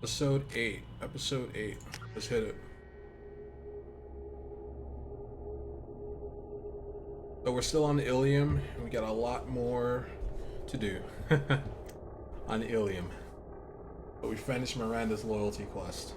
Episode 8. Episode 8. Let's hit it. So we're still on Illium. We got a lot more to do on Illium. But we finished Miranda's loyalty quest.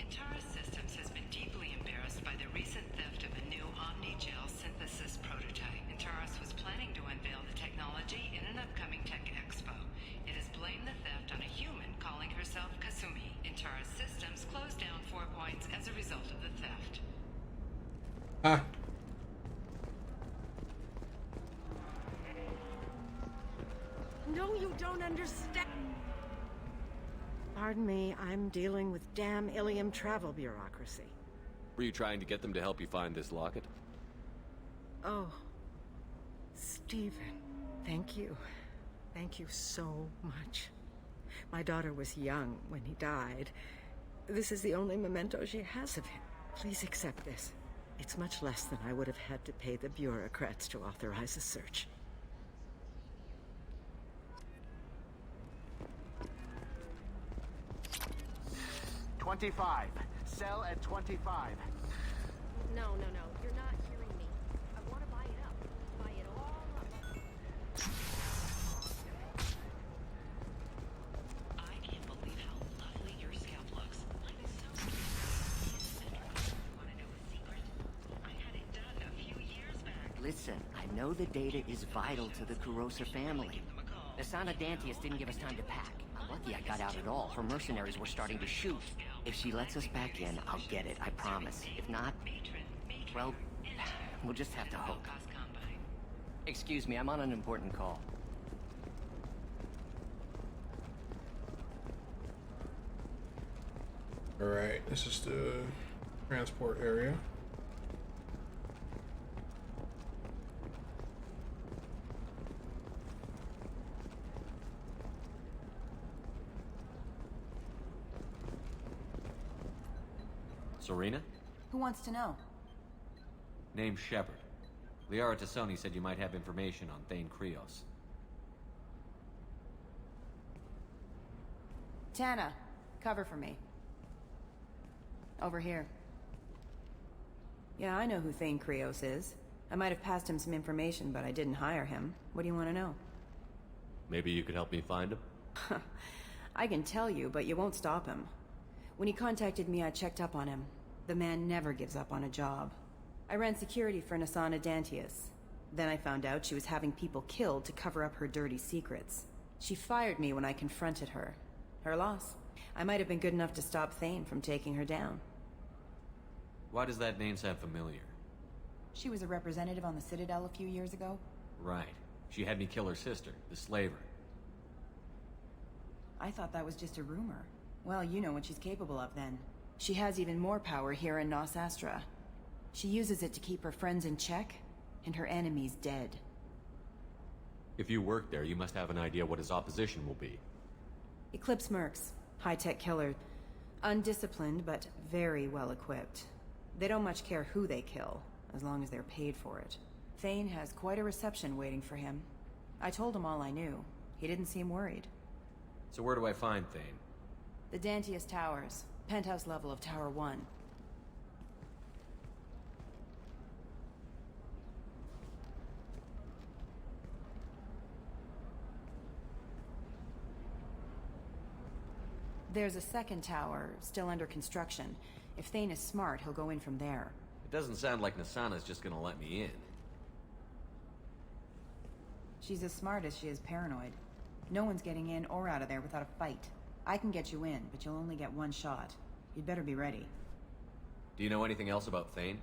Intara Systems has been deeply embarrassed by the recent theft of a new Omni-Gel synthesis prototype. Intaris was planning to unveil the technology in an upcoming tech expo. It has blamed the theft on a human calling herself Kasumi. Intara Systems closed down 4 points as a result of the theft. Ah. No, you don't understand. Pardon me, I'm dealing with damn Illium travel bureaucracy. Were you trying to get them to help you find this locket? Oh, Stephen, thank you. Thank you so much. My daughter was young when he died. This is the only memento she has of him. Please accept this. It's much less than I would have had to pay the bureaucrats to authorize a search. $25. Sell at $25. No, you're not hearing me. I want to buy it up. Buy it all up. I can't believe how lovely your scalp looks. I'm so want to know a secret? I had it done a few years back. Listen, I know the data is vital to the Kurosa family. Asana Dantius didn't give us time to pack. I'm lucky I got out at all. Her mercenaries were starting to shoot. If she lets us back in, I'll get it, I promise. If not, well, we'll just have to hope. Excuse me, I'm on an important call. Alright, this is the transport area. Serena? Who wants to know? Name's Shepard. Liara Tassoni said you might have information on Thane Krios. Tana, cover for me. Over here. Yeah, I know who Thane Krios is. I might have passed him some information, but I didn't hire him. What do you want to know? Maybe you could help me find him? I can tell you, but you won't stop him. When he contacted me, I checked up on him. The man never gives up on a job. I ran security for Asana Dantius. Then I found out she was having people killed to cover up her dirty secrets. She fired me when I confronted her. Her loss. I might have been good enough to stop Thane from taking her down. Why does that name sound familiar? She was a representative on the Citadel a few years ago. Right. She had me kill her sister, the slaver. I thought that was just a rumor. Well, you know what she's capable of then. She has even more power here in Nos Astra. She uses it to keep her friends in check, and her enemies dead. If you work there, you must have an idea what his opposition will be. Eclipse mercs. High-tech killer. Undisciplined, but very well equipped. They don't much care who they kill, as long as they're paid for it. Thane has quite a reception waiting for him. I told him all I knew. He didn't seem worried. So where do I find Thane? The Dantius Towers. Penthouse level of Tower 1. There's a second tower, still under construction. If Thane is smart, he'll go in from there. It doesn't sound like Nasana's just gonna let me in. She's as smart as she is paranoid. No one's getting in or out of there without a fight. I can get you in, but you'll only get one shot. You'd better be ready. Do you know anything else about Thane?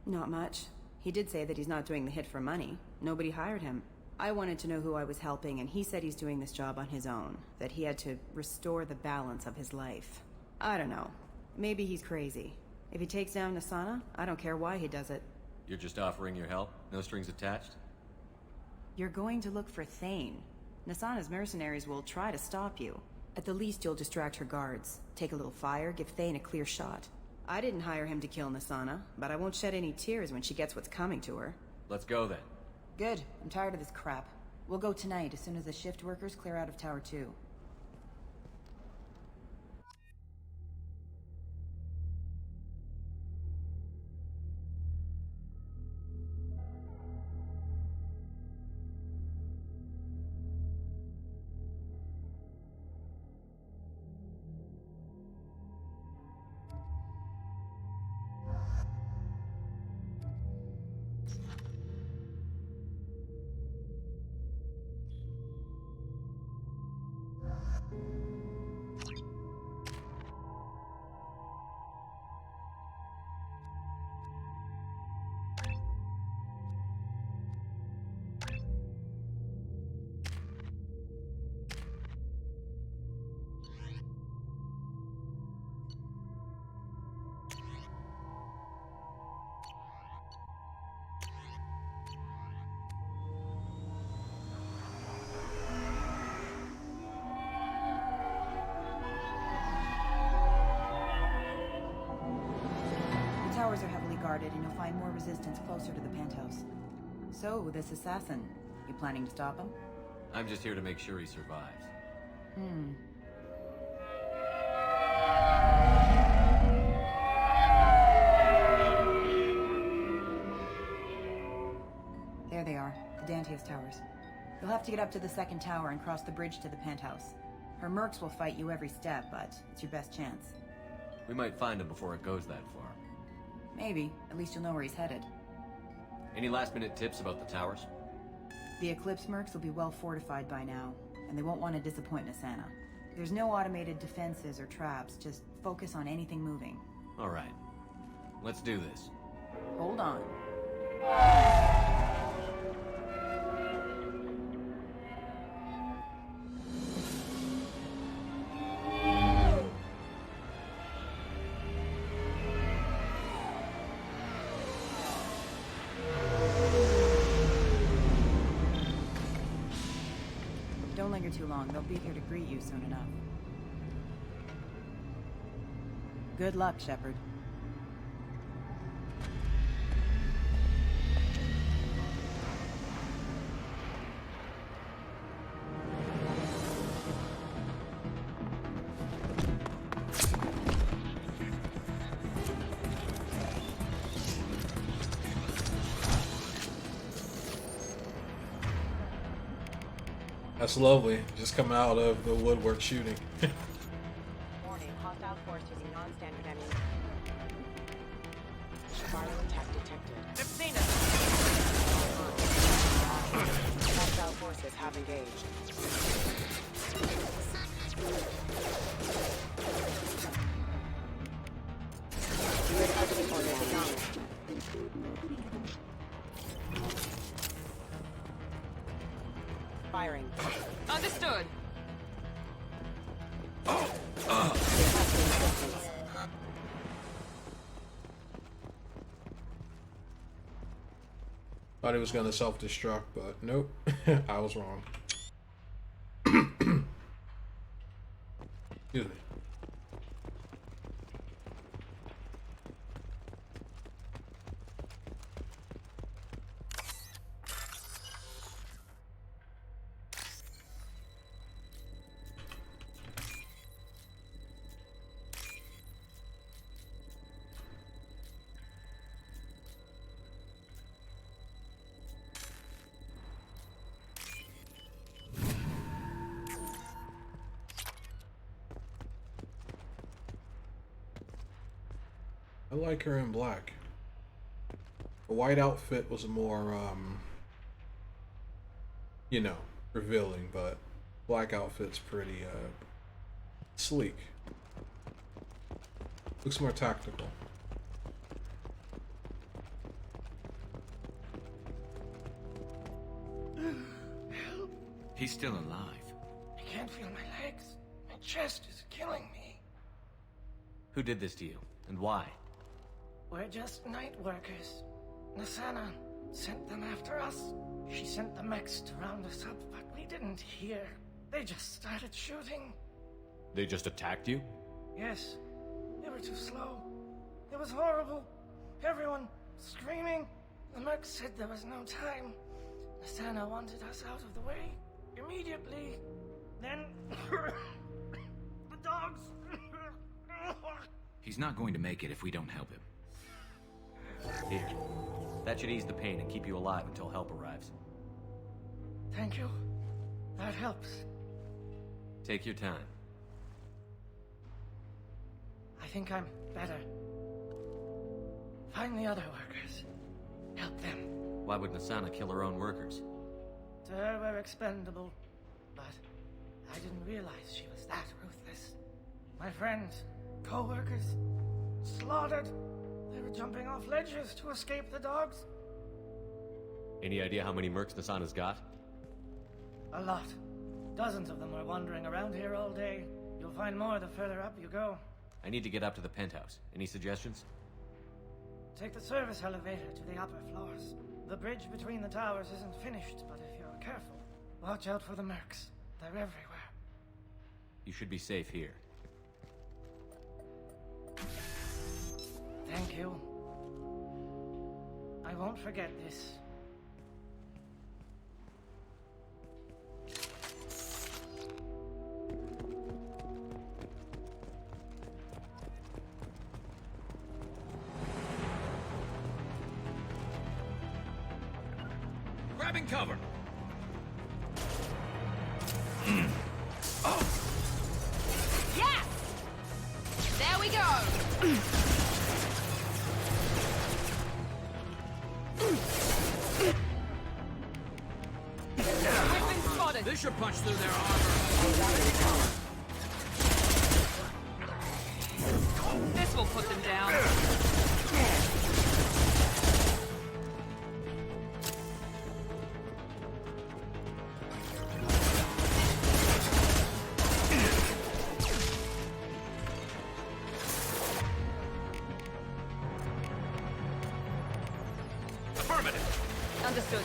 Not much. He did say that he's not doing the hit for money. Nobody hired him. I wanted to know who I was helping, and he said he's doing this job on his own. That he had to restore the balance of his life. I don't know. Maybe he's crazy. If he takes down Nasana, I don't care why he does it. You're just offering your help? No strings attached? You're going to look for Thane. Nasana's mercenaries will try to stop you. At the least, you'll distract her guards. Take a little fire, give Thane a clear shot. I didn't hire him to kill Nasana, but I won't shed any tears when she gets what's coming to her. Let's go then. Good. I'm tired of this crap. We'll go tonight as soon as the shift workers clear out of Tower 2. The towers are heavily guarded, and you'll find more resistance closer to the penthouse. So, this assassin, you planning to stop him? I'm just here to make sure he survives. There they are, the Dantius towers. You'll have to get up to the second tower and cross the bridge to the penthouse. Her mercs will fight you every step, but it's your best chance. We might find him before it goes that far. Maybe. At least you'll know where he's headed. Any last-minute tips about the towers? The Eclipse mercs will be well fortified by now, and they won't want to disappoint Nasana. There's no automated defenses or traps, just focus on anything moving. All right. Let's do this. Hold on. Don't linger too long. They'll be here to greet you soon enough. Good luck, Shepard. That's lovely. Just come out of the woodwork shooting. Warning, hostile force using non-standard ammunition. Fire attack detected. They've seen us! Hostile forces have engaged. Firing. Understood. Thought he was gonna self-destruct, but nope. I was wrong. Excuse me. I like her in black. The white outfit was more, you know, revealing, but black outfit's pretty, sleek. Looks more tactical. He's still alive. I can't feel my legs. My chest is killing me. Who did this to you, and why? We're just night workers. Nasana sent them after us. She sent the mechs to round us up, but we didn't hear. They just started shooting. They just attacked you? Yes. They were too slow. It was horrible. Everyone screaming. The mechs said there was no time. Nasana wanted us out of the way immediately. Then the dogs. He's not going to make it if we don't help him. Here. That should ease the pain and keep you alive until help arrives. Thank you. That helps. Take your time. I think I'm better. Find the other workers. Help them. Why would Nasana kill her own workers? To her, we're expendable. But I didn't realize she was that ruthless. My friends, co-workers, slaughtered. They were jumping off ledges to escape the dogs. Any idea how many mercs Nasana's got? A lot. Dozens of them are wandering around here all day. You'll find more the further up you go. I need to get up to the penthouse. Any suggestions? Take the service elevator to the upper floors. The bridge between the towers isn't finished, but if you're careful, watch out for the mercs. They're everywhere. You should be safe here. Thank you. I won't forget this. Grabbing cover! Yeah! There we go! We've been spotted! This should punch through their armor. This will put them down. Affirmative. Understood.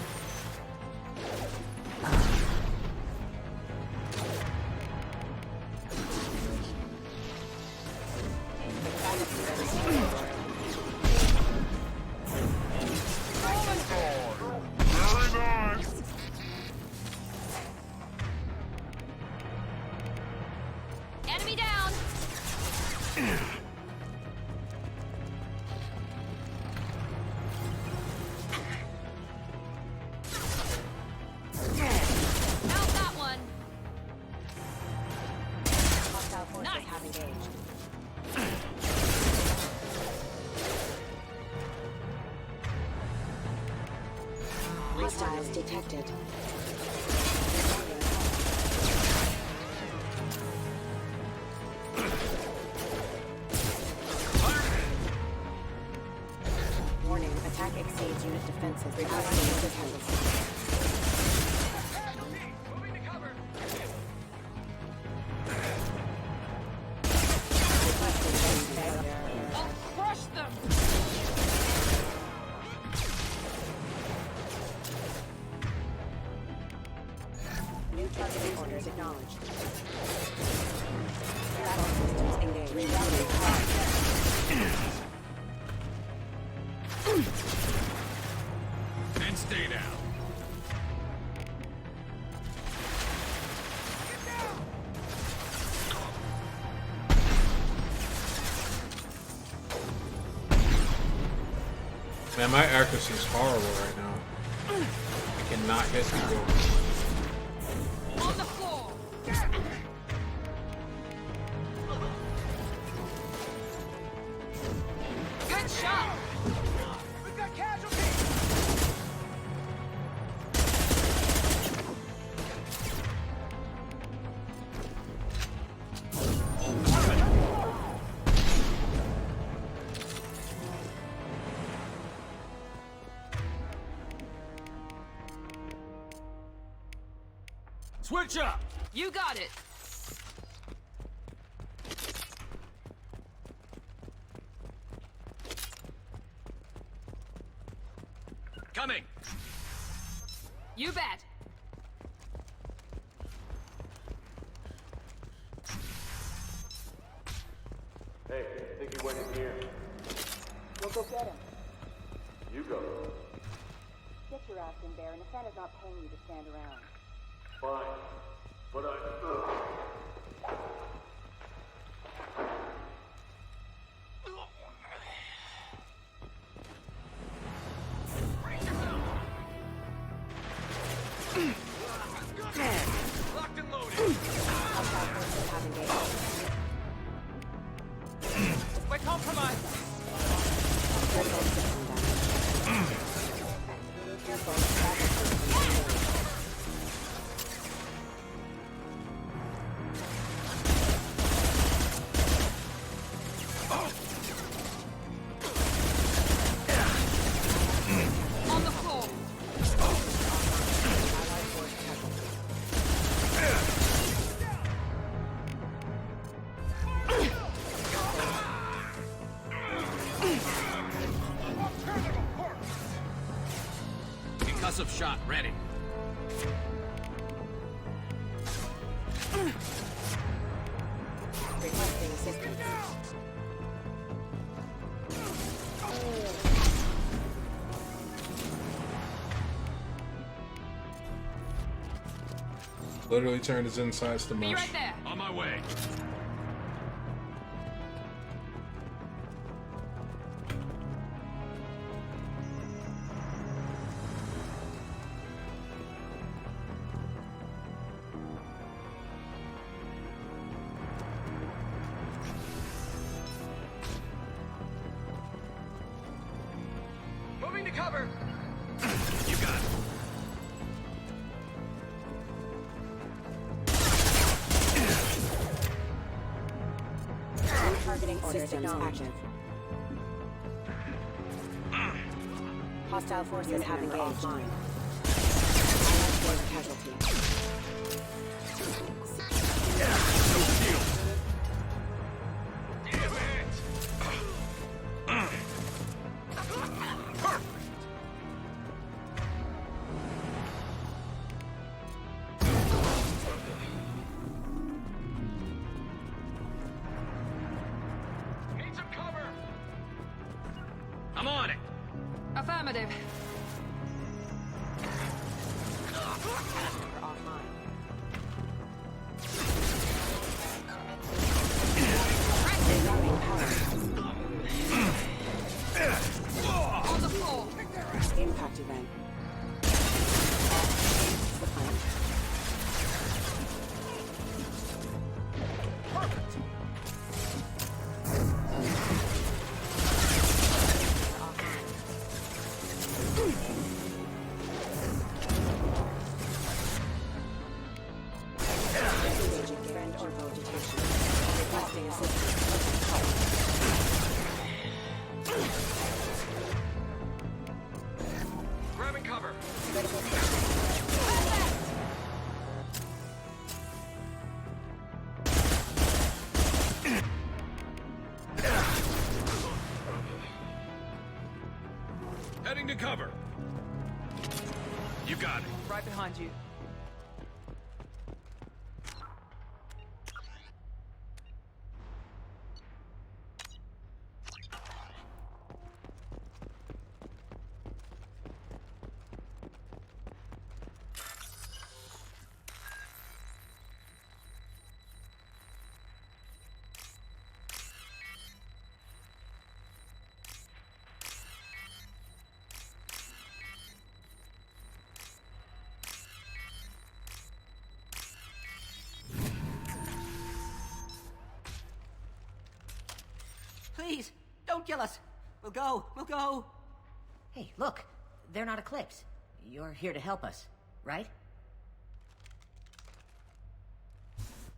Enemy down! How's that one? Hostile forces Nice. have engaged. Hostiles detected. Warning, attack exceeds unit defenses. Requesting assistance. I'll crush them! New targeting orders acknowledged. Battle systems engaged. Rerouting And stay down. Man, my accuracy is horrible right now. I cannot hit people. On the floor! Good shot! We've got casualties! Switch up! You got it! Coming! You bet! Hey, I think he went in here. We'll go get him. You go. Get your ass Captain Bear. Nasana's not paying you to stand around. Fine. But Locked and loaded. We're compromised. On the floor. Concussive shot ready. Requesting assistance. Literally turned his insides to Be mush. right there. On my way. Moving to cover. You got it. Targeting systems active. Hostile forces have engaged. Offline. Allied force casualty. No shield. Damn it! Perfect. Need some cover. I'm on it. Affirmative. Offline. Rerouting power. On the floor. Impact event. Defined. Disengaging friend or foe detection. Requesting Grabbing cover. Heading to cover. You got it. Right behind you. Please, don't kill us. We'll go. We'll go. Hey, look. They're not Eclipse. You're here to help us, right?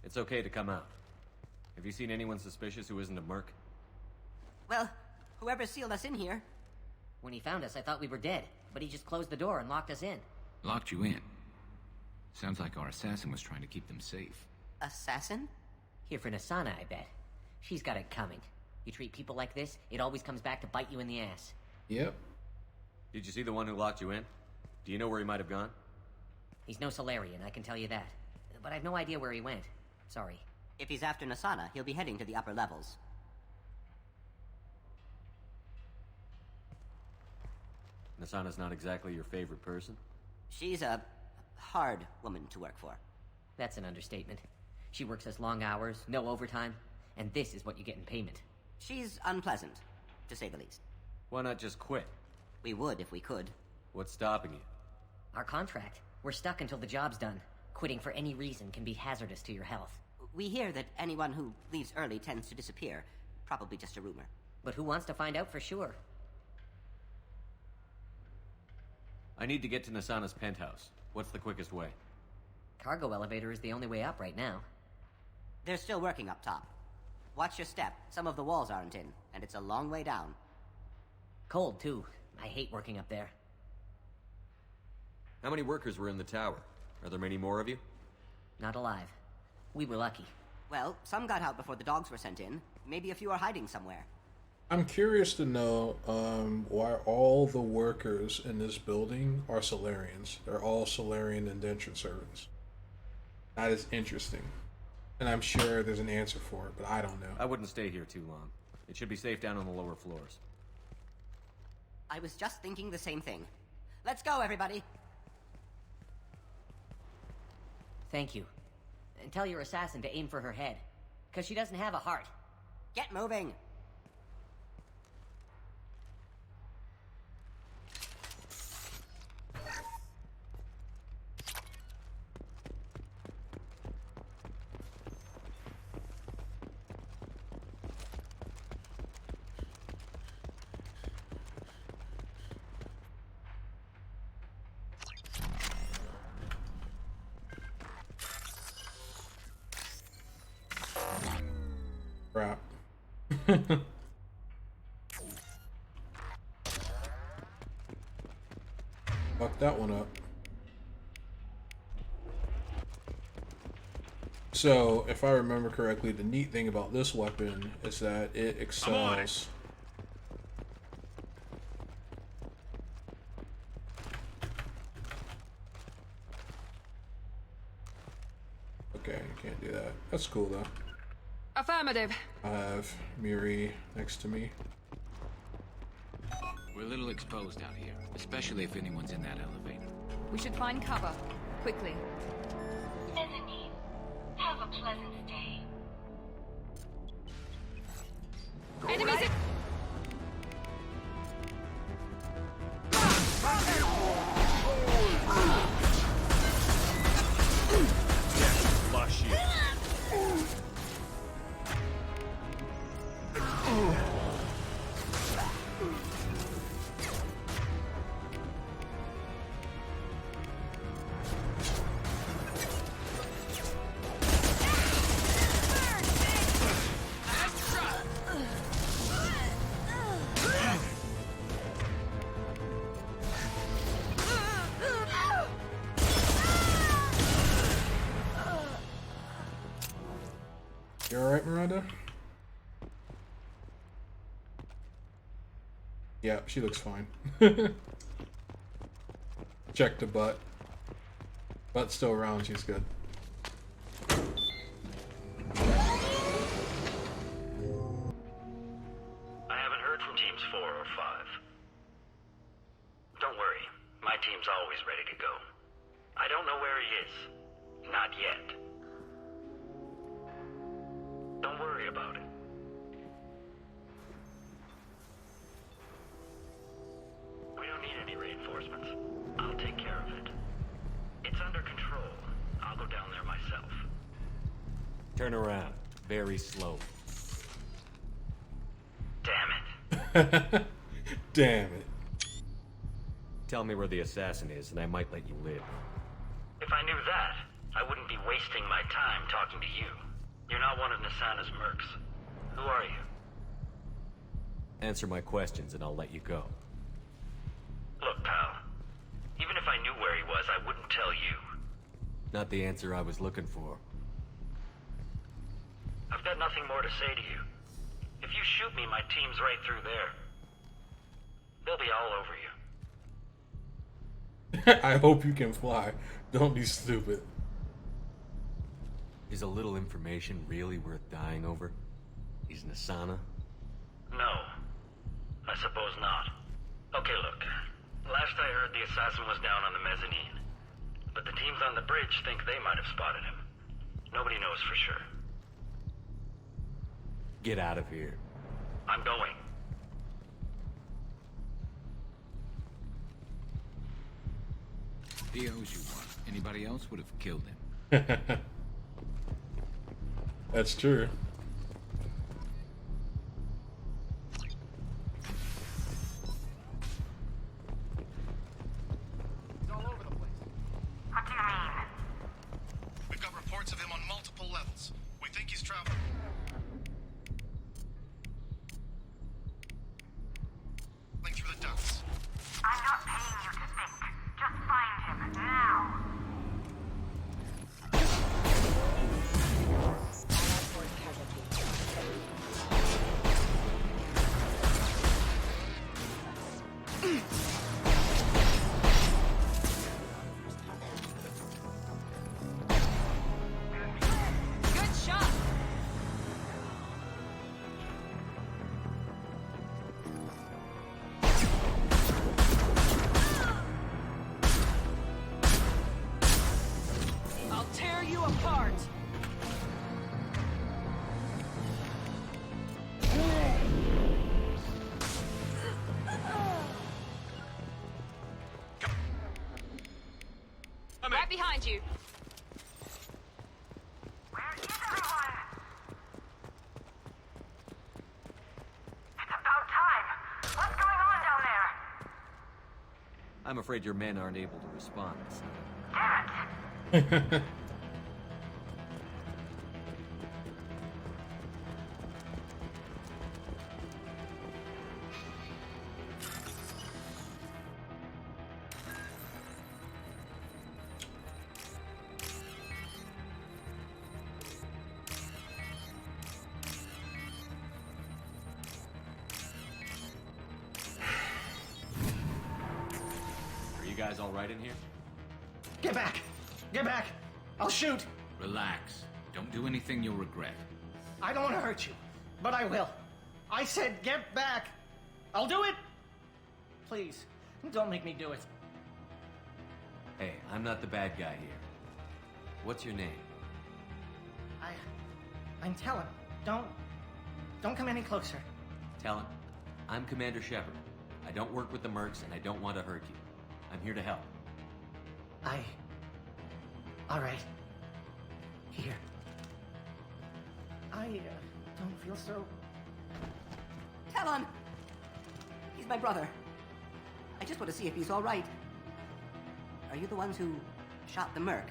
It's okay to come out. Have you seen anyone suspicious who isn't a merc? Well, whoever sealed us in here. When he found us, I thought we were dead, but he just closed the door and locked us in. Locked you in. Sounds like our assassin was trying to keep them safe. Assassin? Here for Nasana, I bet. She's got it coming. You treat people like this, it always comes back to bite you in the ass. Yep. Did you see the one who locked you in? Do you know where he might have gone? He's no Solarian, I can tell you that. But I've no idea where he went. Sorry. If he's after Nasana, he'll be heading to the upper levels. Nasana's not exactly your favorite person? She's a hard woman to work for. That's an understatement. She works as long hours, no overtime, and this is what you get in payment. She's unpleasant, to say the least. Why not just quit? We would if we could. What's stopping you? Our contract. We're stuck until the job's done. Quitting for any reason can be hazardous to your health. We hear that anyone who leaves early tends to disappear. Probably just a rumor. But who wants to find out for sure? I need to get to Nasana's penthouse. What's the quickest way? Cargo elevator is the only way up right now. They're still working up top. Watch your step. Some of the walls aren't in, and it's a long way down. Cold, too. I hate working up there. How many workers were in the tower? Are there many more of you? Not alive. We were lucky. Well, some got out before the dogs were sent in. Maybe a few are hiding somewhere. I'm curious to know why all the workers in this building are Solarians. They're all Solarian indentured servants. That is interesting. And I'm sure there's an answer for it, but I don't know. I wouldn't stay here too long. It should be safe down on the lower floors. I was just thinking the same thing. Let's go, everybody! Thank you. And tell your assassin to aim for her head. Because she doesn't have a heart. Get moving! Crap. Fuck that one up. So, if I remember correctly, the neat thing about this weapon is that it excels. Okay, you can't do that. That's cool though. Affirmative. I have Miri next to me. We're a little exposed out here, especially if anyone's in that elevator. We should find cover. Quickly. Mezzanine. Have a pleasant day. Enemies in... Flush you. You alright, Miranda? Yeah, she looks fine. Check the butt. Butt's still around, she's good. I haven't heard from teams 4 or 5. Don't worry, my team's always ready to go. I don't know where he is. Not yet. Don't worry about it. We don't need any reinforcements. I'll take care of it. It's under control. I'll go down there myself. Turn around. Very slow. Damn it. Damn it. Tell me where the assassin is, and I might let you live. If I knew that, I wouldn't be wasting my time talking to you. You're not one of Nasana's mercs. Who are you? Answer my questions, and I'll let you go. Look, pal. Even if I knew where he was, I wouldn't tell you. Not the answer I was looking for. I've got nothing more to say to you. If you shoot me, my team's right through there. They'll be all over you. I hope you can fly. Don't be stupid. Is a little information really worth dying over? Is Nasana? No. I suppose not. Okay, look. Last I heard, the assassin was down on the mezzanine. But the teams on the bridge think they might have spotted him. Nobody knows for sure. Get out of here. I'm going. He owes you one. Anybody else would have killed him. That's true. He's all over the place. What do you mean? We've got reports of him on multiple levels. We think he's traveling. Through the ducts. I'm not paying you to think. Just find him now. Good shot. I'll tear you apart. Right behind you. Where is everyone? It's about time. What's going on down there? I'm afraid your men aren't able to respond. Damn it! Are you guys all right in here? Get back! Get back! I'll shoot! Relax. Don't do anything you'll regret. I don't want to hurt you, but I will. I said get back! I'll do it! Please, don't make me do it. Hey, I'm not the bad guy here. What's your name? I'm telling. Don't come any closer. Talon, I'm Commander Shepard. I don't work with the mercs, and I don't want to hurt you. I'm here to help. All right. Here. I don't feel so... Talon! He's my brother. I just want to see if he's all right. Are you the ones who shot the merc?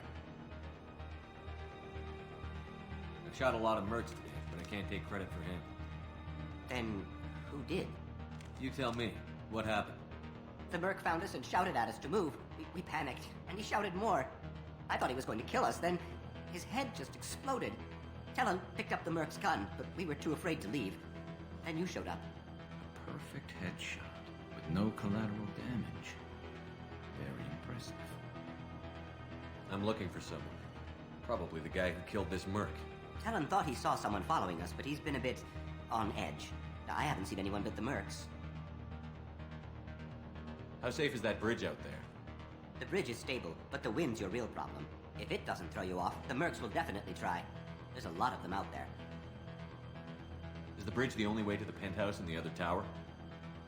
I shot a lot of mercs today, but I can't take credit for him. Then who did? You tell me. What happened? The merc found us and shouted at us to move. We panicked, and he shouted more. I thought he was going to kill us, then his head just exploded. Talon picked up the merc's gun, but we were too afraid to leave. Then you showed up. Perfect headshot with no collateral damage. Very impressive. I'm looking for someone. Probably the guy who killed this merc. Talon thought he saw someone following us, but he's been a bit on edge. I haven't seen anyone but the mercs. How safe is that bridge out there? The bridge is stable, but the wind's your real problem. If it doesn't throw you off, the mercs will definitely try. There's a lot of them out there. Is the bridge the only way to the penthouse in the other tower?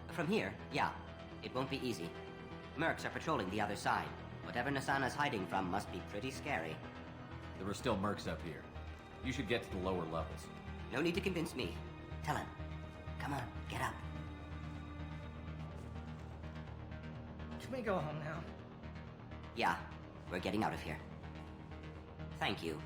From here, yeah. It won't be easy. Mercs are patrolling the other side. Whatever Nasana's hiding from must be pretty scary. There are still mercs up here. You should get to the lower levels. No need to convince me. Talon, come on, get up. Can we go home now? Yeah, we're getting out of here. Thank you.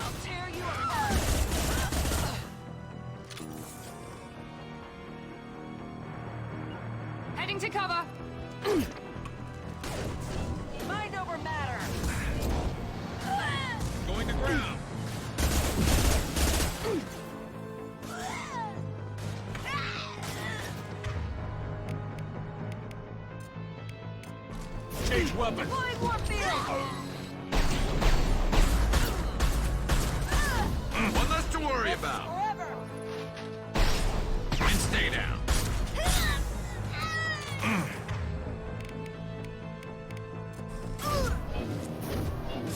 I'll tear you apart. Heading to cover. Mind over matter. Going to ground. Change weapon. Deploying warfield. One less to worry about. Forever. And stay down.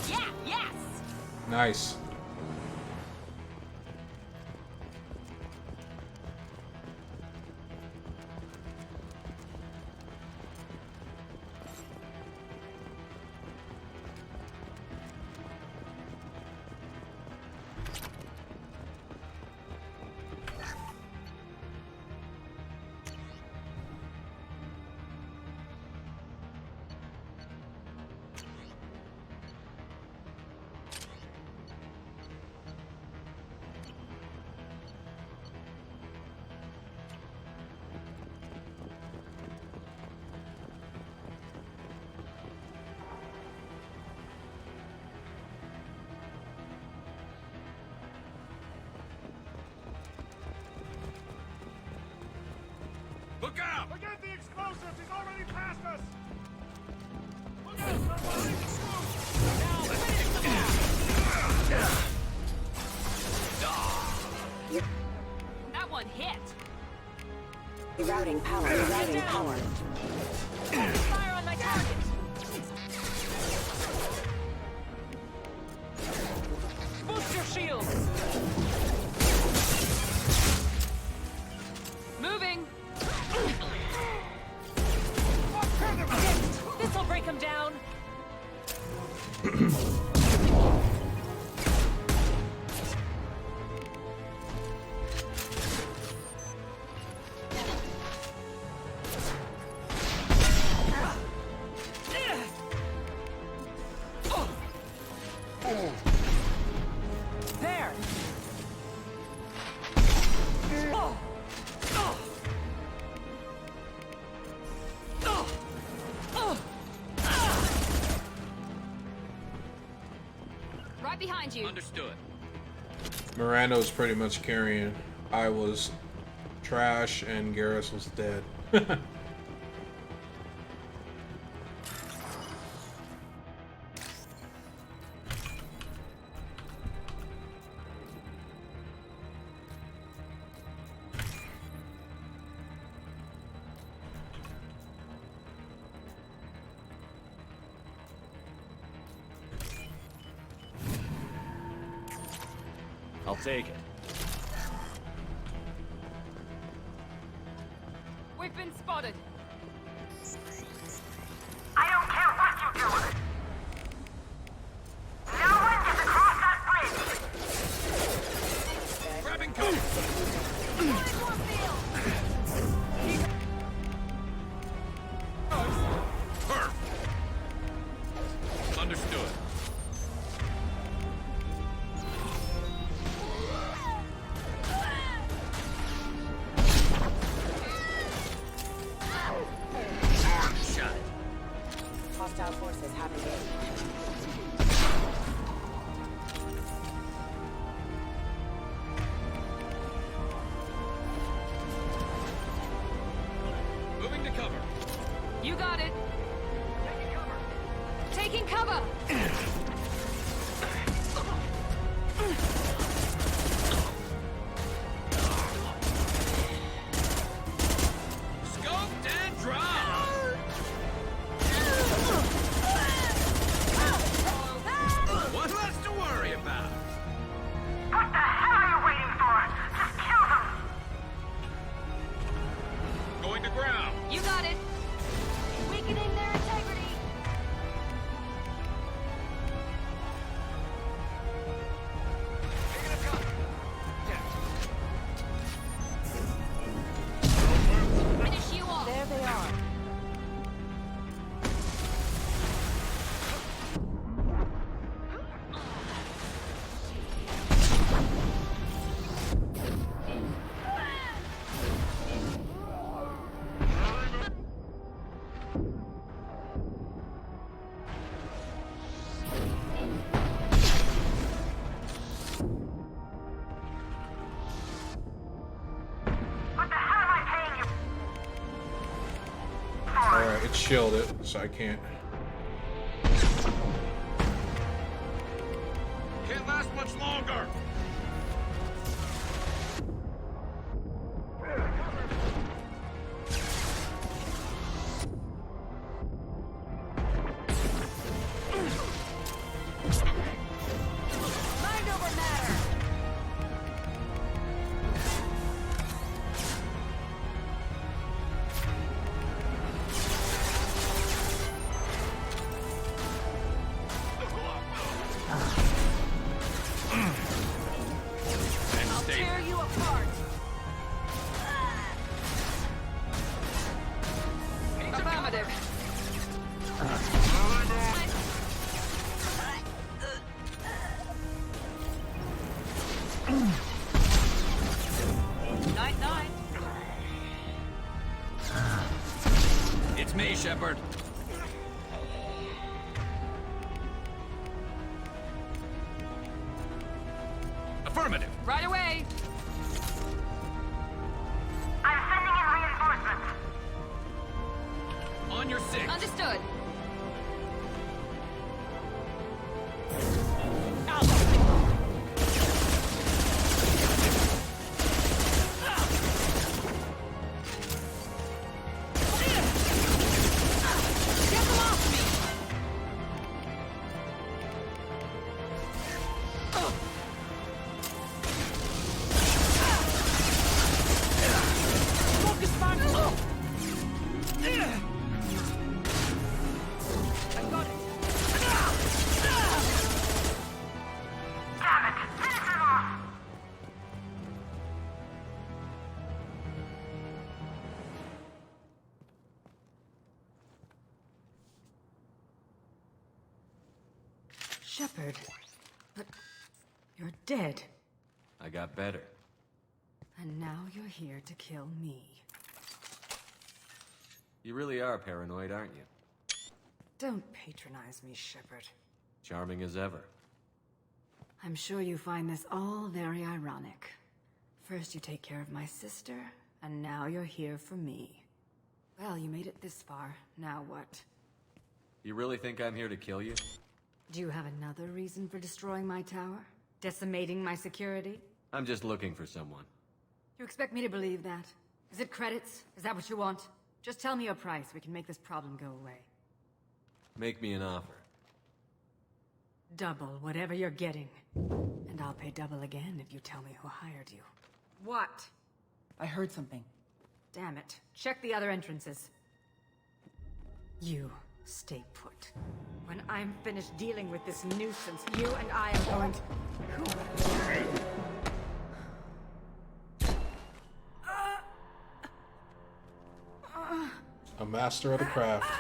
Yeah, yes. Nice. Look out! Forget the explosives! He's already past us! Look out, somebody! Now, finish them That one hit. Rerouting power. Rerouting power. Fire on my target. Boost your shields! Moving. This'll break him down! There! Right behind you. Understood. Miranda was pretty much carrying. I was trash and Garrus was dead. I'll take it. We've been spotted. I don't care what you do with it. No one gets across that bridge. Grabbing cover. Perfect. Understood. Hostile forces have engaged. Moving to cover. You got it. Taking cover. Scoped and dropped. One less to worry about. What the hell are you waiting for? Just kill them. Going to ground. You got it. Weakening their integrity. Taking Alright, it's shielded, so I can't. Can't last much longer! Mind over matter! I'll tear you apart! Affirmative. Night, night. It's me, Shepard. Affirmative. Right away. I'm sending in reinforcements. On your six. Understood. Get them off me! Focus fire! I got it. Damn it! Finish him off! Shepard. But you're dead. I got better. And now you're here to kill me. You really are paranoid, aren't you? Don't patronize me, Shepard. Charming as ever. I'm sure you find this all very ironic. First you take care of my sister, and now you're here for me. Well, you made it this far. Now what? You really think I'm here to kill you? Do you have another reason for destroying my tower? Decimating my security? I'm just looking for someone. You expect me to believe that? Is it credits? Is that what you want? Just tell me your price. We can make this problem go away. Make me an offer. Double whatever you're getting. And I'll pay double again if you tell me who hired you. What? I heard something. Damn it. Check the other entrances. You stay put. When I'm finished dealing with this nuisance, you and I am going to... A master of the craft.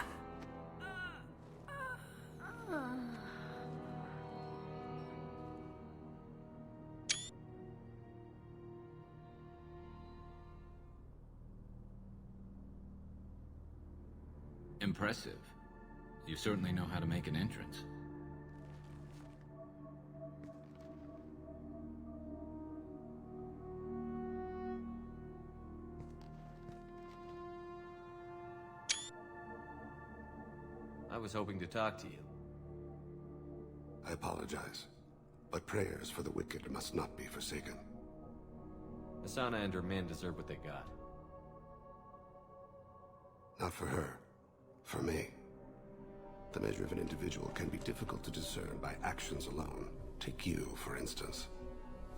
Impressive. You certainly know how to make an entrance. I was hoping to talk to you. I apologize, but prayers for the wicked must not be forsaken. Asana and her men deserve what they got. Not for her. For me. The measure of an individual can be difficult to discern by actions alone. Take you, for instance.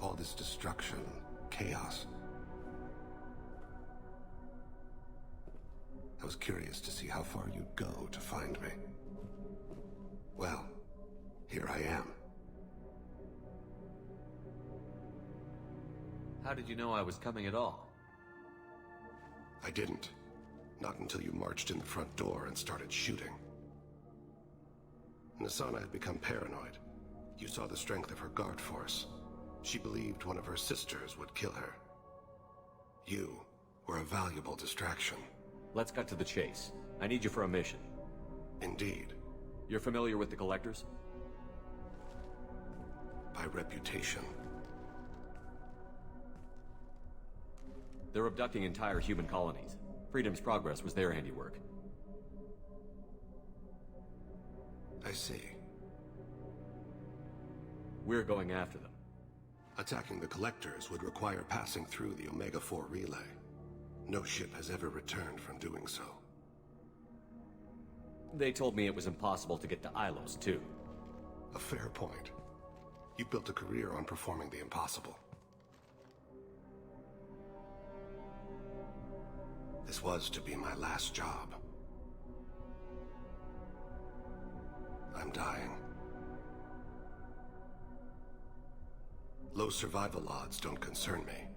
All this destruction, chaos. I was curious to see how far you'd go to find me. Well, here I am. How did you know I was coming at all? I didn't. Not until you marched in the front door and started shooting. Nasana had become paranoid. You saw the strength of her guard force. She believed one of her sisters would kill her. You were a valuable distraction. let's cut to the chase. I need you for a mission. Indeed. You're familiar with the Collectors? By reputation. They're abducting entire human colonies. Freedom's Progress was their handiwork. I see. We're going after them. Attacking the Collectors would require passing through the Omega-4 relay. No ship has ever returned from doing so. They told me it was impossible to get to Ilos, too. A fair point. You built a career on performing the impossible. This was to be my last job. I'm dying. Low survival odds don't concern me.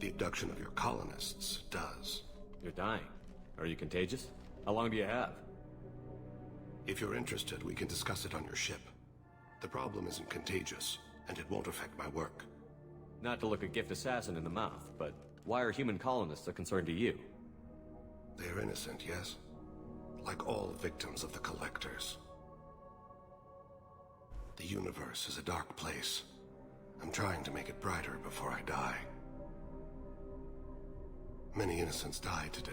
The abduction of your colonists does. You're dying. Are you contagious? How long do you have? If you're interested, we can discuss it on your ship. The problem isn't contagious, and it won't affect my work. Not to look a gift assassin in the mouth, but why are human colonists a concern to you? They are innocent, yes? Like all victims of the Collectors. The universe is a dark place. I'm trying to make it brighter before I die. Many innocents died today.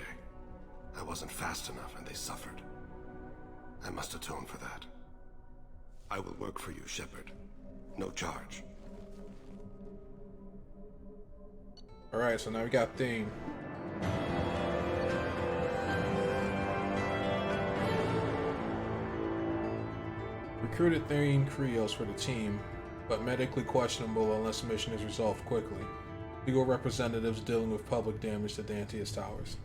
I wasn't fast enough and they suffered. I must atone for that. I will work for you, Shepard. No charge. Alright, so now we got Thane. Recruited Thane Krios for the team, but medically questionable unless the mission is resolved quickly. Legal representatives dealing with public damage to Dantius Towers.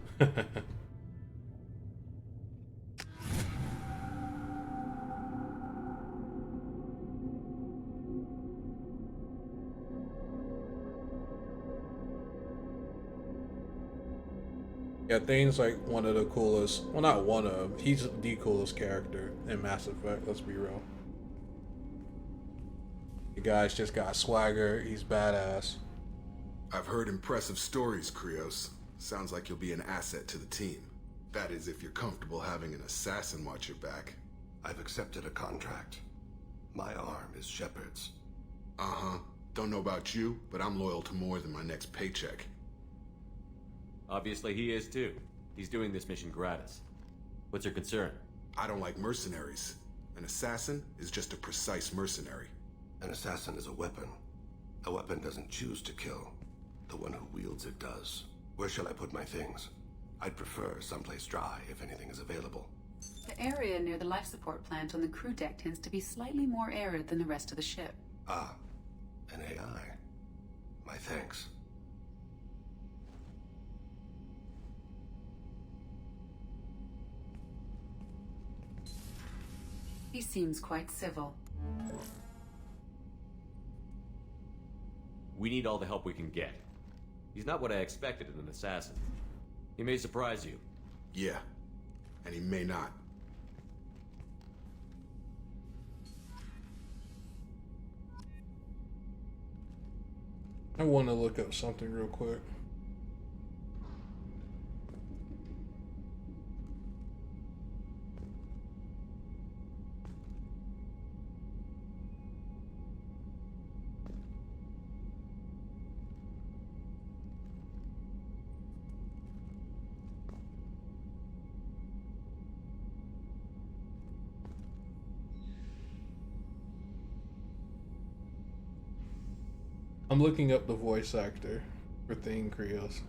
Yeah, Thane's like one of the coolest, well not one of, he's the coolest character in Mass Effect, let's be real. The guy's just got swagger, he's badass. I've heard impressive stories, Krios. Sounds like you'll be an asset to the team. That is, if you're comfortable having an assassin watch your back. I've accepted a contract. My arm is Shepard's. Uh-huh. Don't know about you, but I'm loyal to more than my next paycheck. Obviously he is too. He's doing this mission gratis. What's your concern? I don't like mercenaries. An assassin is just a precise mercenary. An assassin is a weapon. A weapon doesn't choose to kill. The one who wields it does. Where shall I put my things? I'd prefer someplace dry if anything is available. The area near the life support plant on the crew deck tends to be slightly more arid than the rest of the ship. Ah, an AI. My thanks. He seems quite civil. We need all the help we can get. He's not what I expected in an assassin. He may surprise you. Yeah, and he may not. I want to look up something real quick. I'm looking up the voice actor for Thane Krios.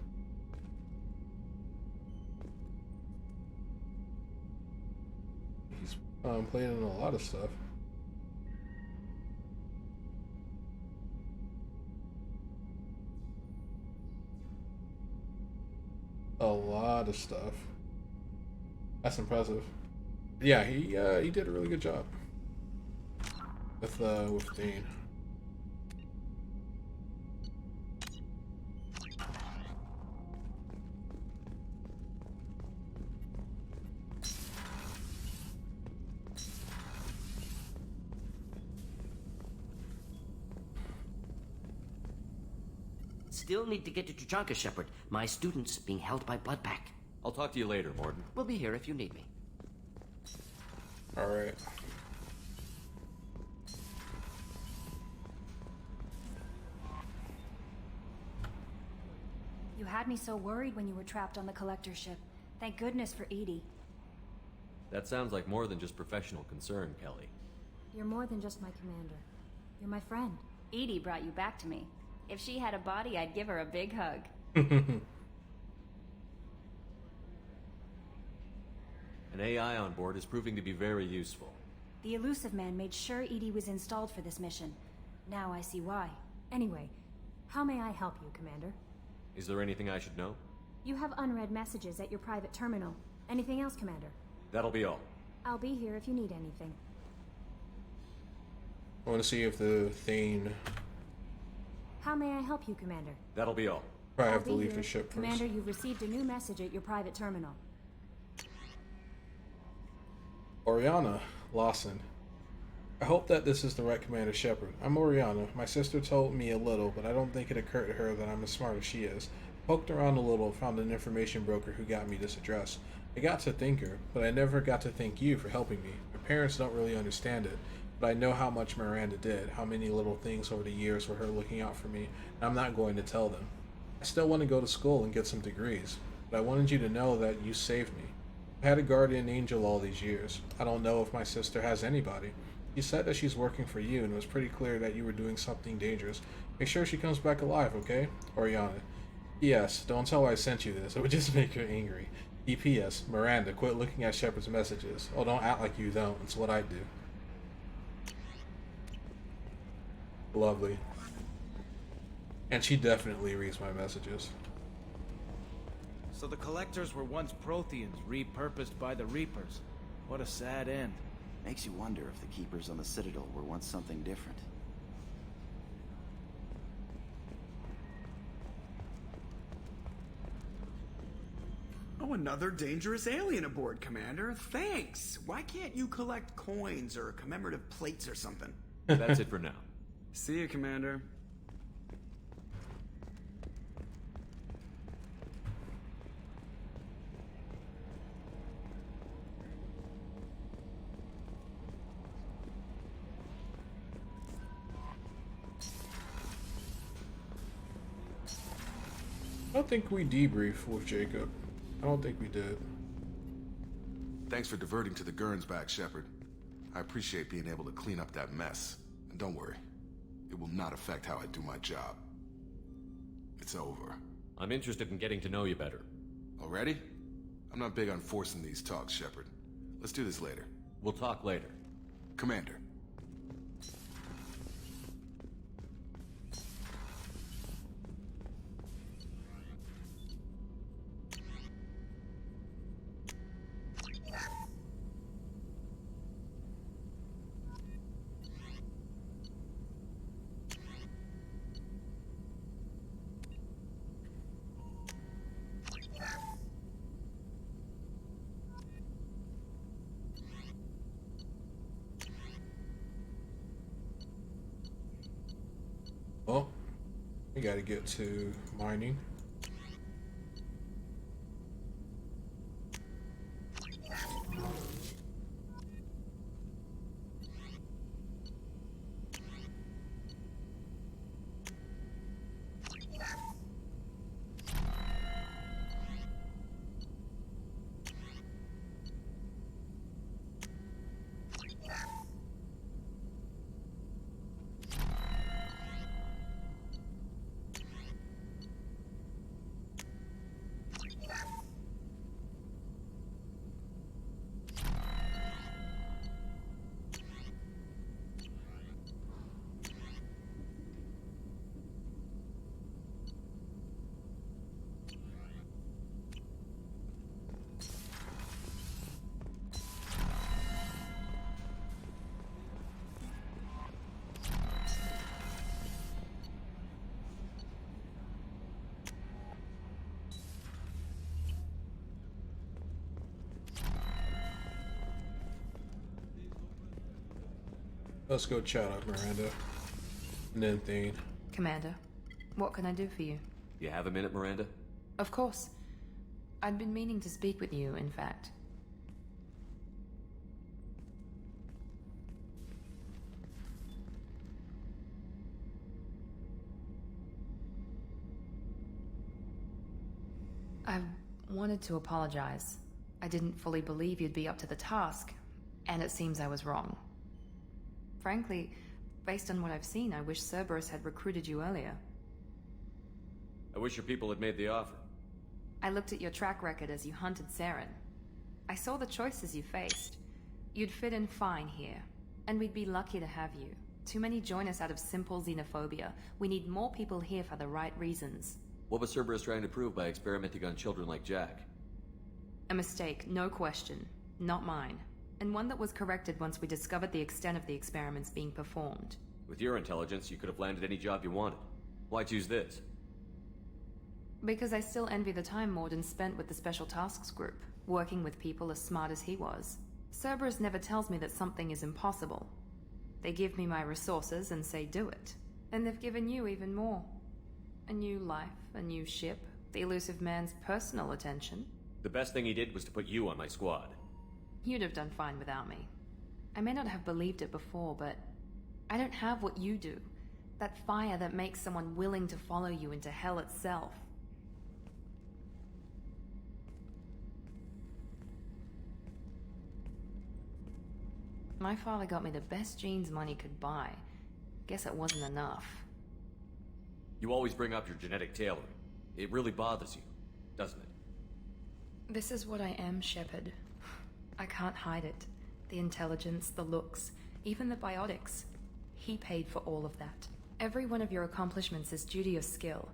He's playing in a lot of stuff. A lot of stuff. That's impressive. Yeah, he did a really good job with Thane. Still need to get to Tuchanka, Shepard. My student's being held by Bloodpack. I'll talk to you later, Morton. We'll be here if you need me. Alright. You had me so worried when you were trapped on the collector ship. Thank goodness for Edie. That sounds like more than just professional concern, Kelly. You're more than just my commander. You're my friend. Edie brought you back to me. If she had a body, I'd give her a big hug. An AI on board is proving to be very useful. The Elusive Man made sure Edie was installed for this mission. Now I see why. Anyway, how may I help you, Commander? Is there anything I should know? You have unread messages at your private terminal. Anything else, Commander? That'll be all. I'll be here if you need anything. I want to see if the Thane... How may I help you, Commander? That'll be all. Probably have I'll to be leave here. the ship first. Commander, you've received a new message at your private terminal. Oriana Lawson. I hope that this is the right Commander Shepard. I'm Oriana. My sister told me a little, but I don't think it occurred to her that I'm as smart as she is. Poked around a little, found an information broker who got me this address. I got to thank her, but I never got to thank you for helping me. My parents don't really understand it, but I know how much Miranda did, how many little things over the years were her looking out for me, and I'm not going to tell them. I still want to go to school and get some degrees, but I wanted you to know that you saved me. I had a guardian angel all these years. I don't know if my sister has anybody. She said that she's working for you, and it was pretty clear that you were doing something dangerous. Make sure she comes back alive, okay? Oriana. P.S. Don't tell her I sent you this. It would just make her angry. P.P.S. Miranda, quit looking at Shepard's messages. Oh, don't act like you don't. It's what I do. Lovely. And she definitely reads my messages. So the Collectors were once Protheans, repurposed by the Reapers. What a sad end. Makes you wonder if the Keepers on the Citadel were once something different. Oh, another dangerous alien aboard, Commander. Thanks. Why can't you collect coins or commemorative plates or something? That's it for now. See you, Commander. I don't think we debriefed with Jacob. I don't think we did. Thanks for diverting to the Gurns back, Shepard. I appreciate being able to clean up that mess. And don't worry, it will not affect how I do my job. It's over. I'm interested in getting to know you better. Already? I'm not big on forcing these talks, Shepard. Let's do this later. We'll talk later. Commander. Well, we gotta get to mining. Let's go chat up Miranda. And then Thane. Commander, what can I do for you? You have a minute, Miranda? Of course. I'd been meaning to speak with you, in fact. I wanted to apologize. I didn't fully believe you'd be up to the task, and it seems I was wrong. Frankly, based on what I've seen, I wish Cerberus had recruited you earlier. I wish your people had made the offer. I looked at your track record as you hunted Saren. I saw the choices you faced. You'd fit in fine here, and we'd be lucky to have you. Too many join us out of simple xenophobia. We need more people here for the right reasons. What was Cerberus trying to prove by experimenting on children like Jack? A mistake, no question. Not mine. And one that was corrected once we discovered the extent of the experiments being performed. With your intelligence, you could have landed any job you wanted. Why choose this? Because I still envy the time Morden spent with the Special Tasks Group, working with people as smart as he was. Cerberus never tells me that something is impossible. They give me my resources and say do it. And they've given you even more. A new life, a new ship, the elusive man's personal attention. The best thing he did was to put you on my squad. You'd have done fine without me. I may not have believed it before, but I don't have what you do. That fire that makes someone willing to follow you into hell itself. My father got me the best genes money could buy. Guess it wasn't enough. You always bring up your genetic tailoring. It really bothers you, doesn't it? This is what I am, Shepard. I can't hide it. The intelligence, the looks, even the biotics. He paid for all of that. Every one of your accomplishments is due to your skill.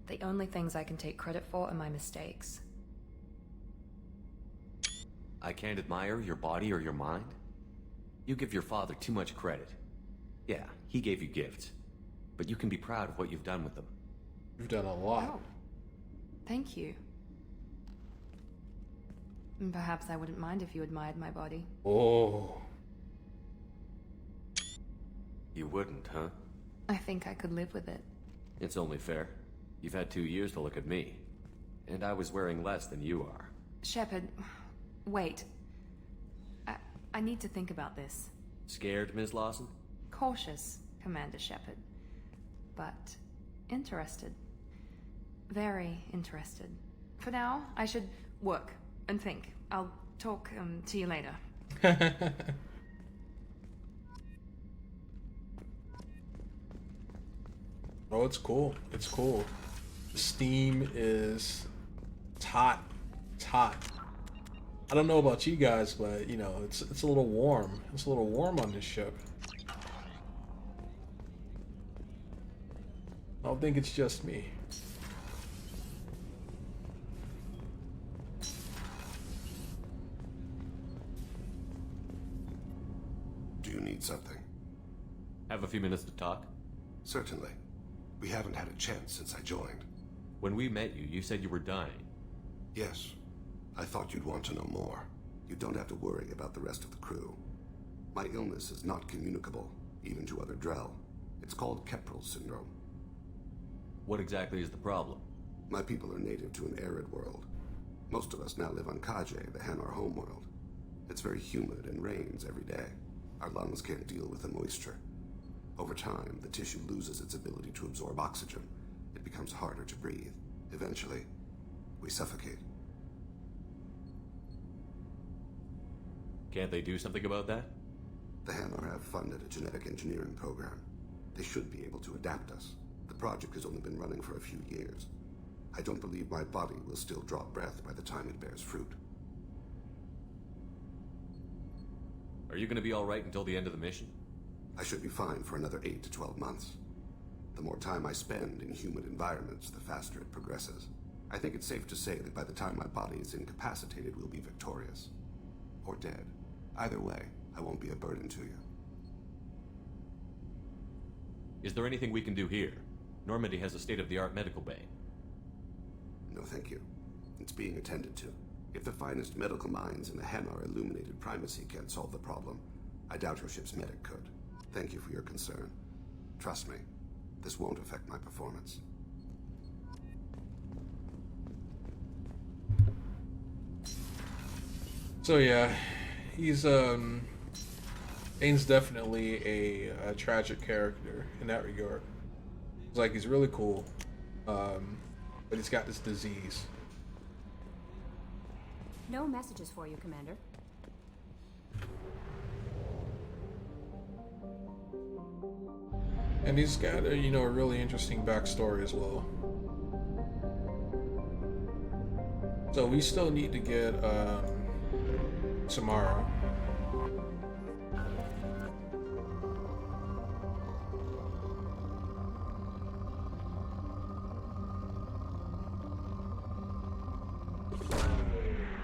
The only things I can take credit for are my mistakes. I can't admire your body or your mind? You give your father too much credit. Yeah, he gave you gifts. But you can be proud of what you've done with them. You've done a lot. Oh. Thank you. And perhaps I wouldn't mind if you admired my body. Oh. You wouldn't, huh? I think I could live with it. It's only fair. You've had 2 years to look at me. And I was wearing less than you are. Shepard, wait. I need to think about this. Scared, Ms. Lawson? Cautious, Commander Shepard. But interested. Very interested. For now, I should work and think. I'll talk to you later. Oh, it's cool. It's cool. Steam is hot. It's hot. I don't know about you guys, but you know, it's a little warm. It's a little warm on this ship. I don't think it's just me. Do you need something? Have a few minutes to talk? Certainly. We haven't had a chance since I joined. When we met you, you said you were dying. Yes. I thought you'd want to know more. You don't have to worry about the rest of the crew. My illness is not communicable, even to other Drell. It's called Keprel syndrome. What exactly is the problem? My people are native to an arid world. Most of us now live on Kaje, the Hanar homeworld. It's very humid and rains every day. Our lungs can't deal with the moisture. Over time, the tissue loses its ability to absorb oxygen. It becomes harder to breathe. Eventually, we suffocate. Can't they do something about that? The Hanar have funded a genetic engineering program. They should be able to adapt us. The project has only been running for a few years. I don't believe my body will still draw breath by the time it bears fruit. Are you going to be alright until the end of the mission? I should be fine for another 8 to 12 months. The more time I spend in humid environments, the faster it progresses. I think it's safe to say that by the time my body is incapacitated, we'll be victorious. Or dead. Either way, I won't be a burden to you. Is there anything we can do here? Normandy has a state-of-the-art medical bay. No, thank you. It's being attended to. If the finest medical minds in the Hanar illuminated primacy can't solve the problem, I doubt your ship's medic could. Thank you for your concern. Trust me, this won't affect my performance. So yeah, he's Aang's definitely a tragic character in that regard. It's like he's really cool, but he's got this disease. No messages for you, Commander. And he's got a, you know, a really interesting backstory as well. So we still need to get Samara.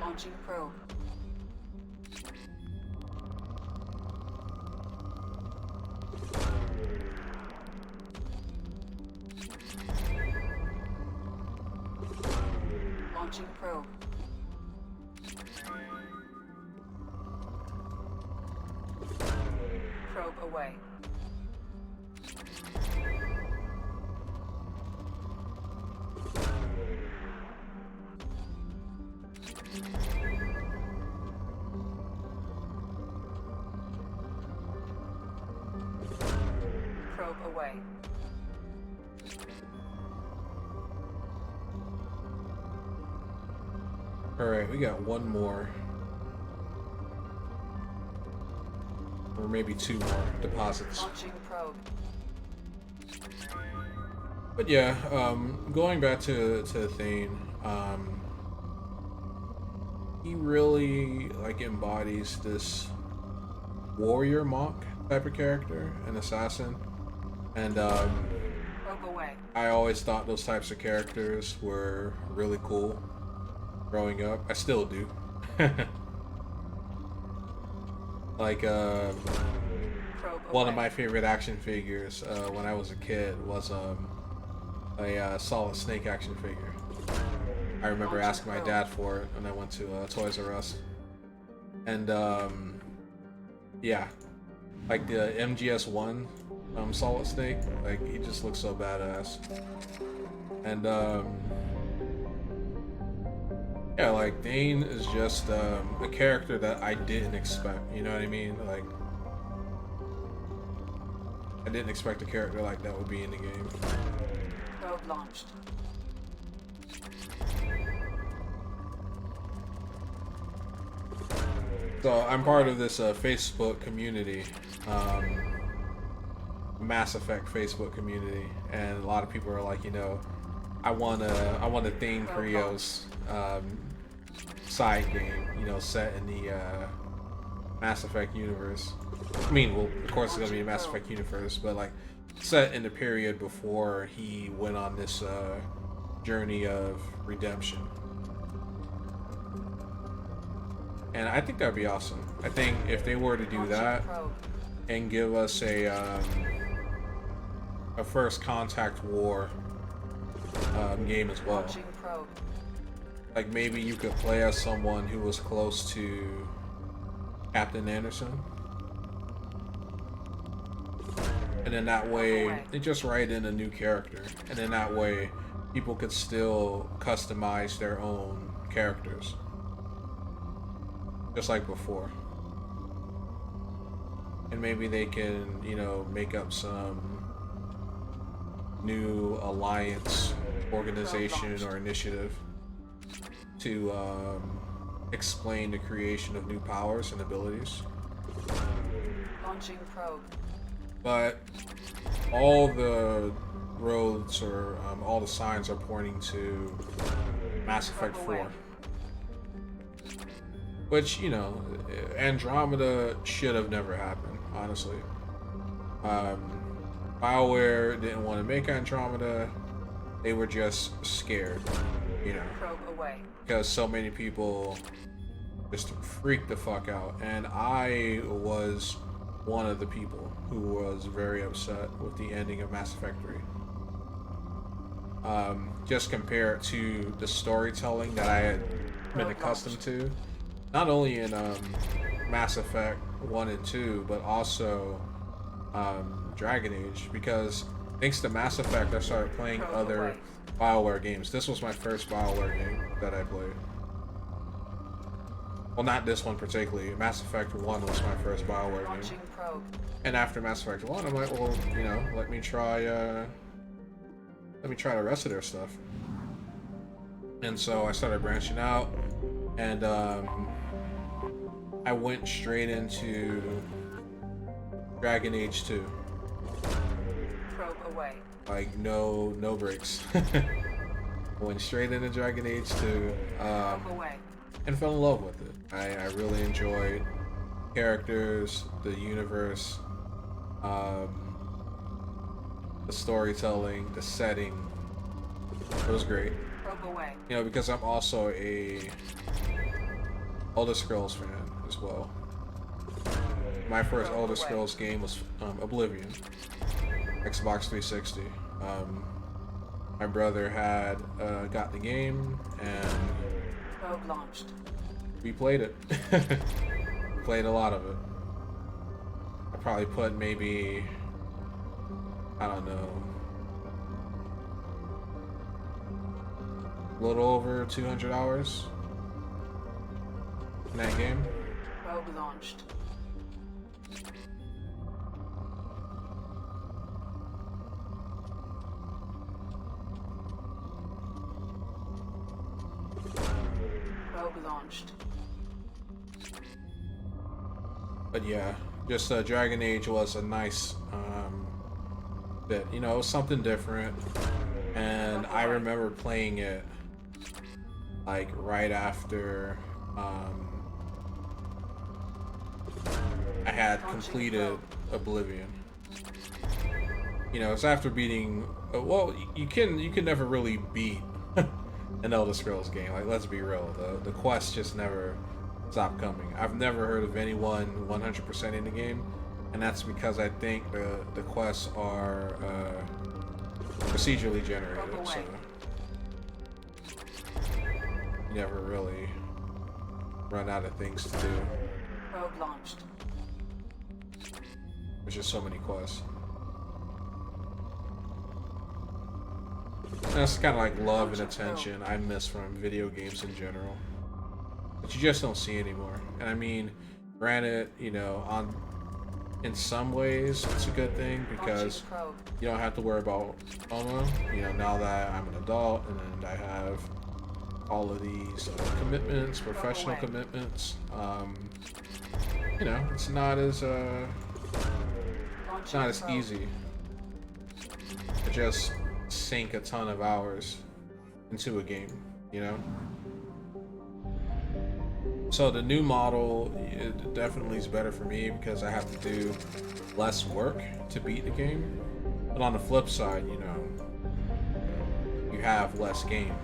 Launching probe. Launching probe. Probe away. Probe away. Alright, we got one more. Or maybe two more deposits. Launching probe. But yeah, going back to Thane, he really like embodies this warrior monk type of character, an assassin, and I always thought those types of characters were really cool growing up. I still do. Like one of my favorite action figures when I was a kid was a Solid Snake action figure. I remember asking my dad for it when I went to Toys R Us. And yeah, like the MGS1 Solid Snake, like he just looks so badass. And yeah, like Dane is just a character that I didn't expect, you know what I mean? Like I didn't expect a character like that would be in the game. Probe launched. So I'm part of this Facebook community, Mass Effect Facebook community, and a lot of people are like, you know, I want a Thane Krios side game, you know, set in the Mass Effect universe. I mean, well, of course it's gonna be a Mass Effect universe, but like set in the period before he went on this journey of redemption. And I think that'd be awesome. I think if they were to do that and give us a First Contact War game as well. Like maybe you could play as someone who was close to Captain Anderson. And then that way, they just write in a new character. And then that way, people could still customize their own characters. Just like before. And maybe they can, you know, make up some new alliance, organization, or initiative to explain the creation of new powers and abilities. Launching probe. But all the roads or all the signs are pointing to Mass Effect 4. Which, you know, Andromeda should have never happened, honestly. BioWare didn't want to make Andromeda. They were just scared, you know. Because so many people just freaked the fuck out. And I was one of the people who was very upset with the ending of Mass Effect 3. Just compare it to the storytelling that I had been accustomed to. Not only in Mass Effect 1 and 2, but also Dragon Age, because thanks to Mass Effect, I started playing other BioWare games. This was my first BioWare game that I played. Well, not this one particularly. Mass Effect 1 was my first BioWare game. Launching probe. And after Mass Effect 1, I'm like, well, you know, let me try the rest of their stuff. And so I started branching out, and I went straight into Dragon Age 2. Probe away. Like, no breaks. Went straight into Dragon Age 2, and fell in love with it. I really enjoyed characters, the universe, the storytelling, the setting. It was great. You know, because I'm also a Elder Scrolls fan as well. My first Elder Scrolls game was Oblivion, Xbox 360. My brother had got the game, and Probe launched. we played it. We played a lot of it. I probably put maybe, I don't know, a little over 200 hours in that game. Probe launched. Probe launched. But yeah, just Dragon Age was a nice bit. You know, it was something different. And I remember playing it like right after I had completed Oblivion. You know, it's after beating. Well, you can never really beat an Elder Scrolls game. Like, let's be real. The quests just never stop coming. I've never heard of anyone 100% in the game, and that's because I think the quests are procedurally generated, so you never really run out of things to do. Probe launched. There's just so many quests. And that's kind of like love and attention I miss from video games in general, but you just don't see anymore. And I mean, granted, you know, in some ways it's a good thing because you don't have to worry about FOMO. You know, now that I'm an adult and I have all of these commitments, professional commitments, you know, it's not as easy to just sink a ton of hours into a game, you know? So the new model, it definitely is better for me because I have to do less work to beat the game. But on the flip side, you know, you have less game.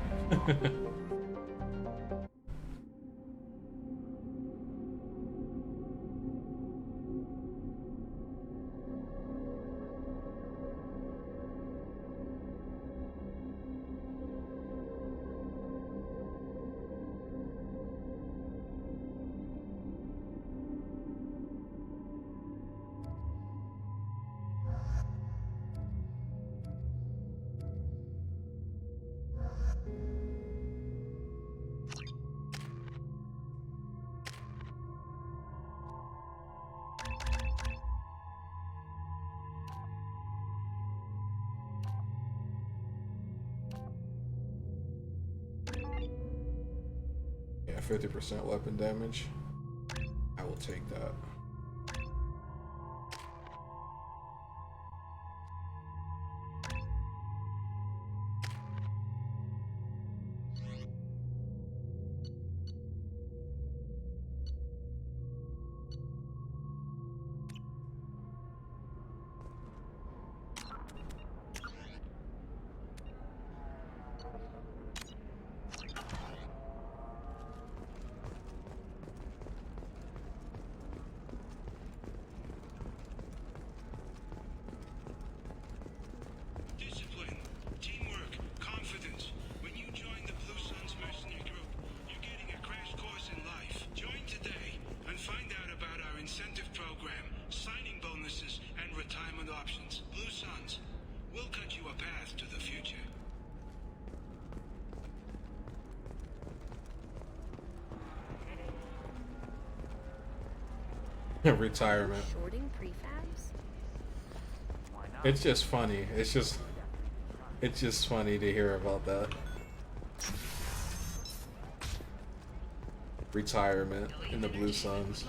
Yeah, 50% weapon damage. I will take that. Retirement. Shorting prefabs? It's just funny. It's just funny to hear about that. Retirement in the Blue Suns.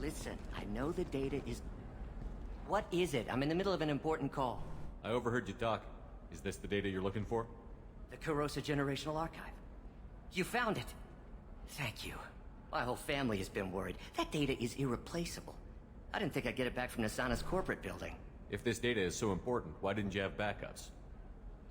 Listen, I know the data is... What is it? I'm in the middle of an important call. I overheard you talking. Is this the data you're looking for? The Corrosa Generational Archive. You found it! Thank you. My whole family has been worried. That data is irreplaceable. I didn't think I'd get it back from Nasana's corporate building. If this data is so important, why didn't you have backups?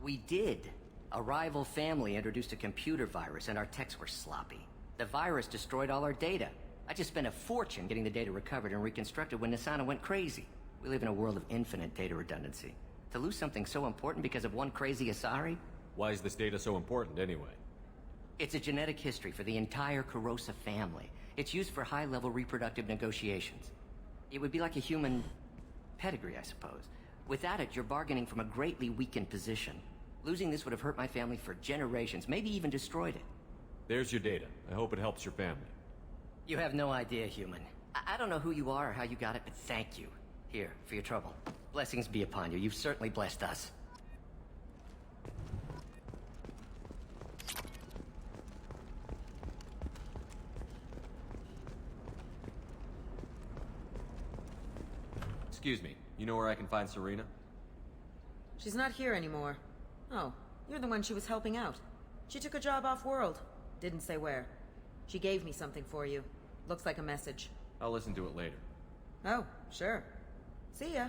We did. A rival family introduced a computer virus and our techs were sloppy. The virus destroyed all our data. I just spent a fortune getting the data recovered and reconstructed when Nasana went crazy. We live in a world of infinite data redundancy. To lose something so important because of one crazy Asari? Why is this data so important anyway? It's a genetic history for the entire Corrosa family. It's used for high-level reproductive negotiations. It would be like a human pedigree, I suppose. Without it, you're bargaining from a greatly weakened position. Losing this would have hurt my family for generations, maybe even destroyed it. There's your data. I hope it helps your family. You have no idea, human. I don't know who you are or how you got it, but thank you. Here, for your trouble. Blessings be upon you. You've certainly blessed us. Excuse me. You know where I can find Serena? She's not here anymore. Oh, you're the one she was helping out. She took a job off-world. Didn't say where. She gave me something for you. Looks like a message. I'll listen to it later. Oh, sure. See ya.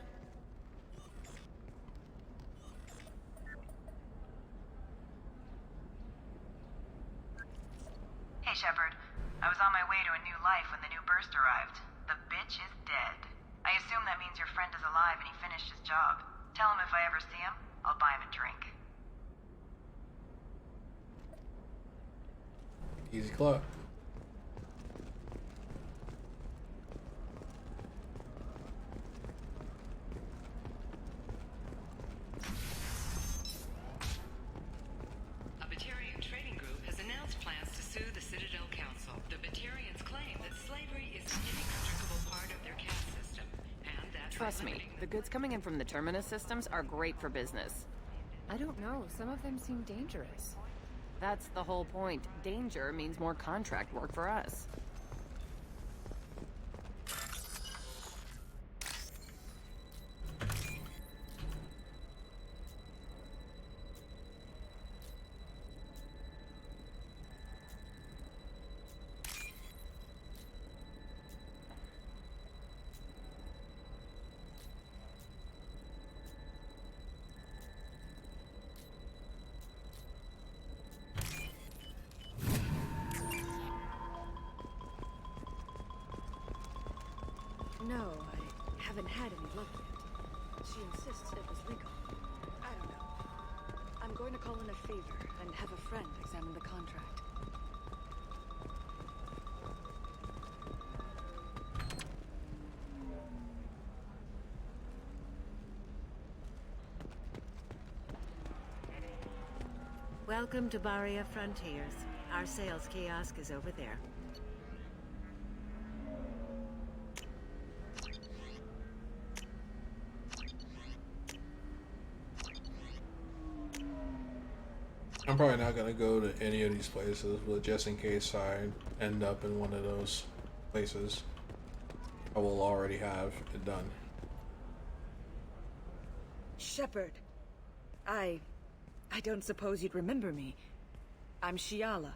Hey, Shepard. I was on my way to a new life when the new burst arrived. The bitch is dead. I assume that means your friend is alive and he finished his job. Tell him if I ever see him, I'll buy him a drink. Easy clock. A Batarian trading group has announced plans to sue the Citadel Council. The Batarians claim that slavery is an inextricable part of their caste system, and that Trust me, the goods coming in from the Terminus systems are great for business. I don't know, some of them seem dangerous. That's the whole point. Danger means more contract work for us. No, I haven't had any luck yet. She insists it was legal. I don't know. I'm going to call in a favor and have a friend examine the contract. Welcome to Barria Frontiers. Our sales kiosk is over there. I'm probably not gonna go to any of these places, but just in case I end up in one of those places, I will already have it done. Shepard. I don't suppose you'd remember me. I'm Shiala.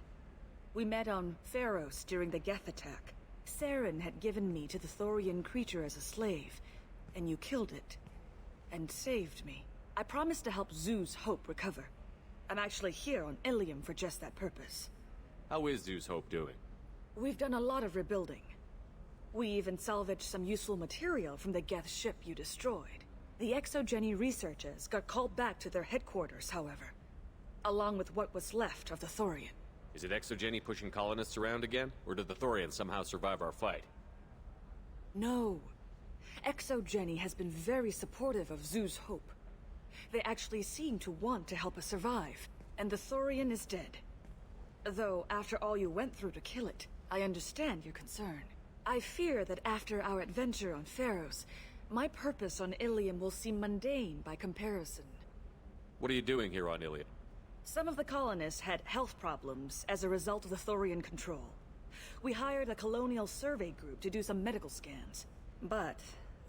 We met on Pharos during the Geth attack. Saren had given me to the Thorian creature as a slave, and you killed it. and saved me. I promised to help Zoo's Hope recover. I'm actually here on Illium for just that purpose. How is Zeus Hope doing? We've done a lot of rebuilding. We even salvaged some useful material from the Geth ship you destroyed. The Exogeny researchers got called back to their headquarters, however, along with what was left of the Thorian. Is it Exogeny pushing colonists around again? Or did the Thorians somehow survive our fight? No. Exogeny has been very supportive of Zoo's Hope. They actually seem to want to help us survive, and the Thorian is dead. Though, after all you went through to kill it, I understand your concern. I fear that after our adventure on Pharos, my purpose on Illium will seem mundane by comparison. What are you doing here on Illium? Some of the colonists had health problems as a result of the Thorian control. We hired a colonial survey group to do some medical scans. But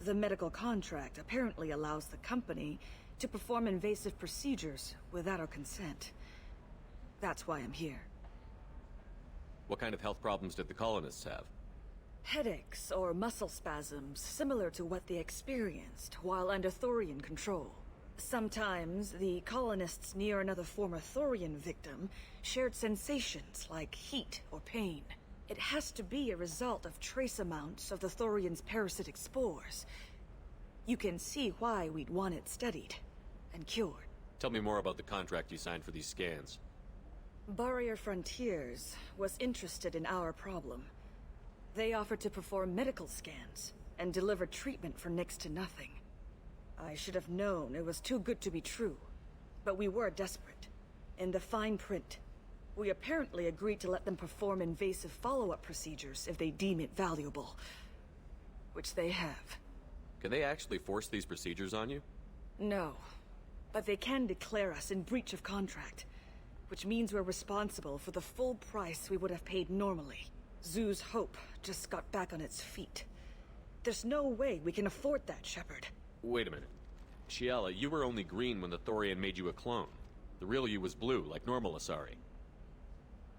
the medical contract apparently allows the company to perform invasive procedures without our consent. That's why I'm here. What kind of health problems did the colonists have? Headaches or muscle spasms similar to what they experienced while under Thorian control. Sometimes the colonists near another former Thorian victim shared sensations like heat or pain. It has to be a result of trace amounts of the Thorian's parasitic spores. You can see why we'd want it studied and cured. Tell me more about the contract you signed for these scans. Barrier Frontiers was interested in our problem. They offered to perform medical scans and deliver treatment for next to nothing. I should have known it was too good to be true, but we were desperate. In the fine print, we apparently agreed to let them perform invasive follow-up procedures if they deem it valuable. Which they have. Can they actually force these procedures on you? No, but they can declare us in breach of contract, which means we're responsible for the full price we would have paid normally. Zoo's Hope just got back on its feet. There's no way we can afford that, Shepard. Wait a minute. Shiala, you were only green when the Thorian made you a clone. The real you was blue, like normal Asari.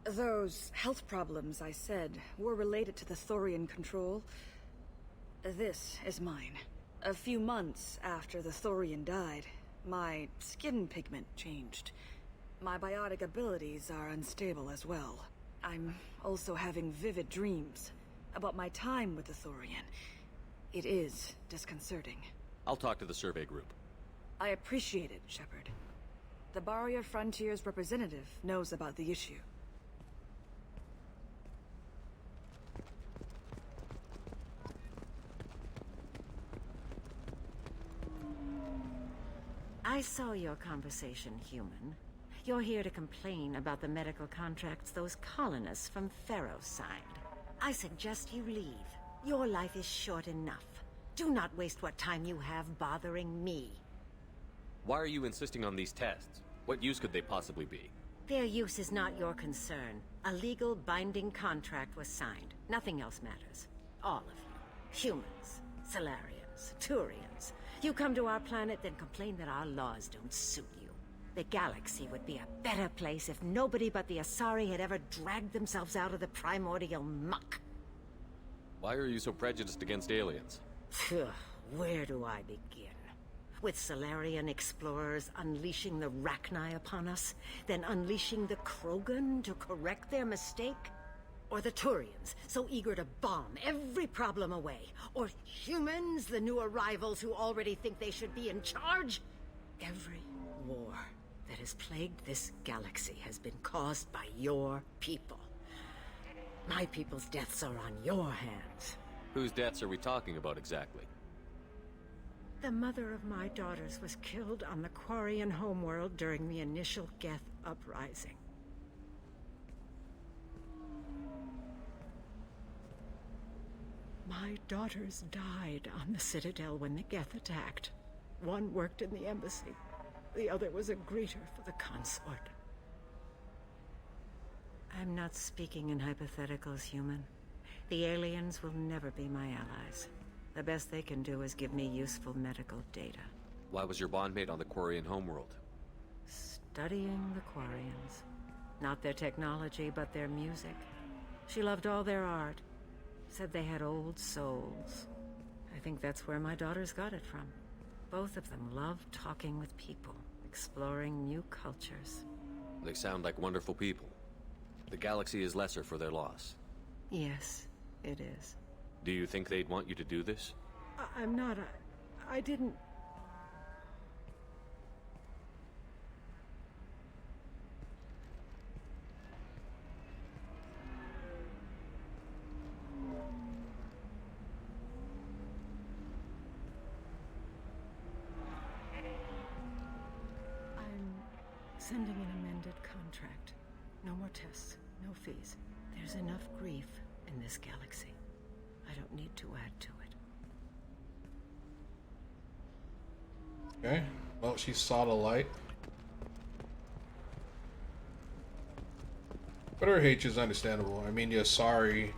Those health problems I said were related to the Thorian control. This is mine. A few months after the Thorian died, my skin pigment changed. My biotic abilities are unstable as well. I'm also having vivid dreams about my time with the Thorian. It is disconcerting. I'll talk to the survey group. I appreciate it, Shepard. The Barrier Frontiers representative knows about the issue. I saw your conversation, human. You're here to complain about the medical contracts those colonists from Pharos signed. I suggest you leave. Your life is short enough. Do not waste what time you have bothering me. Why are you insisting on these tests? What use could they possibly be? Their use is not your concern. A legal binding contract was signed. Nothing else matters. All of you. Humans, Solarians, Turians. You come to our planet, then complain that our laws don't suit you. The galaxy would be a better place if nobody but the Asari had ever dragged themselves out of the primordial muck. Why are you so prejudiced against aliens? Phew, where do I begin? With Solarian explorers unleashing the Rachni upon us, then unleashing the Krogan to correct their mistake? Or the Turians, so eager to bomb every problem away? Or humans, the new arrivals who already think they should be in charge? Every war that has plagued this galaxy has been caused by your people. My people's deaths are on your hands. Whose deaths are we talking about exactly? The mother of my daughters was killed on the Quarian homeworld during the initial Geth uprising. My daughters died on the Citadel when the Geth attacked. One worked in the embassy. The other was a greeter for the consort. I'm not speaking in hypotheticals, human. The aliens will never be my allies. The best they can do is give me useful medical data. Why was your bondmate on the Quarian homeworld? Studying the Quarians. Not their technology, but their music. She loved all their art. Said they had old souls. I think that's where my daughters got it from. Both of them love talking with people, exploring new cultures. They sound like wonderful people. The galaxy is lesser for their loss. Yes, it is. Do you think they'd want you to do this? I'm not. I didn't. I'm sending an amended contract. No more tests, no fees. There's enough grief in this galaxy. I don't need to add to it. Okay. Well, she saw the light. But her hate is understandable. I mean, the Asari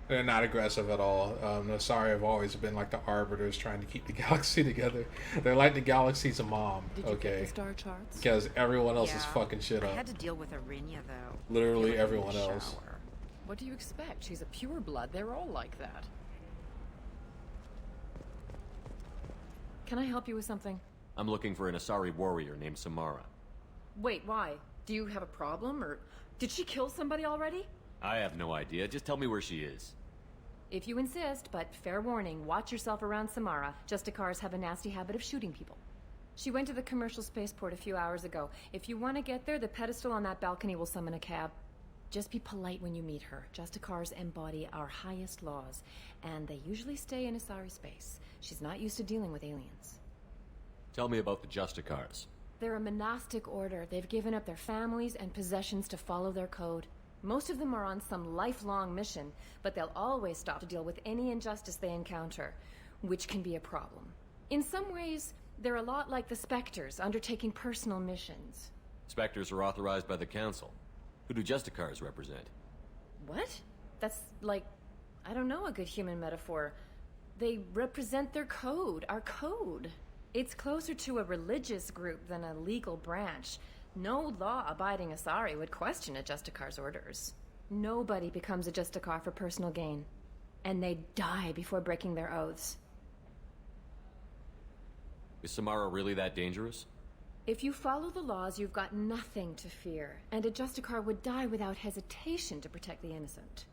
they're not aggressive at all. The Asari have always been like the arbiters trying to keep the galaxy together. They're like the galaxy's mom, Did you okay? get the star charts? Because everyone else is fucking shit I up. had to deal with Arinya, though. Literally Feeling everyone in the else. shower. What do you expect? She's a pureblood. They're all like that. Can I help you with something? I'm looking for an Asari warrior named Samara. Wait, why? Do you have a problem, or did she kill somebody already? I have no idea. Just tell me where she is. If you insist, but fair warning, watch yourself around Samara. Justicars have a nasty habit of shooting people. She went to the commercial spaceport a few hours ago. If you want to get there, the pedestal on that balcony will summon a cab. Just be polite when you meet her. Justicars embody our highest laws, and they usually stay in Asari space. She's not used to dealing with aliens. Tell me about the Justicars. They're a monastic order. They've given up their families and possessions to follow their code. Most of them are on some lifelong mission, but they'll always stop to deal with any injustice they encounter, which can be a problem. In some ways, they're a lot like the Spectres, undertaking personal missions. Spectres are authorized by the Council. Who do Justicars represent? What? That's like, I don't know, a good human metaphor. They represent their code, our code. It's closer to a religious group than a legal branch. No law-abiding Asari would question a Justicar's orders. Nobody becomes a Justicar for personal gain. And they die before breaking their oaths. Is Samara really that dangerous? If you follow the laws, you've got nothing to fear, and a Justicar would die without hesitation to protect the innocent.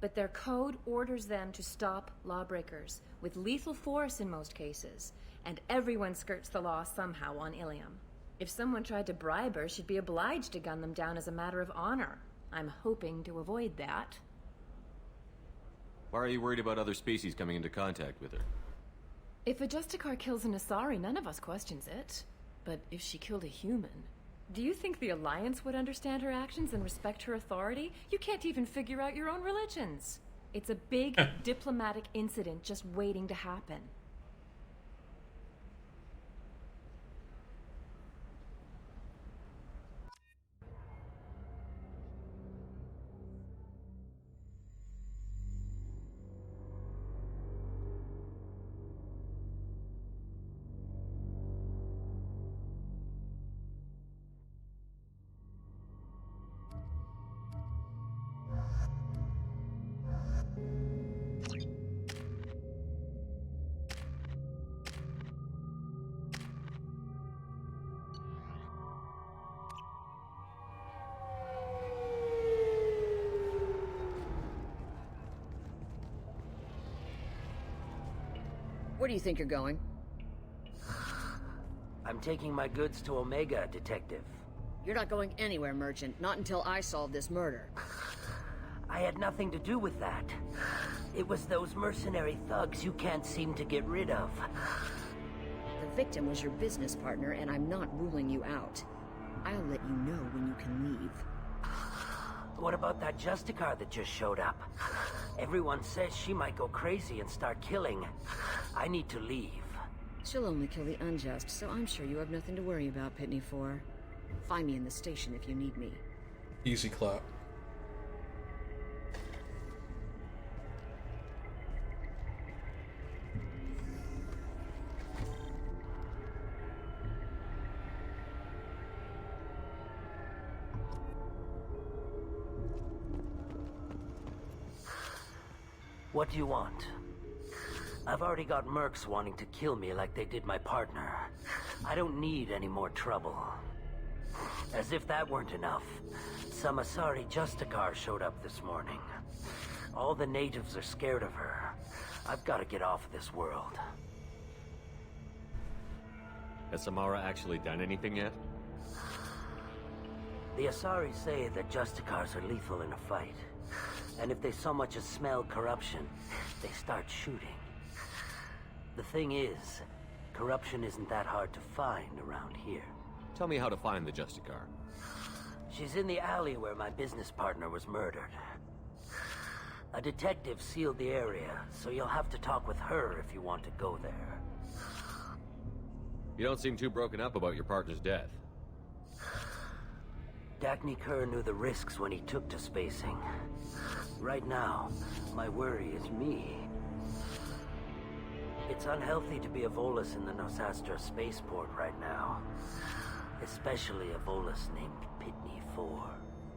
But their code orders them to stop lawbreakers, with lethal force in most cases, and everyone skirts the law somehow on Illium. If someone tried to bribe her, she'd be obliged to gun them down as a matter of honor. I'm hoping to avoid that. Why are you worried about other species coming into contact with her? If a Justicar kills an Asari, none of us questions it. But if she killed a human, do you think the Alliance would understand her actions and respect her authority? You can't even figure out your own religions. It's a big diplomatic incident just waiting to happen. Where do you think you're going? I'm taking my goods to Omega, Detective. You're not going anywhere, Merchant. Not until I solve this murder. I had nothing to do with that. It was those mercenary thugs you can't seem to get rid of. The victim was your business partner, and I'm not ruling you out. I'll let you know when you can leave. What about that Justicar that just showed up? Everyone says she might go crazy and start killing. I need to leave. She'll only kill the unjust, so I'm sure you have nothing to worry about, Pitney 4. Find me in the station if you need me. Easy clap. What do you want? I've already got mercs wanting to kill me like they did my partner. I don't need any more trouble. As if that weren't enough, some Asari Justicar showed up this morning. All the natives are scared of her. I've got to get off of this world. Has Samara actually done anything yet? The Asari say that Justicars are lethal in a fight. And if they so much as smell corruption, they start shooting. The thing is, corruption isn't that hard to find around here. Tell me how to find the Justicar. She's in the alley where my business partner was murdered. A detective sealed the area, so you'll have to talk with her if you want to go there. You don't seem too broken up about your partner's death. Dagny Kerr knew the risks when he took to spacing. Right now, my worry is me. It's unhealthy to be a Volus in the Nosastra spaceport right now. Especially a Volus named Pitney 4.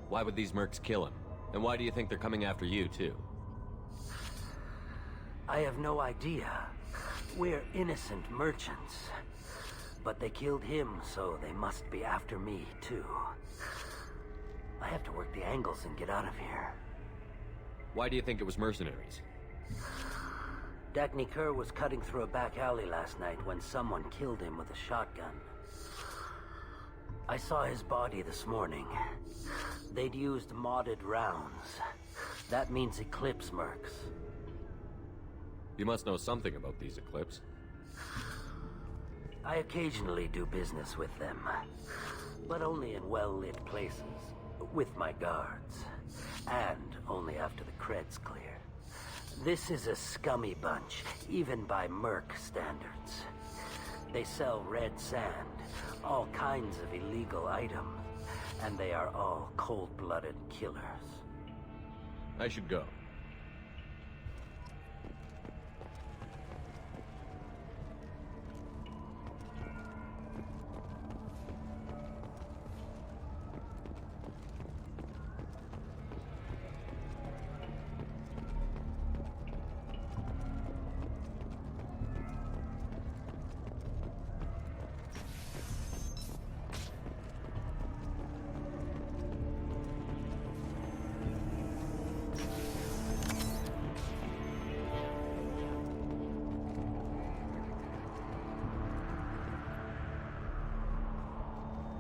Why would these mercs kill him? And why do you think they're coming after you, too? I have no idea. We're innocent merchants. But they killed him, so they must be after me, too. I have to work the angles and get out of here. Why do you think it was mercenaries? Dagny Kerr was cutting through a back alley last night when someone killed him with a shotgun. I saw his body this morning. They'd used modded rounds. That means Eclipse mercs. You must know something about these Eclipse. I occasionally do business with them, but only in well-lit places, with my guards, and only after the cred's clear. This is a scummy bunch, even by merc standards. They sell red sand, all kinds of illegal items, and they are all cold-blooded killers. I should go.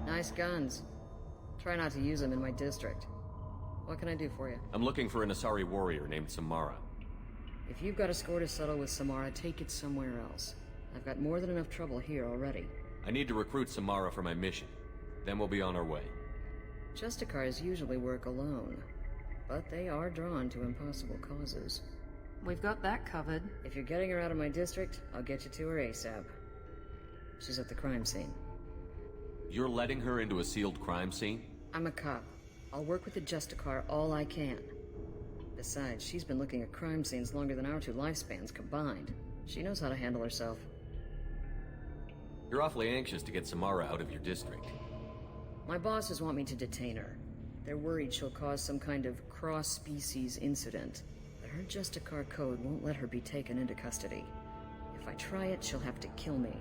Nice guns. Try not to use them in my district. What can I do for you? I'm looking for an Asari warrior named Samara. If you've got a score to settle with Samara, take it somewhere else. I've got more than enough trouble here already. I need to recruit Samara for my mission. Then we'll be on our way. Justicars usually work alone, but they are drawn to impossible causes. We've got that covered. If you're getting her out of my district, I'll get you to her ASAP. She's at the crime scene. You're letting her into a sealed crime scene? I'm a cop. I'll work with the Justicar all I can. Besides, she's been looking at crime scenes longer than our two lifespans combined. She knows how to handle herself. You're awfully anxious to get Samara out of your district. My bosses want me to detain her. They're worried she'll cause some kind of cross-species incident. But her Justicar code won't let her be taken into custody. If I try it, she'll have to kill me.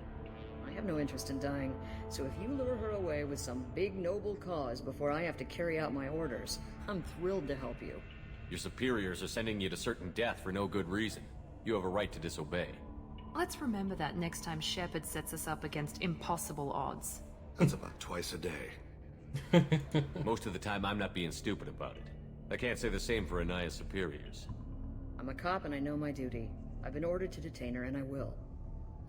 I have no interest in dying, so if you lure her away with some big noble cause before I have to carry out my orders, I'm thrilled to help you. Your superiors are sending you to certain death for no good reason. You have a right to disobey. Let's remember that next time Shepard sets us up against impossible odds. That's about twice a day. Most of the time, I'm not being stupid about it. I can't say the same for Anaya's superiors. I'm a cop and I know my duty. I've been ordered to detain her and I will.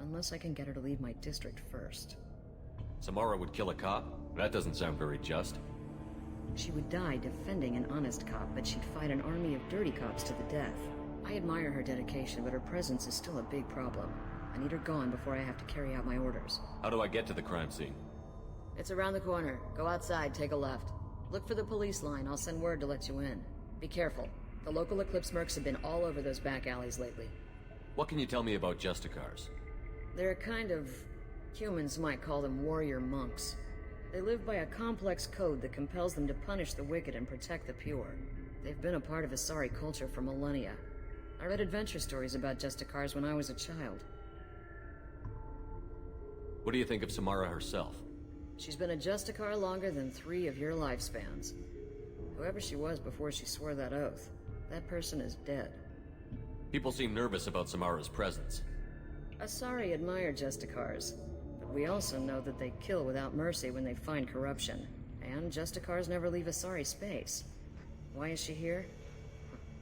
Unless I can get her to leave my district first. Samara would kill a cop? That doesn't sound very just. She would die defending an honest cop, but she'd fight an army of dirty cops to the death. I admire her dedication, but her presence is still a big problem. I need her gone before I have to carry out my orders. How do I get to the crime scene? It's around the corner. Go outside, take a left. Look for the police line. I'll send word to let you in. Be careful. The local Eclipse mercs have been all over those back alleys lately. What can you tell me about Justicars? They're a kind of... humans might call them warrior monks. They live by a complex code that compels them to punish the wicked and protect the pure. They've been a part of Asari culture for millennia. I read adventure stories about Justicars when I was a child. What do you think of Samara herself? She's been a Justicar longer than 3 of your lifespans. Whoever she was before she swore that oath, that person is dead. People seem nervous about Samara's presence. Asari admire Justicars, but we also know that they kill without mercy when they find corruption. And Justicars never leave Asari space. Why is she here?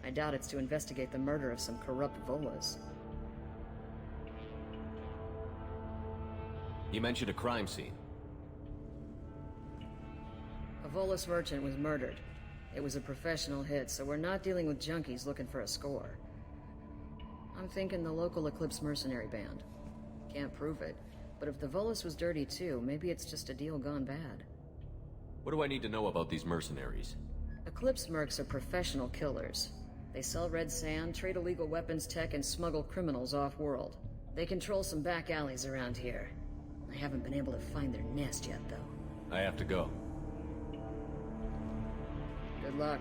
I doubt it's to investigate the murder of some corrupt Volas. You mentioned a crime scene. A Volas merchant was murdered. It was a professional hit, so we're not dealing with junkies looking for a score. I'm thinking the local Eclipse mercenary band. Can't prove it, but if the Volas was dirty too, maybe it's just a deal gone bad. What do I need to know about these mercenaries? Eclipse mercs are professional killers. They sell red sand, trade illegal weapons tech, and smuggle criminals off-world. They control some back alleys around here. I haven't been able to find their nest yet, though. I have to go. Good luck.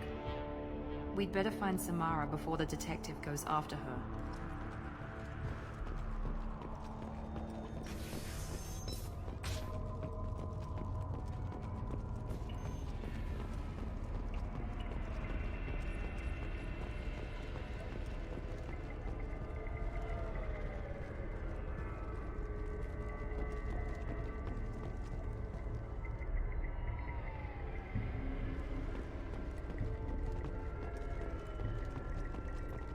We'd better find Samara before the detective goes after her.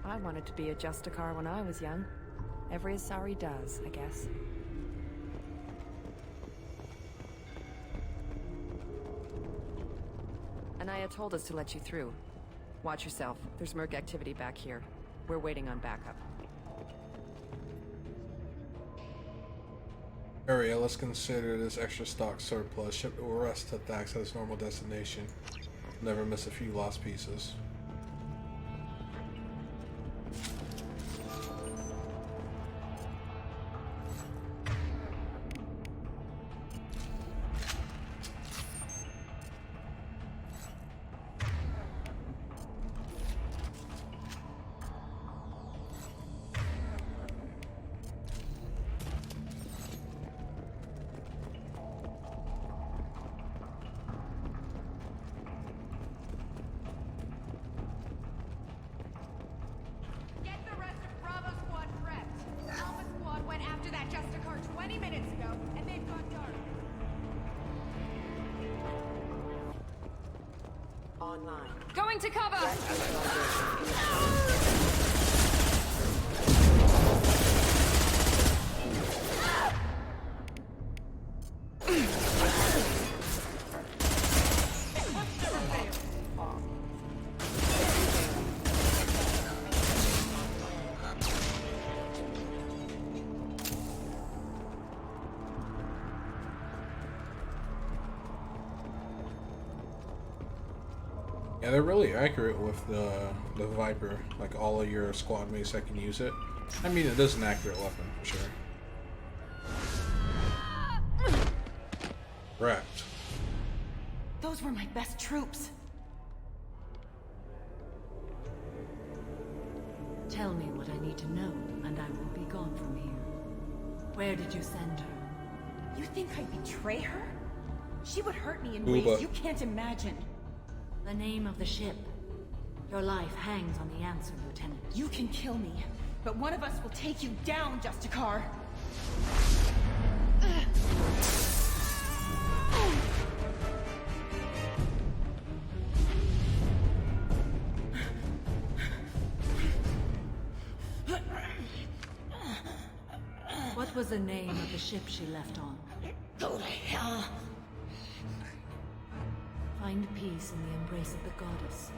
I wanted to be a Justicar when I was young. Every Asari does, I guess. Anaya told us to let you through. Watch yourself. There's merc activity back here. We're waiting on backup. Area, let's consider this extra stock surplus. Ship the rest to Thax at its normal destination. Never miss a few lost pieces. Going to cover! Yeah, they're really accurate with the Viper. Like all of your squad mates that can use it. I mean, it is an accurate weapon for sure. Wrapped. Those were my best troops. Tell me what I need to know, and I will be gone from here. Where did you send her? You think I'd betray her? She would hurt me in Booba. ways you can't imagine. The name of the ship. Your life hangs on the answer, Lieutenant. You can kill me, but one of us will take you down, Justicar. What was the name of the ship she left on? Go to hell. Find peace in the embrace of the goddess.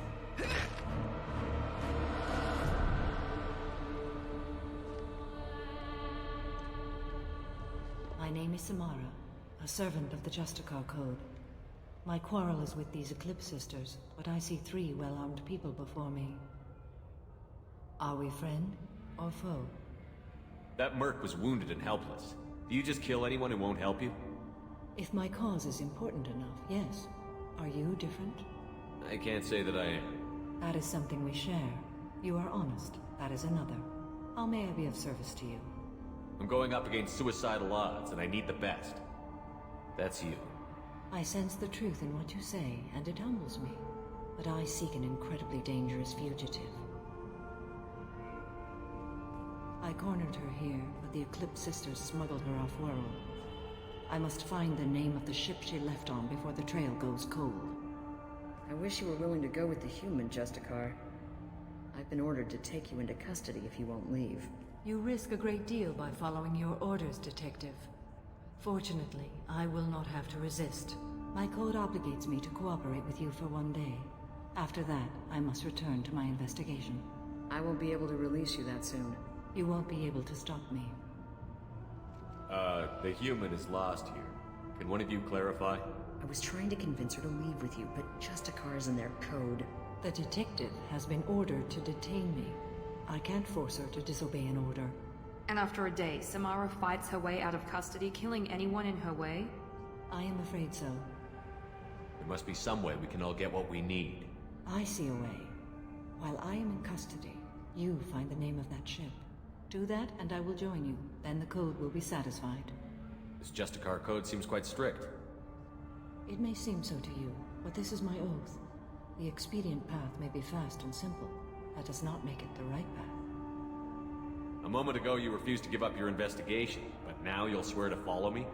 My name is Samara, a servant of the Justicar Code. My quarrel is with these Eclipse sisters, but I see 3 well-armed people before me. Are we friend or foe? That merc was wounded and helpless. Do you just kill anyone who won't help you? If my cause is important enough, yes. Are you different? I can't say that I am. That is something we share. You are honest. That is another. How may I be of service to you? I'm going up against suicidal odds, and I need the best. That's you. I sense the truth in what you say, and it humbles me. But I seek an incredibly dangerous fugitive. I cornered her here, but the Eclipse Sisters smuggled her off-world. I must find the name of the ship she left on before the trail goes cold. I wish you were willing to go with the human, Justicar. I've been ordered to take you into custody if you won't leave. You risk a great deal by following your orders, Detective. Fortunately, I will not have to resist. My code obligates me to cooperate with you for 1 day. After that, I must return to my investigation. I won't be able to release you that soon. You won't be able to stop me. The human is lost here. Can one of you clarify? I was trying to convince her to leave with you, but Justicar's in their code. The detective has been ordered to detain me. I can't force her to disobey an order. And after a day, Samara fights her way out of custody, killing anyone in her way? I am afraid so. There must be some way we can all get what we need. I see a way. While I am in custody, you find the name of that ship. Do that, and I will join you. Then the code will be satisfied. This Justicar code seems quite strict. It may seem so to you, but this is my oath. The expedient path may be fast and simple. That does not make it the right path. A moment ago you refused to give up your investigation, but now you'll swear to follow me?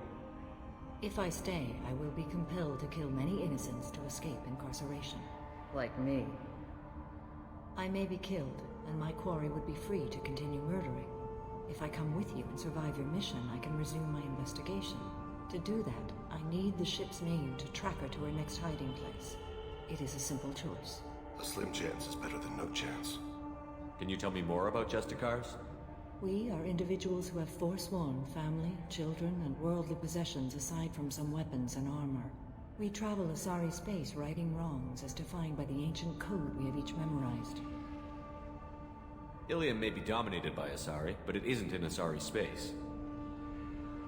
If I stay, I will be compelled to kill many innocents to escape incarceration. Like me. I may be killed, and my quarry would be free to continue murdering. If I come with you and survive your mission, I can resume my investigation. To do that, I need the ship's name to track her to her next hiding place. It is a simple choice. A slim chance is better than no chance. Can you tell me more about Justicars? We are individuals who have forsworn family, children, and worldly possessions aside from some weapons and armor. We travel Asari space righting wrongs as defined by the ancient code we have each memorized. Illium may be dominated by Asari, but it isn't in Asari space.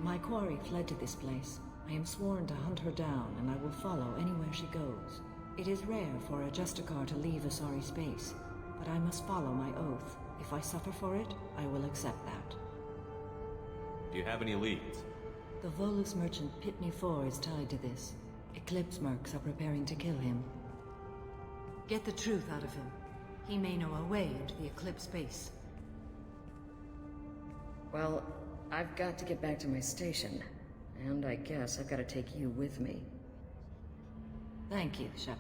My quarry fled to this place. I am sworn to hunt her down, and I will follow anywhere she goes. It is rare for a Justicar to leave Asari space, but I must follow my oath. If I suffer for it, I will accept that. Do you have any leads? The Volus merchant Pitney 4 is tied to this. Eclipse mercs are preparing to kill him. Get the truth out of him. He may know a way into the Eclipse base. Well, I've got to get back to my station. And I guess I've got to take you with me. Thank you, Shepard.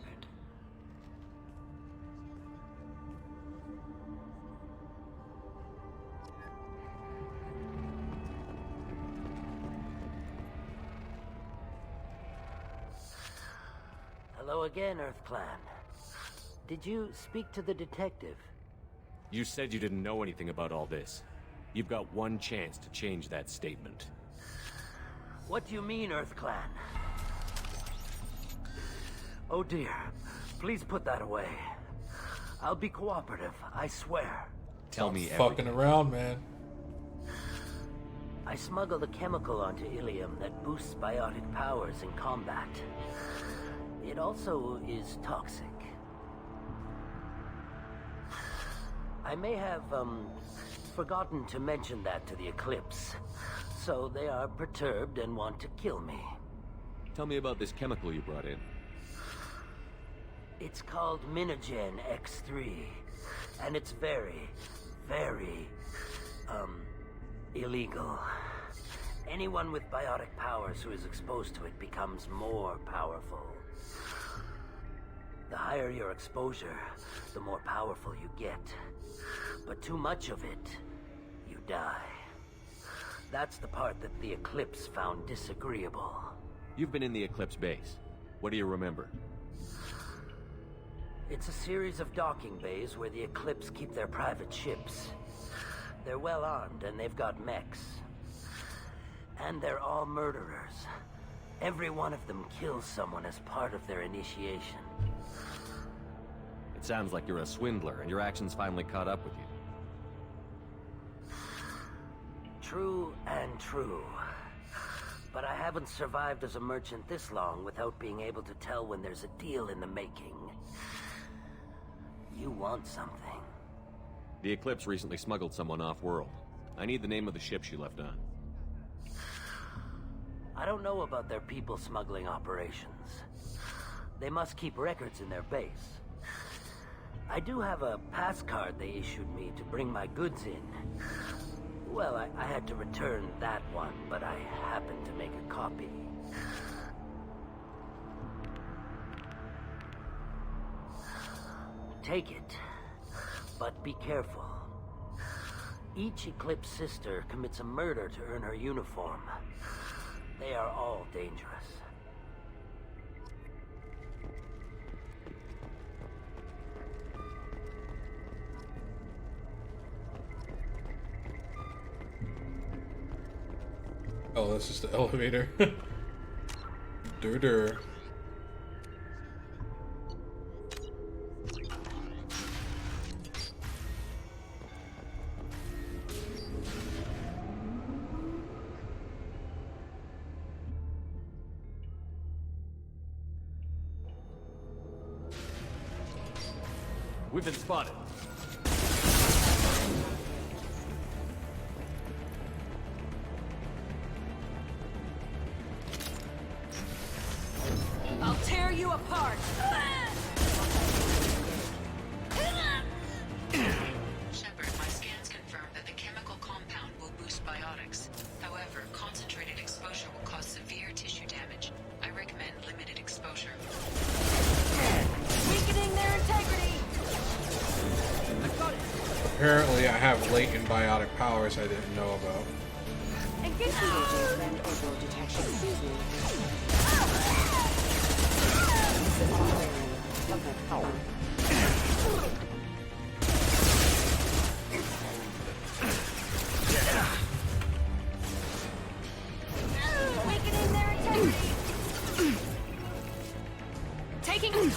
Hello again, Earth Clan. Did you speak to the detective? You said you didn't know anything about all this. You've got one chance to change that statement. What do you mean, Earth Clan? Oh dear. Please put that away. I'll be cooperative, I swear. Tell me everything. Fucking around, man. I smuggled a chemical onto Illium that boosts biotic powers in combat. It also is toxic. I may have, forgotten to mention that to the Eclipse. So they are perturbed and want to kill me. Tell me about this chemical you brought in. It's called Minogen X3. And it's very, very, illegal. Anyone with biotic powers who is exposed to it becomes more powerful. The higher your exposure, the more powerful you get. But too much of it, you die. That's the part that the Eclipse found disagreeable. You've been in the Eclipse base. What do you remember? It's a series of docking bays where the Eclipse keep their private ships. They're well armed and they've got mechs. And they're all murderers. Every one of them kills someone as part of their initiation. It sounds like you're a swindler and your actions finally caught up with you. True and true. But I haven't survived as a merchant this long without being able to tell when there's a deal in the making. You want something. The Eclipse recently smuggled someone off-world. I need the name of the ship she left on. I don't know about their people smuggling operations. They must keep records in their base. I do have a pass card they issued me to bring my goods in. Well, I had to return that one, but I happened to make a copy. Take it, but be careful. Each Eclipse sister commits a murder to earn her uniform. They are all dangerous. Oh, this is the elevator. Dur. We've been spotted. I'll tear you apart! Shepard, my scans confirm that the chemical compound will boost biotics. However, concentrated exposure will cause severe tissue damage. I recommend limited exposure. Weakening their integrity! Apparently, I have latent biotic powers I didn't know about. Weakening their integrity! Taking...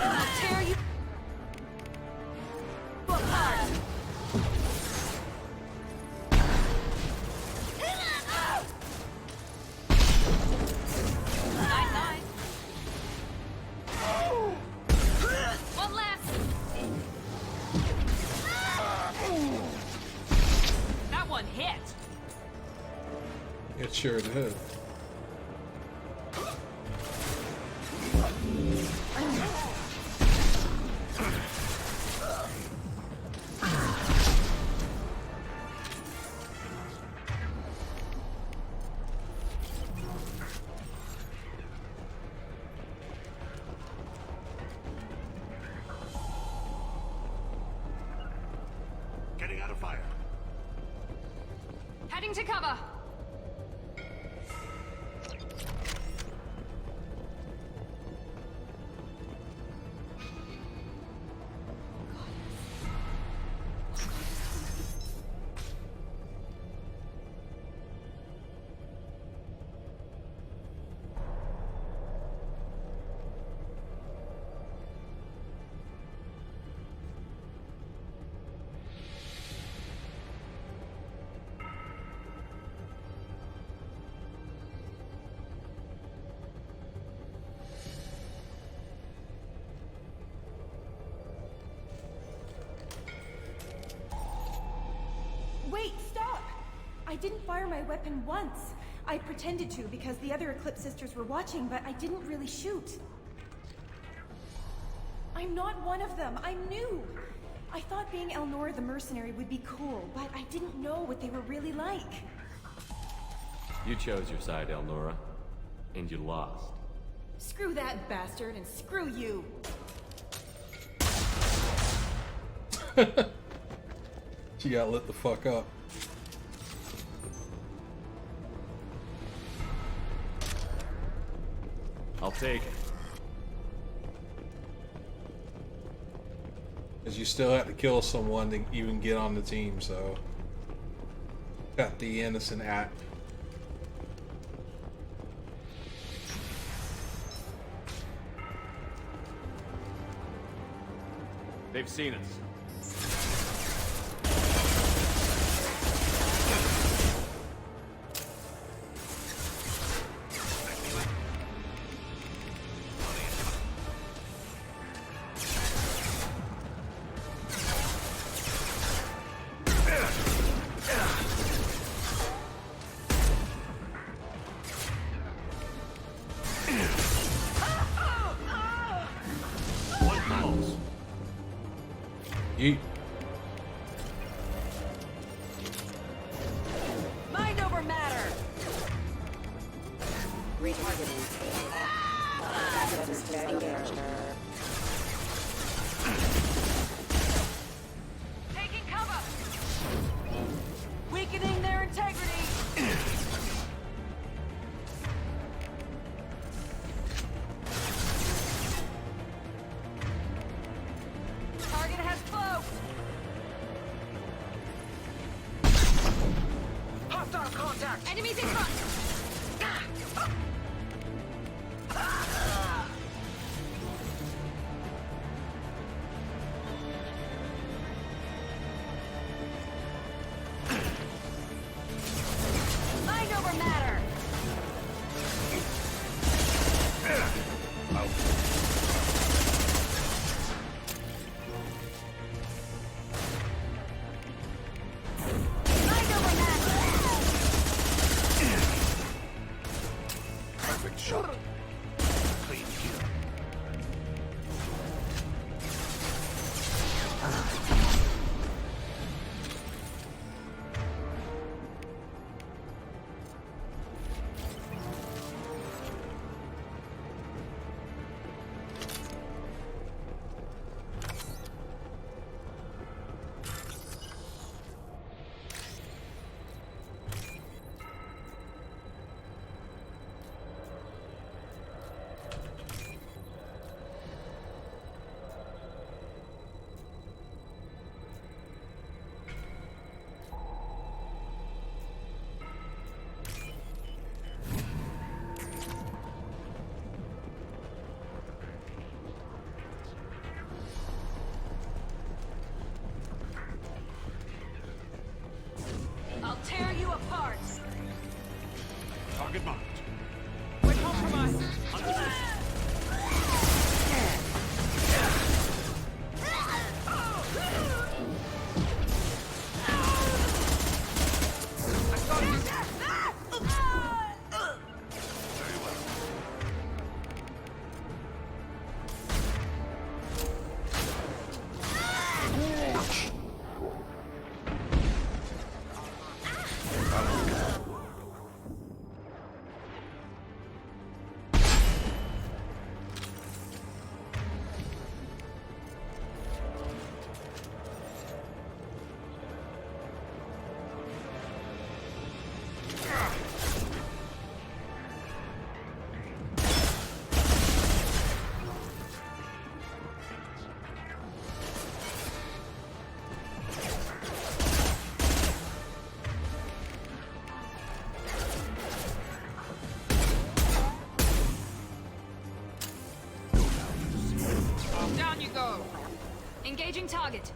I'll tear you apart! Night. One last. That one hit. It sure did. Getting out of fire. Heading to cover. Wait, stop! I didn't fire my weapon once. I pretended to because the other Eclipse sisters were watching, but I didn't really shoot. I'm not one of them. I'm new. I thought being Elnora the mercenary would be cool, but I didn't know what they were really like. You chose your side, Elnora. And you lost. Screw that bastard and screw you! She got lit the fuck up. I'll take it. Because you still have to kill someone to even get on the team, so... Got the innocent act. They've seen us. Yeet. Mind over matter! Retargeting. Taking cover! Weakening their integrity! Target has cloaked! Hostile contact! Enemies in front! Mind over matter! Mind over matter! Perfect shot. Clean kill. I'll tear you apart! Target marked. We're compromised! Down you go! Engaging target!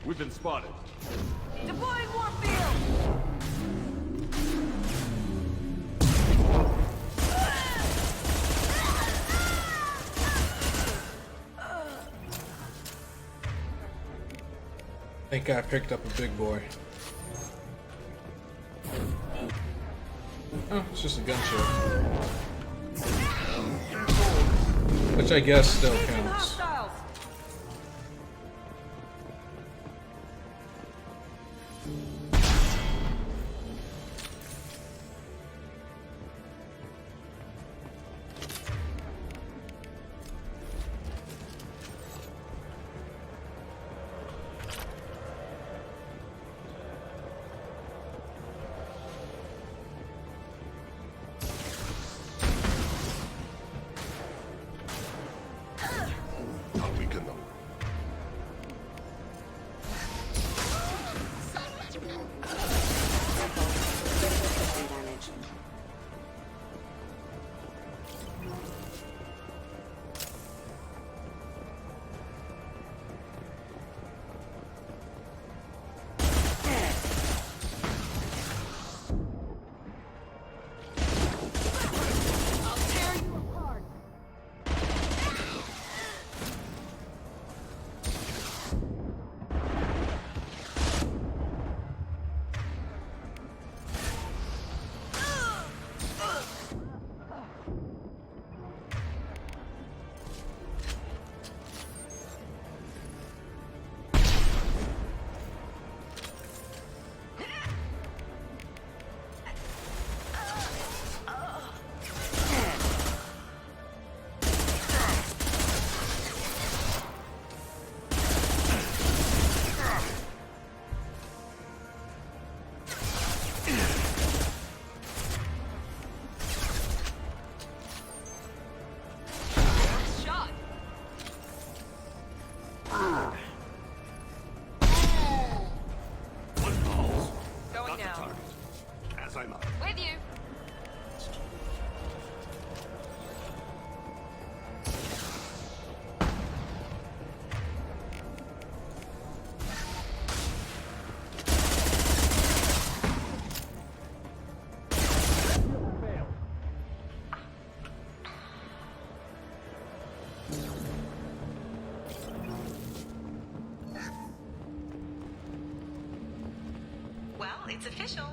We've been spotted. Deploying warfield! I think I picked up a big boy. Oh, it's just a gunshot. Which I guess still counts. Hostiles! it's official.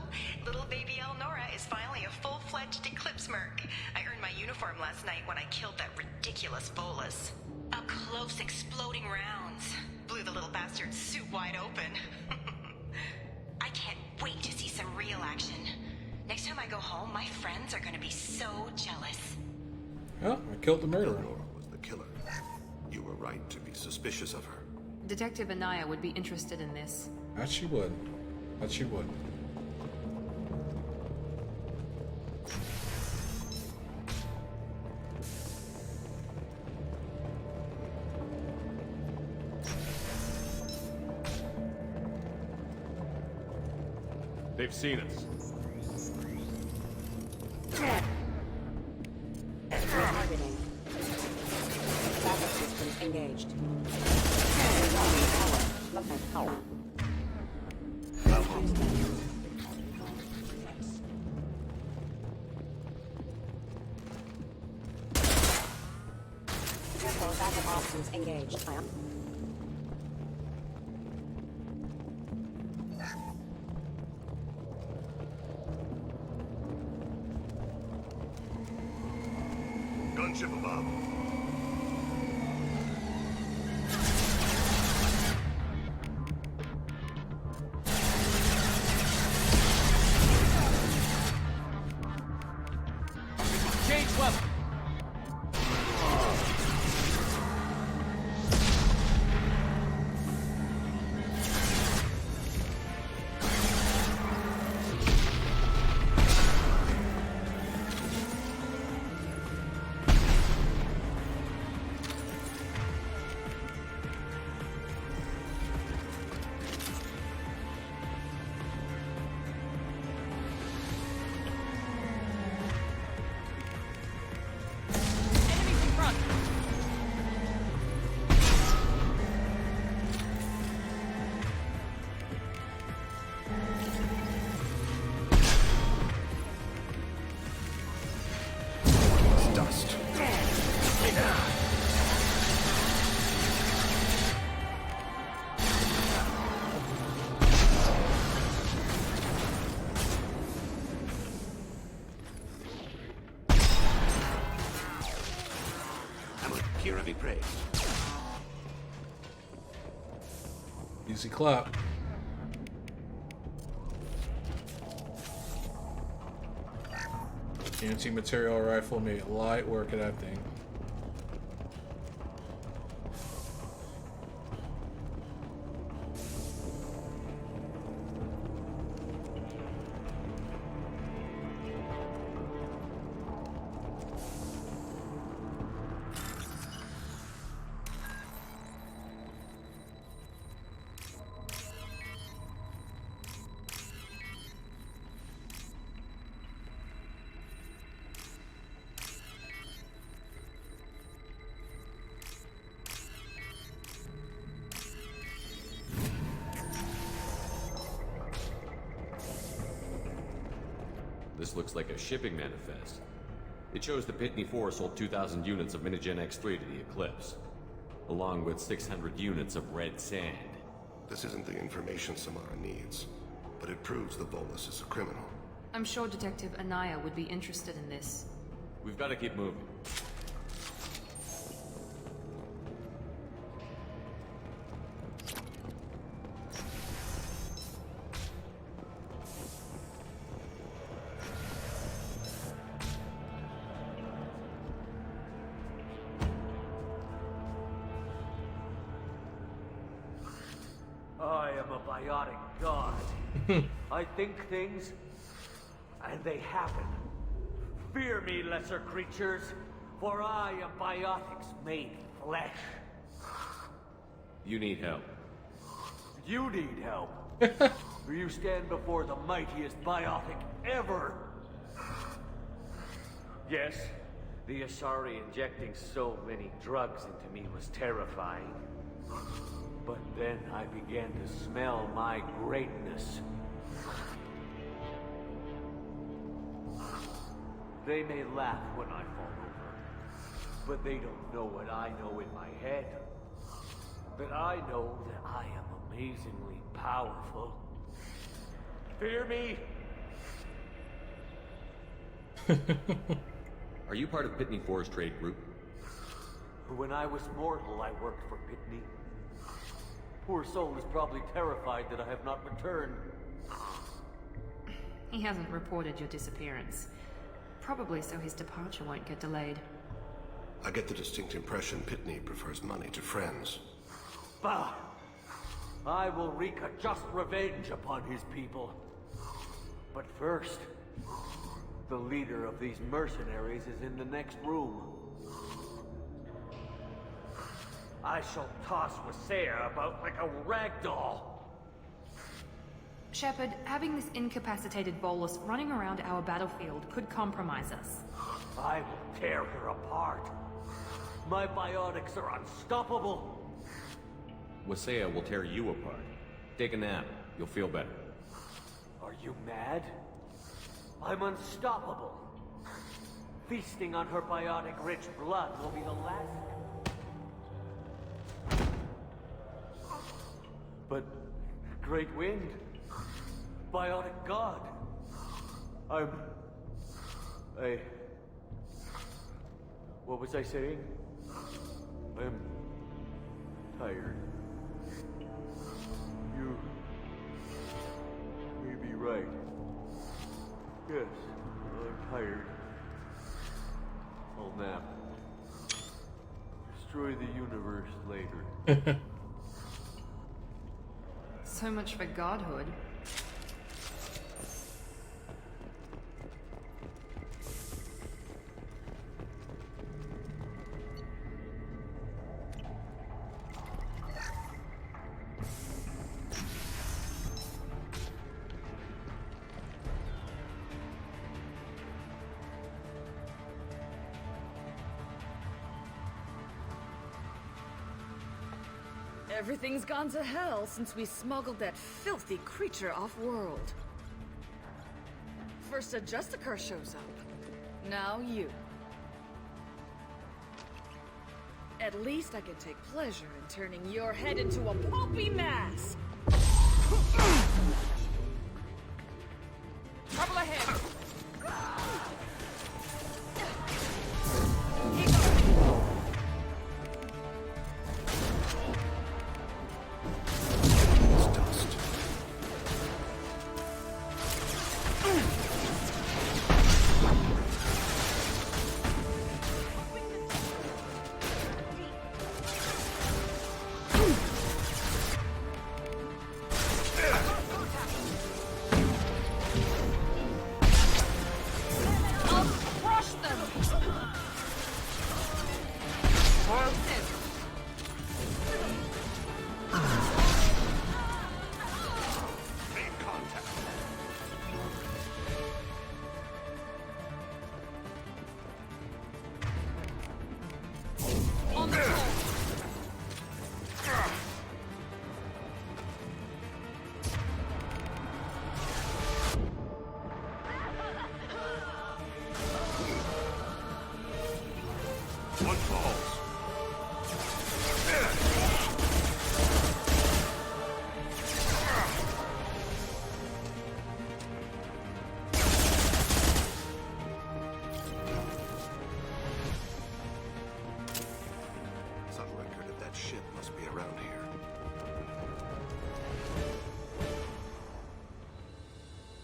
Little baby Elnora is finally a full-fledged Eclipse merc. I earned my uniform last night when I killed that ridiculous bolus. Up close, exploding rounds. Blew the little bastard's suit wide open. I can't wait to see some real action. Next time I go home, my friends are gonna be so jealous. Oh, I killed the murderer. Elnora was the killer. You were right to be suspicious of her. Detective Anaya would be interested in this. That she would. That she would. They've seen us. Targeting. Backup systems engaged. Backup options engaged. Gunship above. Change weapon. Dust. Liara be praised. Easy clap. Anti-material rifle made light work of that thing. This looks like a shipping manifest. It shows the Pitney 4 sold 2,000 units of Minigen X3 to the Eclipse, along with 600 units of red sand. This isn't the information Samara needs, but it proves the Volus is a criminal. I'm sure Detective Anaya would be interested in this. We've got to keep moving. I am a biotic god. I think things, and they happen. Fear me, lesser creatures, for I am biotics made flesh. You need help. You need help. For you stand before the mightiest biotic ever. Yes, the Asari injecting so many drugs into me was terrifying. But then I began to smell my greatness. They may laugh when I fall over, but they don't know what I know in my head. That I know that I am amazingly powerful. fear me? Are you part of Pitney 4's trade group? When I was mortal, I worked for Pitney. Poor soul is probably terrified that I have not returned. He hasn't reported your disappearance. Probably so his departure won't get delayed. I get the distinct impression Pitney prefers money to friends. Bah! I will wreak a just revenge upon his people. But first, the leader of these mercenaries is in the next room. I shall toss Wasea about like a rag doll. Shepard, having this incapacitated bolus running around our battlefield could compromise us. I will tear her apart. My biotics are unstoppable. Wasea will tear you apart. Take a nap. You'll feel better. Are you mad? I'm unstoppable. Feasting on her biotic-rich blood will be the last... But... Great Wind... Biotic God... What was I saying? I'm... tired. You... may be right. Yes, I'm tired. I'll nap. Destroy the universe later. So much for godhood. Everything's gone to hell since we smuggled that filthy creature off-world. First a Justicar shows up. Now you. At least I can take pleasure in turning your head into a pulpy mass! Trouble ahead!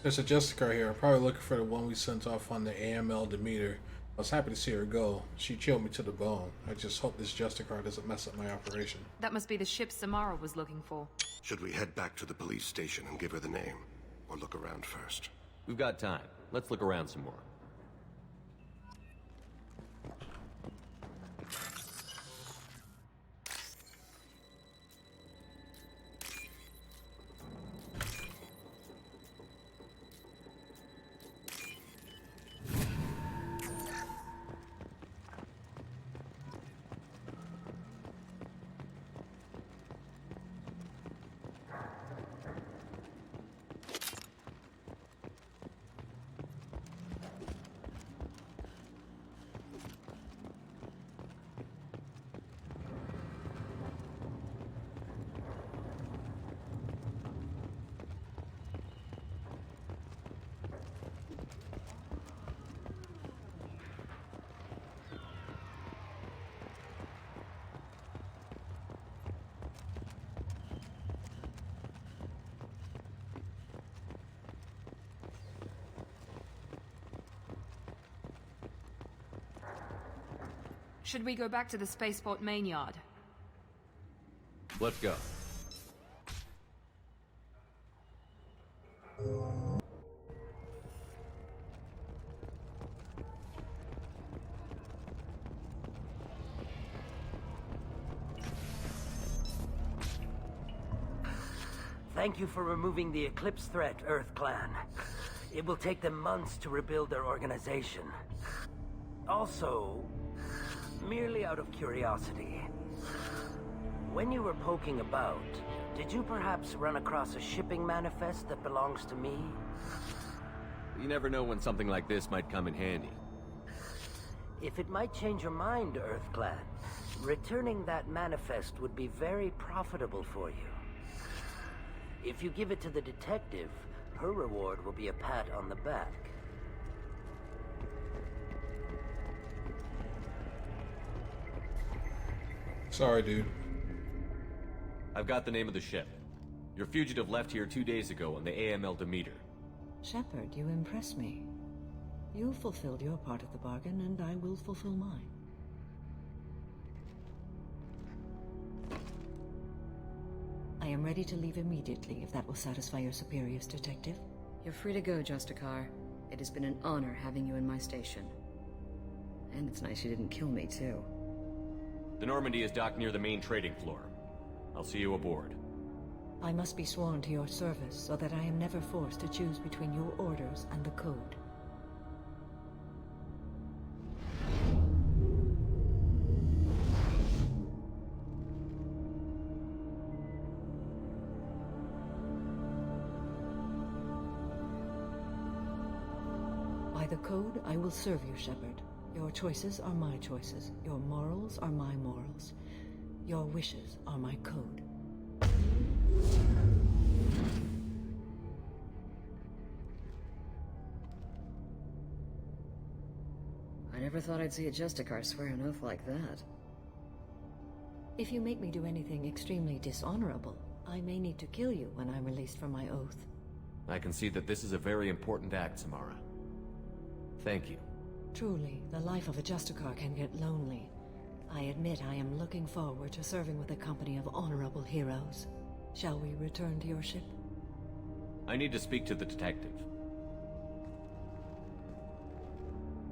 There's a Justicar here. I'm probably looking for the one we sent off on the AML Demeter. I was happy to see her go. She chilled me to the bone. I just hope this Justicar doesn't mess up my operation. That must be the ship Samara was looking for. Should we head back to the police station and give her the name? Or look around first? We've got time. Let's look around some more. Should we go back to the spaceport main yard? Let's go. Thank you for removing the Eclipse threat, Earth Clan. It will take them months to rebuild their organization. Also, merely out of curiosity, when you were poking about, did you perhaps run across a shipping manifest that belongs to me? You never know when something like this might come in handy. If it might change your mind, Earth Clan, returning that manifest would be very profitable for you. If you give it to the detective, her reward will be a pat on the back. Sorry, dude. I've got the name of the ship. Your fugitive left here 2 days ago on the AML Demeter. Shepard, you impress me. You fulfilled your part of the bargain, and I will fulfill mine. I am ready to leave immediately, if that will satisfy your superiors, Detective. You're free to go, Justicar. It has been an honor having you in my station. And it's nice you didn't kill me, too. The Normandy is docked near the main trading floor. I'll see you aboard. I must be sworn to your service, so that I am never forced to choose between your orders and the Code. By the Code, I will serve you, Shepard. Your choices are my choices. Your morals are my morals. Your wishes are my code. I never thought I'd see a Justicar swear an oath like that. If you make me do anything extremely dishonorable, I may need to kill you when I'm released from my oath. I can see that this is a very important act, Samara. Thank you. Truly, the life of a Justicar can get lonely. I admit I am looking forward to serving with a company of honorable heroes. Shall we return to your ship? I need to speak to the detective.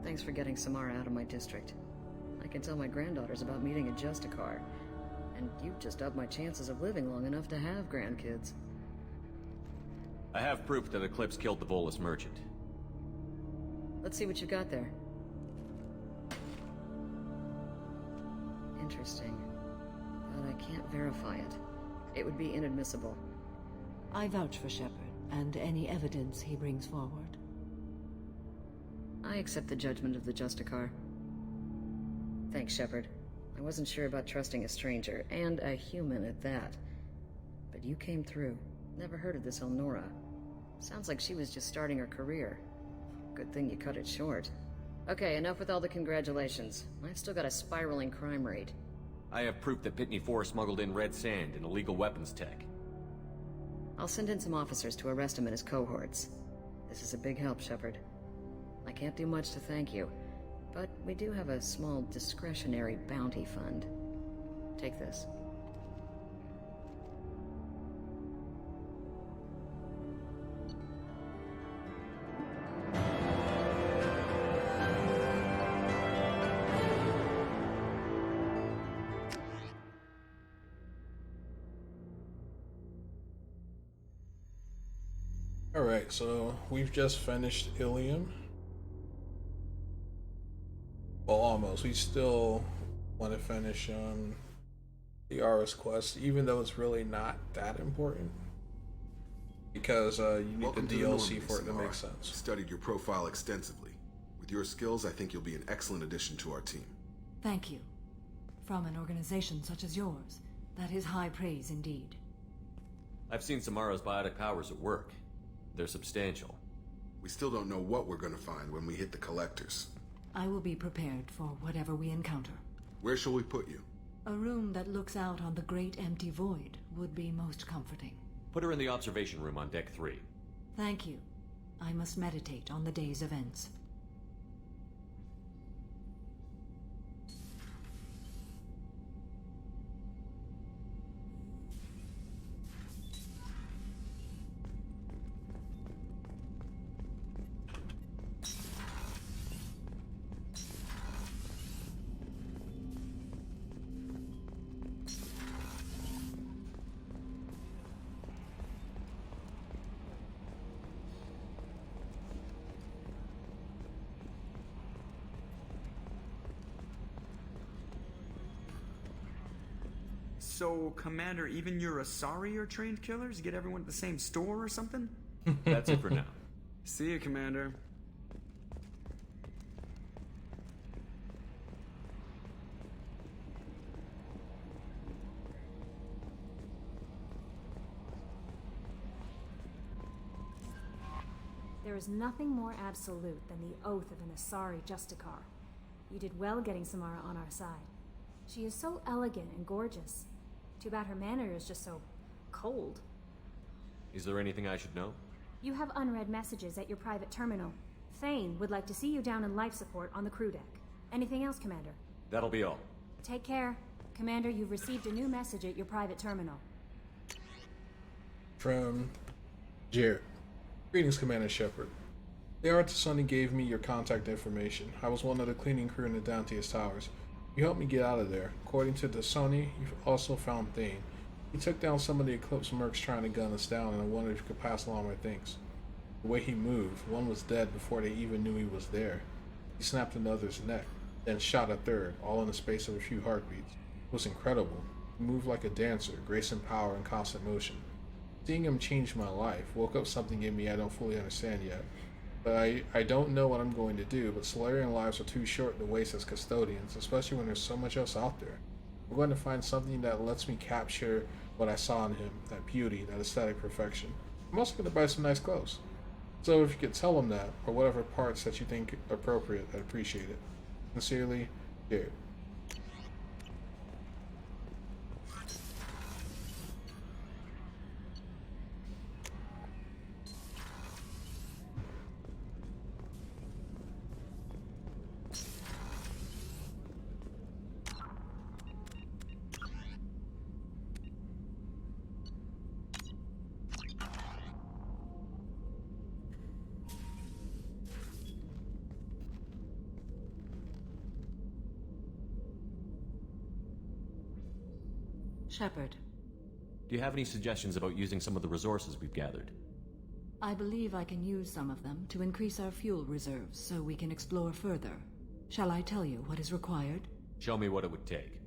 Thanks for getting Samara out of my district. I can tell my granddaughters about meeting a Justicar. And you've just upped my chances of living long enough to have grandkids. I have proof that Eclipse killed the Volus merchant. Let's see what you got there. Interesting. But I can't verify it. It would be inadmissible. I vouch for Shepard, and any evidence he brings forward. I accept the judgment of the Justicar. Thanks, Shepard. I wasn't sure about trusting a stranger, and a human at that. But you came through. Never heard of this Elnora. Sounds like she was just starting her career. Good thing you cut it short. Okay, enough with all the congratulations. I've still got a spiraling crime rate. I have proof that Pitney 4 smuggled in red sand and illegal weapons tech. I'll send in some officers to arrest him and his cohorts. This is a big help, Shepard. I can't do much to thank you, but we do have a small discretionary bounty fund. Take this. Alright, so we've just finished Illium. Well, almost. We still want to finish Liara's quest, even though it's really not that important. Because you need Welcome the to DLC Normandy, for it to Samara. make sense. Studied your profile extensively. With your skills, I think you'll be an excellent addition to our team. Thank you. From an organization such as yours, that is high praise indeed. I've seen Samara's biotic powers at work. They're substantial. We still don't know what we're going to find when we hit the collectors. I will be prepared for whatever we encounter. Where shall we put you? A room that looks out on the great empty void would be most comforting. Put her in the observation room on deck 3. Thank you. I must meditate on the day's events. So, Commander, even your Asari are trained killers? Get everyone at the same store or something? That's it for now. See you, Commander. There is nothing more absolute than the oath of an Asari Justicar. You did well getting Samara on our side. She is so elegant and gorgeous. Too bad her manner is just so cold. Is there anything I should know? You have unread messages at your private terminal. Thane would like to see you down in life support on the crew deck. Anything else, Commander? That'll be all. Take care. Commander, you've received a new message at your private terminal. From Jared. Greetings, Commander Shepard. Liara Tasani gave me your contact information. I was one of the cleaning crew in the Dantius Towers. You helped me get out of there. According to Tasani, you've also found Thane. He took down some of the Eclipse mercs trying to gun us down, and I wondered if you could pass along my things. The way he moved, one was dead before they even knew he was there. He snapped another's neck, then shot a third, all in the space of a few heartbeats. It was incredible. He moved like a dancer, grace and power and constant motion. Seeing him changed my life, woke up something in me I don't fully understand yet. But I don't know what I'm going to do, but Solarian lives are too short to waste as custodians, especially when there's so much else out there. I'm going to find something that lets me capture what I saw in him, that beauty, that aesthetic perfection. I'm also going to buy some nice clothes. So if you could tell him that, or whatever parts that you think appropriate, I'd appreciate it. Sincerely, Jared. Shepard. Do you have any suggestions about using some of the resources we've gathered? I believe I can use some of them to increase our fuel reserves so we can explore further. Shall I tell you what is required? Show me what it would take.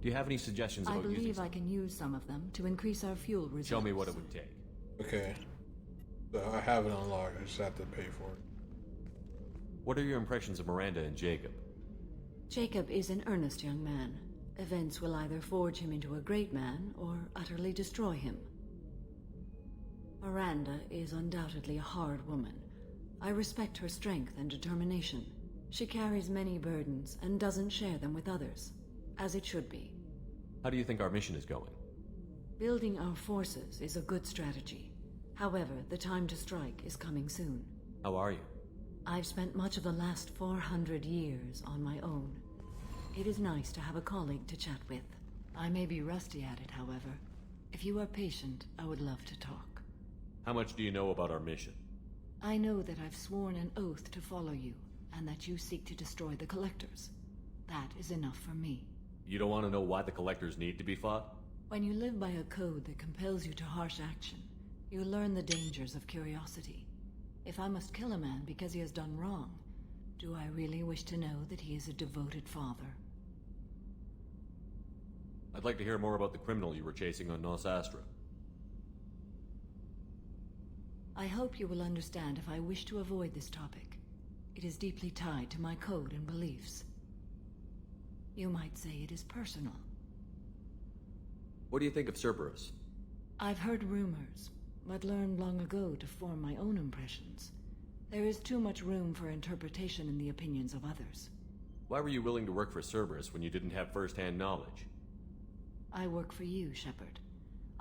Do you have any suggestions about using... I believe I can use some of them to increase our fuel reserves. Show me what it would take. Okay. So I have it unlocked, I just have to pay for it. What are your impressions of Miranda and Jacob? Jacob is an earnest young man. Events will either forge him into a great man or utterly destroy him. Miranda is undoubtedly a hard woman. I respect her strength and determination. She carries many burdens and doesn't share them with others, as it should be. How do you think our mission is going? Building our forces is a good strategy. However, the time to strike is coming soon. How are you? I've spent much of the last 400 years on my own. It is nice to have a colleague to chat with. I may be rusty at it, however. If you are patient, I would love to talk. How much do you know about our mission? I know that I've sworn an oath to follow you, and that you seek to destroy the Collectors. That is enough for me. You don't want to know why the Collectors need to be fought? When you live by a code that compels you to harsh action, you learn the dangers of curiosity. If I must kill a man because he has done wrong, do I really wish to know that he is a devoted father? I'd like to hear more about the criminal you were chasing on Nos Astra. I hope you will understand if I wish to avoid this topic. It is deeply tied to my code and beliefs. You might say it is personal. What do you think of Cerberus? I've heard rumors, but learned long ago to form my own impressions. There is too much room for interpretation in the opinions of others. Why were you willing to work for Cerberus when you didn't have first-hand knowledge? I work for you, Shepard.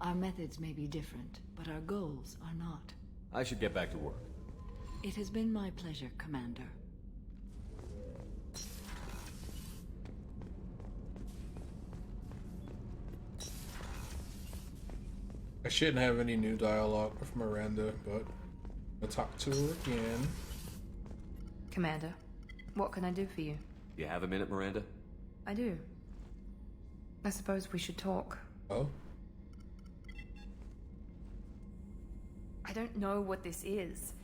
Our methods may be different, but our goals are not. I should get back to work. It has been my pleasure, Commander. I shouldn't have any new dialogue with Miranda, but I'll talk to her again. Commander, What can I do for you? You have a minute, Miranda? I do. I suppose we should talk. Oh? I don't know what this is.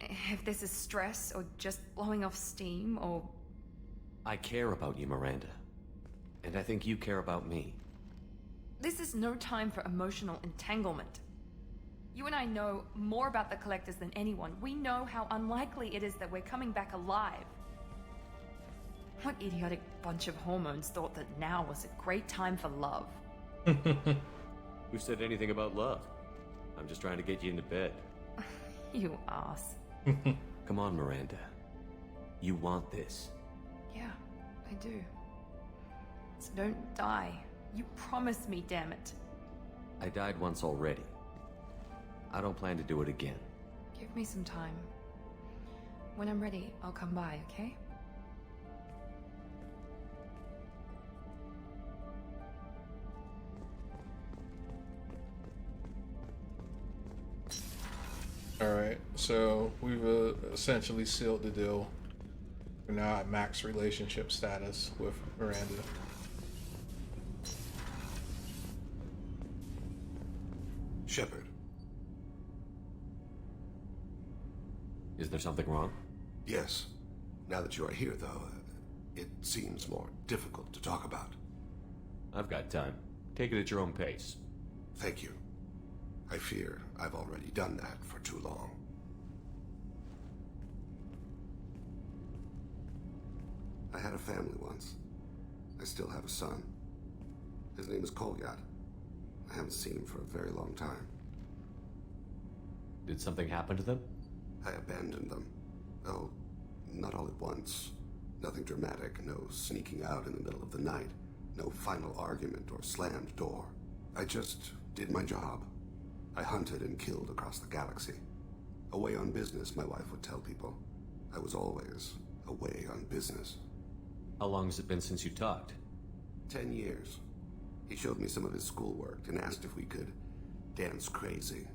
If this is stress, or just blowing off steam, or... I care about you, Miranda. And I think you care about me. This is no time for emotional entanglement. You and I know more about the Collectors than anyone. We know how unlikely it is that we're coming back alive. What idiotic bunch of hormones thought that now was a great time for love? Who said anything about love? I'm just trying to get you into bed. You ass. Come on, Miranda. You want this. Yeah, I do. So don't die. You promised me, damn it. I died once already. I don't plan to do it again. Give me some time. When I'm ready, I'll come by, okay? Alright, so we've essentially sealed the deal. We're now at max relationship status with Miranda. Shepard. Is there something wrong? Yes. Now that you are here, though, it seems more difficult to talk about. I've got time. Take it at your own pace. Thank you. I fear I've already done that for too long. I had a family once. I still have a son. His name is Kolyat. I haven't seen him for a very long time. Did something happen to them? I abandoned them. Oh, not all at once. Nothing dramatic, no sneaking out in the middle of the night, no final argument or slammed door. I just did my job. I hunted and killed across the galaxy. Away on business, my wife would tell people. I was always away on business. How long has it been since you talked? 10 years. He showed me some of his schoolwork and asked if we could dance crazy.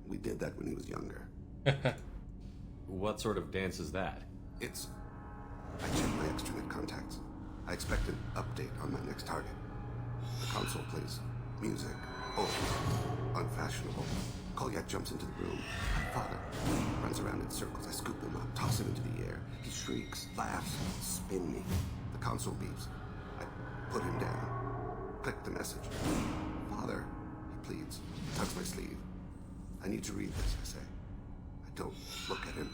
We did that when he was younger. What sort of dance is that? It's... I checked my extranet contacts. I expect an update on my next target. The console plays music. Old. Unfashionable. Kolyat jumps into the room. Father runs around in circles. I scoop him up, toss him into the air. He shrieks, laughs, spin me. The console beeps. I put him down. Click the message. Father, he pleads. He tugs my sleeve. I need to read this, I say. I don't look at him.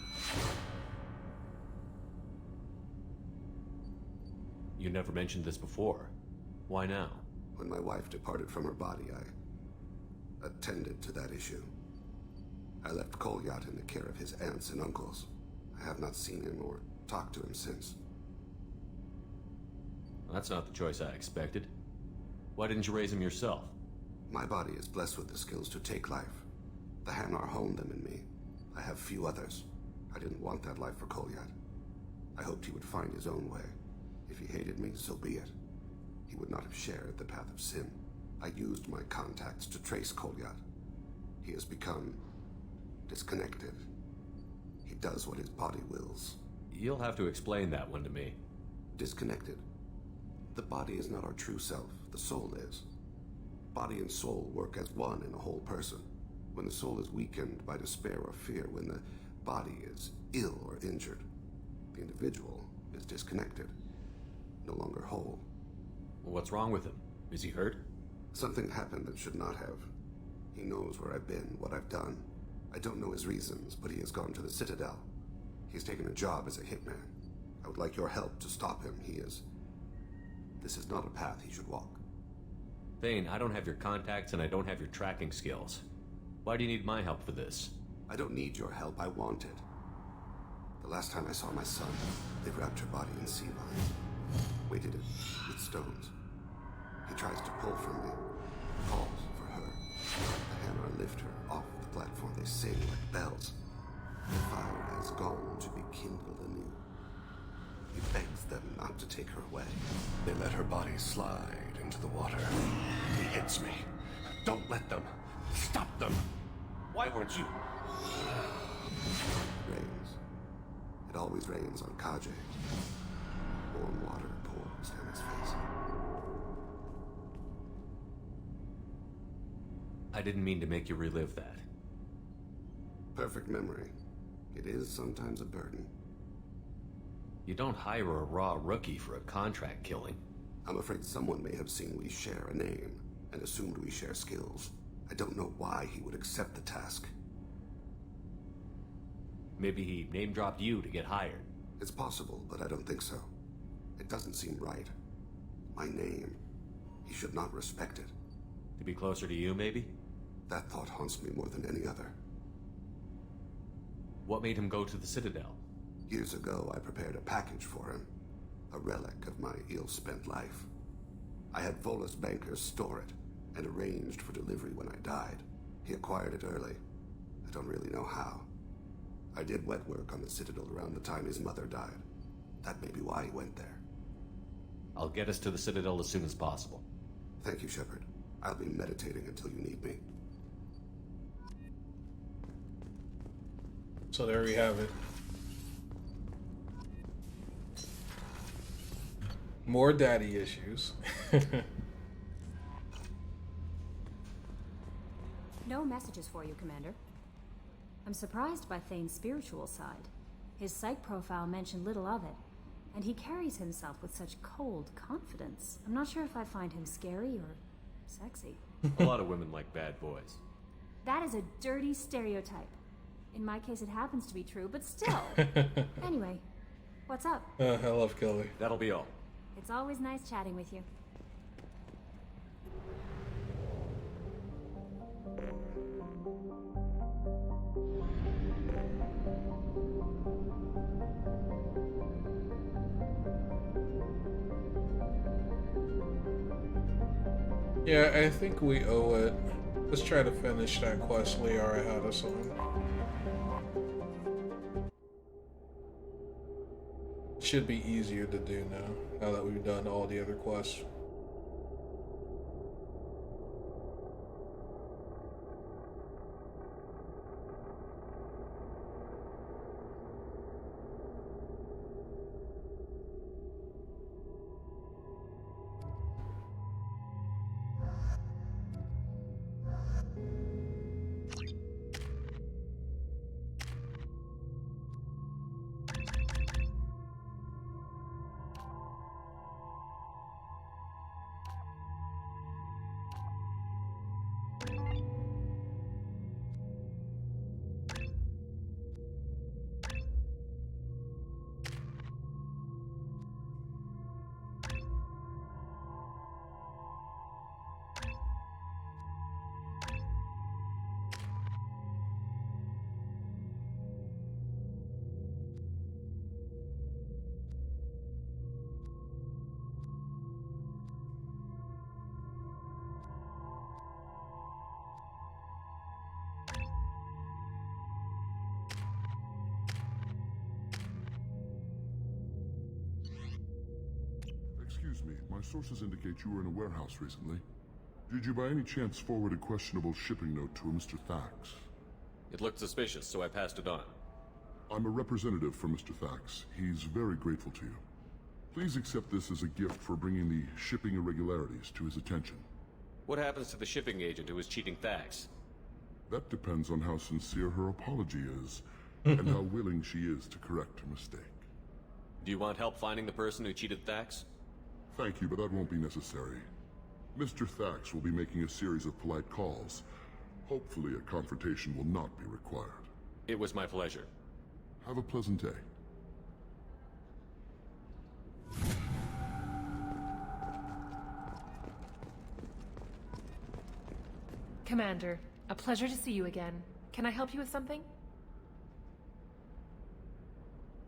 You never mentioned this before. Why now? When my wife departed from her body, I attended to that issue. I left Kolyat in the care of his aunts and uncles. I have not seen him or talked to him since. That's not the choice I expected. Why didn't you raise him yourself? My body is blessed with the skills to take life. The Hanar honed them in me. I have few others. I didn't want that life for Kolyat. I hoped he would find his own way. If he hated me, so be it. He would not have shared the path of sin. I used my contacts to trace Kolyat. He has become disconnected. He does what his body wills. You'll have to explain that one to me. Disconnected. The body is not our true self. The soul is. Body and soul work as one in a whole person. When the soul is weakened by despair or fear, when the body is ill or injured, the individual is disconnected, no longer whole. What's wrong with him? Is he hurt? Something happened that should not have. He knows where I've been, what I've done. I don't know his reasons, but he has gone to the Citadel. He's taken a job as a hitman. I would like your help to stop him. This is not a path he should walk. Thane, I don't have your contacts and I don't have your tracking skills. Why do you need my help for this? I don't need your help. I want it. The last time I saw my son, they wrapped her body in sea vines, weighted it with stones. He tries to pull from me, calls for her. The Hanar lift her off the platform. They sing like bells. The fire has gone to be kindled anew. He begs them not to take her away. They let her body slide into the water. He hits me. Don't let them. Stop them. Why weren't you? It rains. It always rains on Kaje. Warm water pours down his face. I didn't mean to make you relive that. Perfect memory. It is sometimes a burden. You don't hire a raw rookie for a contract killing. I'm afraid someone may have seen we share a name and assumed we share skills. I don't know why he would accept the task. Maybe he name-dropped you to get hired. It's possible, but I don't think so. It doesn't seem right. My name. He should not respect it. To be closer to you, maybe? That thought haunts me more than any other. What made him go to the Citadel? Years ago, I prepared a package for him. A relic of my ill-spent life. I had Volus bankers store it, and arranged for delivery when I died. He acquired it early. I don't really know how. I did wet work on the Citadel around the time his mother died. That may be why he went there. I'll get us to the Citadel as soon as possible. Thank you, Shepard. I'll be meditating until you need me. So there we have it. More daddy issues. No messages for you, Commander. I'm surprised by Thane's spiritual side. His psych profile mentioned little of it, and he carries himself with such cold confidence. I'm not sure if I find him scary or sexy. A lot of women like bad boys. That is a dirty stereotype. In my case, it happens to be true, but still. Anyway, what's up? I love Kelly. That'll be all. It's always nice chatting with you. Yeah, I think we owe it. Let's try to finish that quest Liara had us on. Should be easier to do now that we've done all the other quests. Excuse me, my sources indicate you were in a warehouse recently. Did you by any chance forward a questionable shipping note to a Mr. Thax? It looked suspicious, so I passed it on. I'm a representative for Mr. Thax. He's very grateful to you. Please accept this as a gift for bringing the shipping irregularities to his attention. What happens to the shipping agent who was cheating Thax? That depends on how sincere her apology is, and how willing she is to correct her mistake. Do you want help finding the person who cheated Thax? Thank you, but that won't be necessary. Mr. Thax will be making a series of polite calls. Hopefully a confrontation will not be required. It was my pleasure. Have a pleasant day. Commander, a pleasure to see you again. Can I help you with something?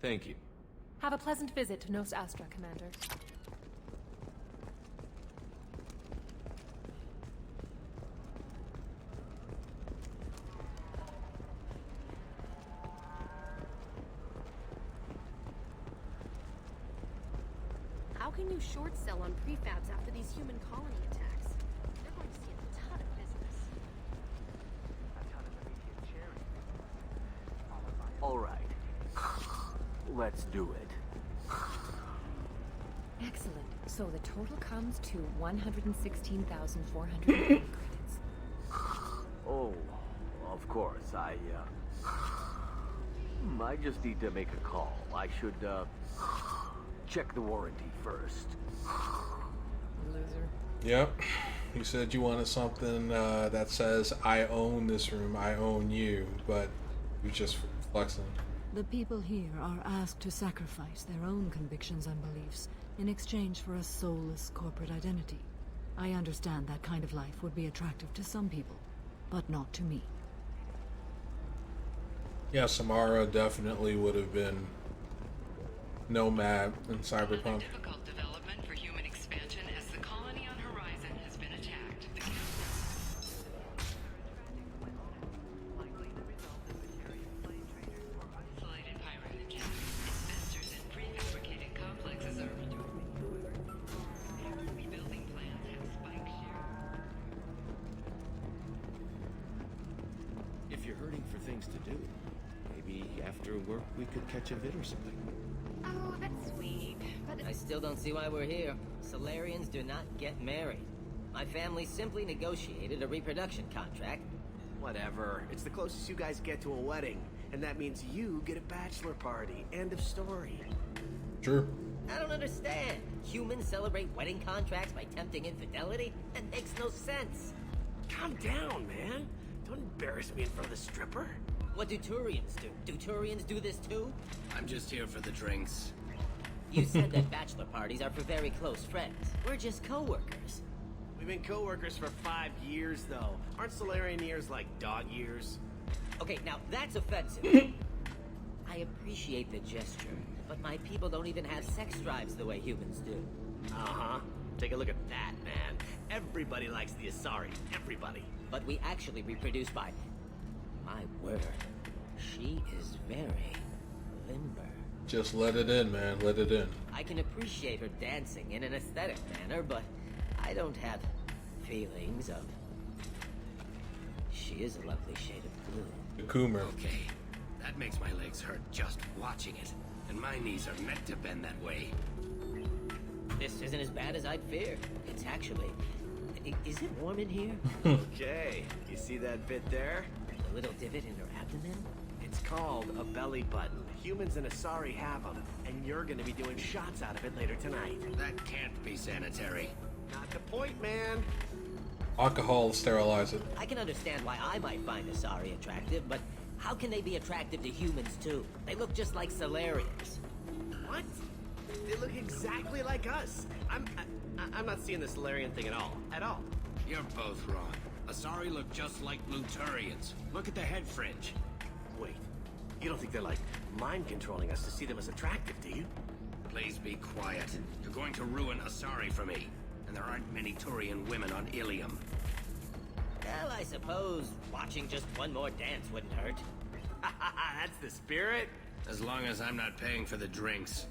Thank you. Have a pleasant visit to Nos Astra, Commander. How can you short sell on prefabs after these human colony attacks? They're going to see a ton of business. All right. Let's do it. Excellent. So the total comes to 116,400 credits. Oh, of course. I just need to make a call. I should, check the warranty first. Loser. Yep. You said you wanted something that says, I own this room, I own you, but you're just flexing. The people here are asked to sacrifice their own convictions and beliefs in exchange for a soulless corporate identity. I understand that kind of life would be attractive to some people, but not to me. Yeah, Samara definitely would have been nomad in Cyberpunk. Difficult development for human expansion as the colony on Horizon has been attacked. Isolated pyrogen. Investors in prefabricated complexes are rebuilding plans have spiked share. If you're hurting for things to do, maybe after work we could catch a vid or something. Oh, that's sweet. But I still don't see why we're here. Solarians do not get married. My family simply negotiated a reproduction contract. Whatever. It's the closest you guys get to a wedding. And that means you get a bachelor party. End of story. True. I don't understand. Humans celebrate wedding contracts by tempting infidelity? That makes no sense. Calm down, man. Don't embarrass me in front of the stripper. What do Turians do? Do Turians do this too? I'm just here for the drinks. You said that bachelor parties are for very close friends. We're just co-workers. We've been co-workers for 5 years, though. Aren't Solarian years like dog years? Okay, now that's offensive. I appreciate the gesture, but my people don't even have sex drives the way humans do. Uh-huh. Take a look at that, man. Everybody likes the Asari. Everybody. But we actually reproduce by... My word. She is very limber. Just let it in, man. Let it in. I can appreciate her dancing in an aesthetic manner, but I don't have feelings of... She is a lovely shade of blue. The Coomer. Okay. That makes my legs hurt just watching it. And my knees are meant to bend that way. This isn't as bad as I'd feared. It's actually... Is it warm in here? Okay. You see that bit there? The little divot in her abdomen? It's called a belly button. Humans and Asari have them, and you're gonna be doing shots out of it later tonight. That can't be sanitary. Not the point, man. Alcohol sterilize it. I can understand why I might find Asari attractive, but how can they be attractive to humans too? They look just like Solarians. What? They look exactly like us. I'm not seeing the Solarian thing at all. At all. You're both wrong. Asari look just like Luturians. Look at the head fringe. Wait. You don't think they're like mind controlling us to see them as attractive, do you? Please be quiet. You're going to ruin Asari for me. And there aren't many Turian women on Illium. Well, I suppose watching just one more dance wouldn't hurt. That's the spirit. As long as I'm not paying for the drinks.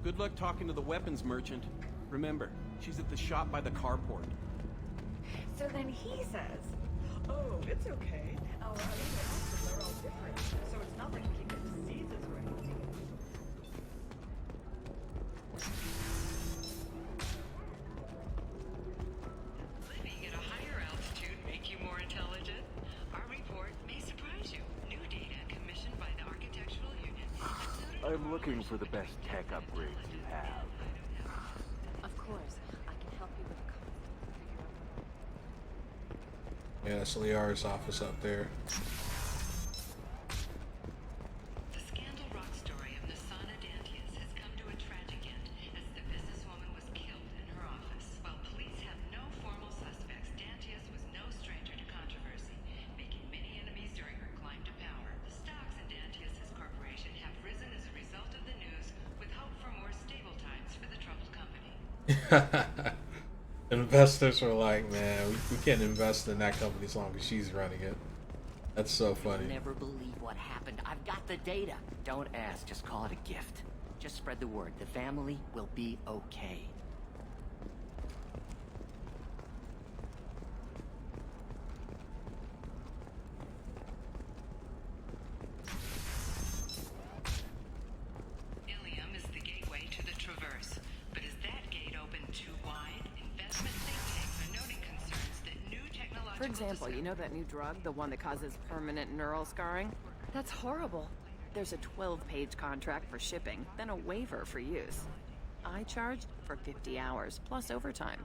Good luck talking to the weapons merchant. Remember, she's at the shop by the carport. So then he says, "Oh, it's okay. Our amino acids are all different, so it's not like we can get diseases or anything." Living at a higher altitude make you more intelligent? Our report may surprise you. New data commissioned by the Architectural Union. I'm looking for the best tech upgrades you have. Of course, I can help you with the Yeah, that's Liara's office up there. The scandal rock story of Nasana Dantius has come to a tragic end as the businesswoman was killed in her office. While police have no formal suspects, Dantius was no stranger to controversy, making many enemies during her climb to power. The stocks in Dantius's corporation have risen as a result of the news, with hope for more stable times for the troubled company. Investors were like, man, we can't invest in that company as long as she's running it. That's so funny. You'll never believe what happened. I've got the data. Don't ask, just call it a gift. Just spread the word. The family will be okay. For example, you know that new drug, the one that causes permanent neural scarring? That's horrible. There's a 12-page contract for shipping, then a waiver for use. I charged for 50 hours, plus overtime.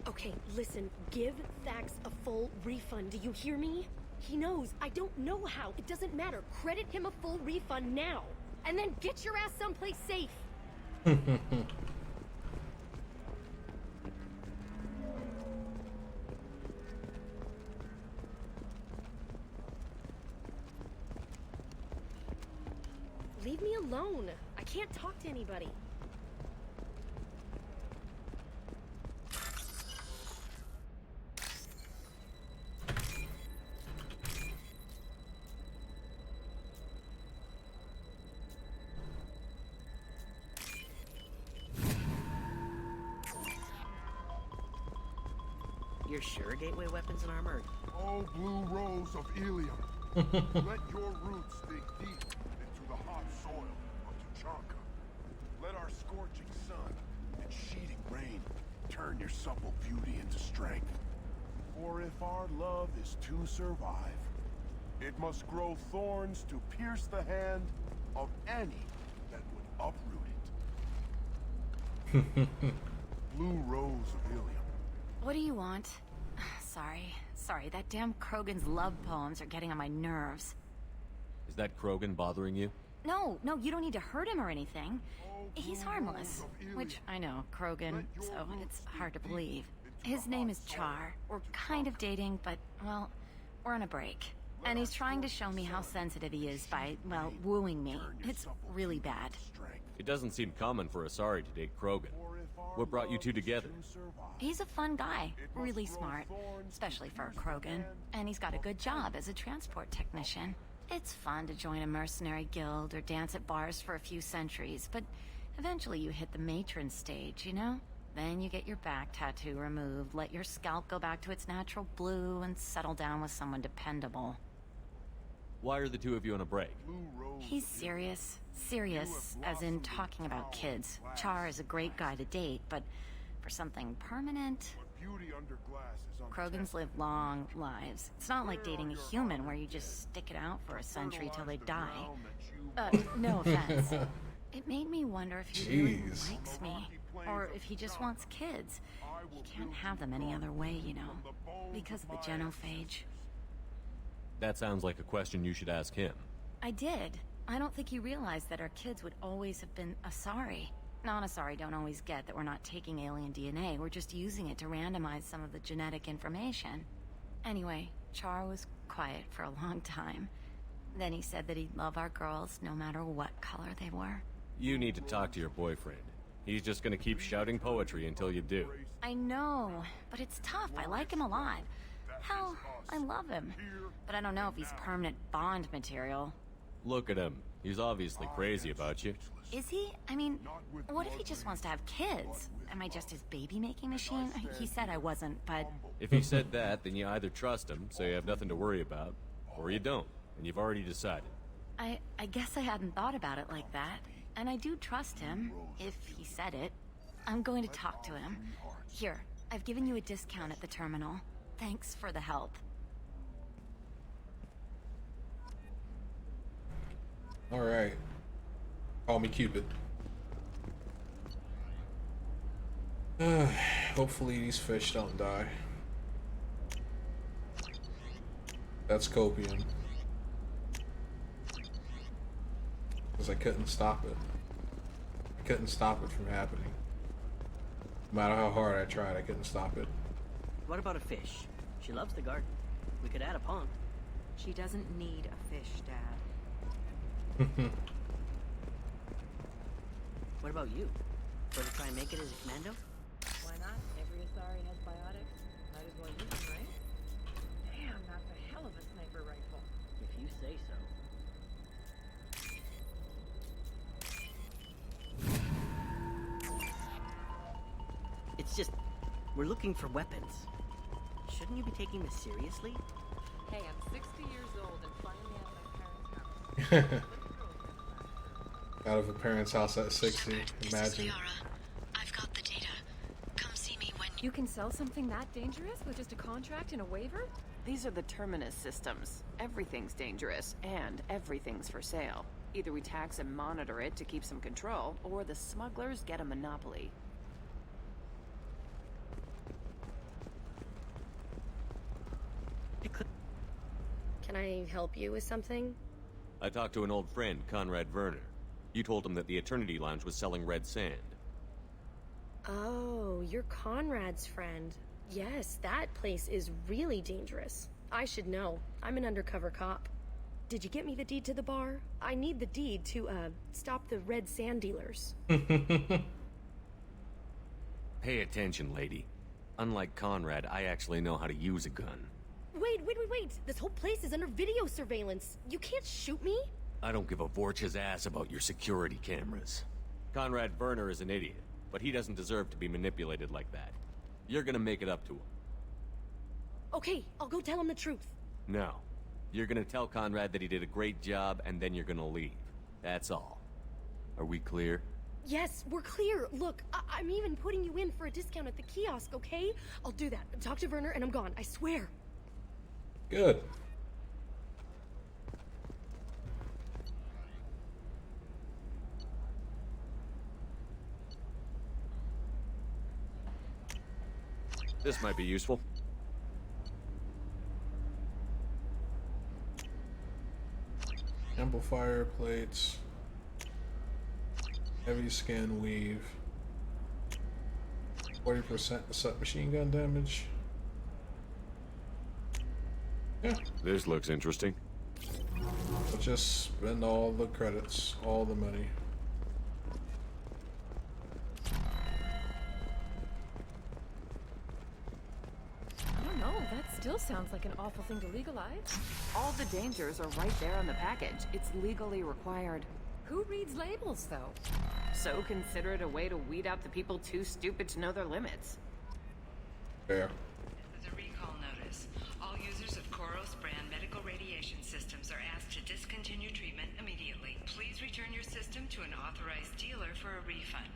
Okay, listen, give Thax a full refund, do you hear me? He knows, I don't know how, it doesn't matter. Credit him a full refund now, and then get your ass someplace safe. Leave me alone. I can't talk to anybody. You're sure gateway weapons and armor? Oh, blue rose of Illium. Let your roots dig deep into the hot soil of Tuchanka. Let our scorching sun and sheeting rain turn your supple beauty into strength. For if our love is to survive, it must grow thorns to pierce the hand of any that would uproot it. Blue rose of Illium. What do you want? Sorry, that damn Krogan's love poems are getting on my nerves. Is that Krogan bothering you? No, you don't need to hurt him or anything. He's harmless. Which, I know, Krogan, so it's hard to believe. His name is Char. We're kind of dating, but, well, we're on a break. And he's trying to show me how sensitive he is by, well, wooing me. It's really bad. It doesn't seem common for Asari to date Krogan. What brought you two together? He's a fun guy, really smart, especially for a Krogan. And he's got a good job as a transport technician. It's fun to join a mercenary guild or dance at bars for a few centuries, but eventually you hit the matron stage, you know? Then you get your back tattoo removed, let your scalp go back to its natural blue, and settle down with someone dependable. Why are the two of you on a break? He's serious. Serious, as in talking about kids. Char is a great guy to date, but for something permanent... Krogans live long lives. It's not like dating a human where you just stick it out for a century till they die. No offense. It made me wonder if he really likes me, or if he just wants kids. He can't have them any other way, you know, because of the genophage. That sounds like a question you should ask him. I did. I don't think he realized that our kids would always have been Asari. Non-Asari don't always get that we're not taking alien DNA, we're just using it to randomize some of the genetic information. Anyway, Char was quiet for a long time. Then he said that he'd love our girls no matter what color they were. You need to talk to your boyfriend. He's just gonna keep shouting poetry until you do. I know, but it's tough. I like him a lot. Hell, I love him. But I don't know if he's permanent Bond material. Look at him. He's obviously crazy about you. Is he? I mean, what if he just wants to have kids? Am I just his baby-making machine? He said I wasn't, but... If he said that, then you either trust him, so you have nothing to worry about, or you don't, and you've already decided. I guess I hadn't thought about it like that. And I do trust him, if he said it. I'm going to talk to him. Here, I've given you a discount at the terminal. Thanks for the help. Alright. Call me Cupid. Hopefully these fish don't die. That's copium. Because I couldn't stop it. I couldn't stop it from happening. No matter how hard I tried, I couldn't stop it. What about a fish? She loves the garden. We could add a pond. She doesn't need a fish, Dad. What about you? Want to try and make it as a commando? Why not? Every Asari has biotics. Might as well use them, right? Damn, that's a hell of a sniper rifle. If you say so. It's just, we're looking for weapons. Shouldn't you be taking this seriously? Hey, I'm 60 years old and finally out of my parents' house. Out of a parent's house at 60, imagine. Liara. I've got the data. Come see You can sell something that dangerous with just a contract and a waiver? These are the Terminus systems. Everything's dangerous, and everything's for sale. Either we tax and monitor it to keep some control, or the smugglers get a monopoly. Can I help you with something? I talked to an old friend, Conrad Werner. You told him that the Eternity Lounge was selling red sand. Oh, you're Conrad's friend. Yes, that place is really dangerous. I should know. I'm an undercover cop. Did you get me the deed to the bar? I need the deed to, stop the red sand dealers. Pay attention, lady. Unlike Conrad, I actually know how to use a gun. Wait. This whole place is under video surveillance. You can't shoot me? I don't give a Vorch's ass about your security cameras. Conrad Werner is an idiot, but he doesn't deserve to be manipulated like that. You're gonna make it up to him. Okay, I'll go tell him the truth. No. You're gonna tell Conrad that he did a great job, and then you're gonna leave. That's all. Are we clear? Yes, we're clear. Look, I'm even putting you in for a discount at the kiosk, okay? I'll do that. Talk to Werner and I'm gone, I swear. Good. This might be useful. Amplifier plates. Heavy skin weave. 40% submachine gun damage. Yeah. This looks interesting. I'll just spend all the credits, all the money. I don't know, that still sounds like an awful thing to legalize. All the dangers are right there on the package. It's legally required. Who reads labels, though? So consider it a way to weed out the people too stupid to know their limits. Fair. With a recall notice, all users of Koros brand medical radiation systems are asked to discontinue treatment immediately. Please return your system to an authorized dealer for a refund,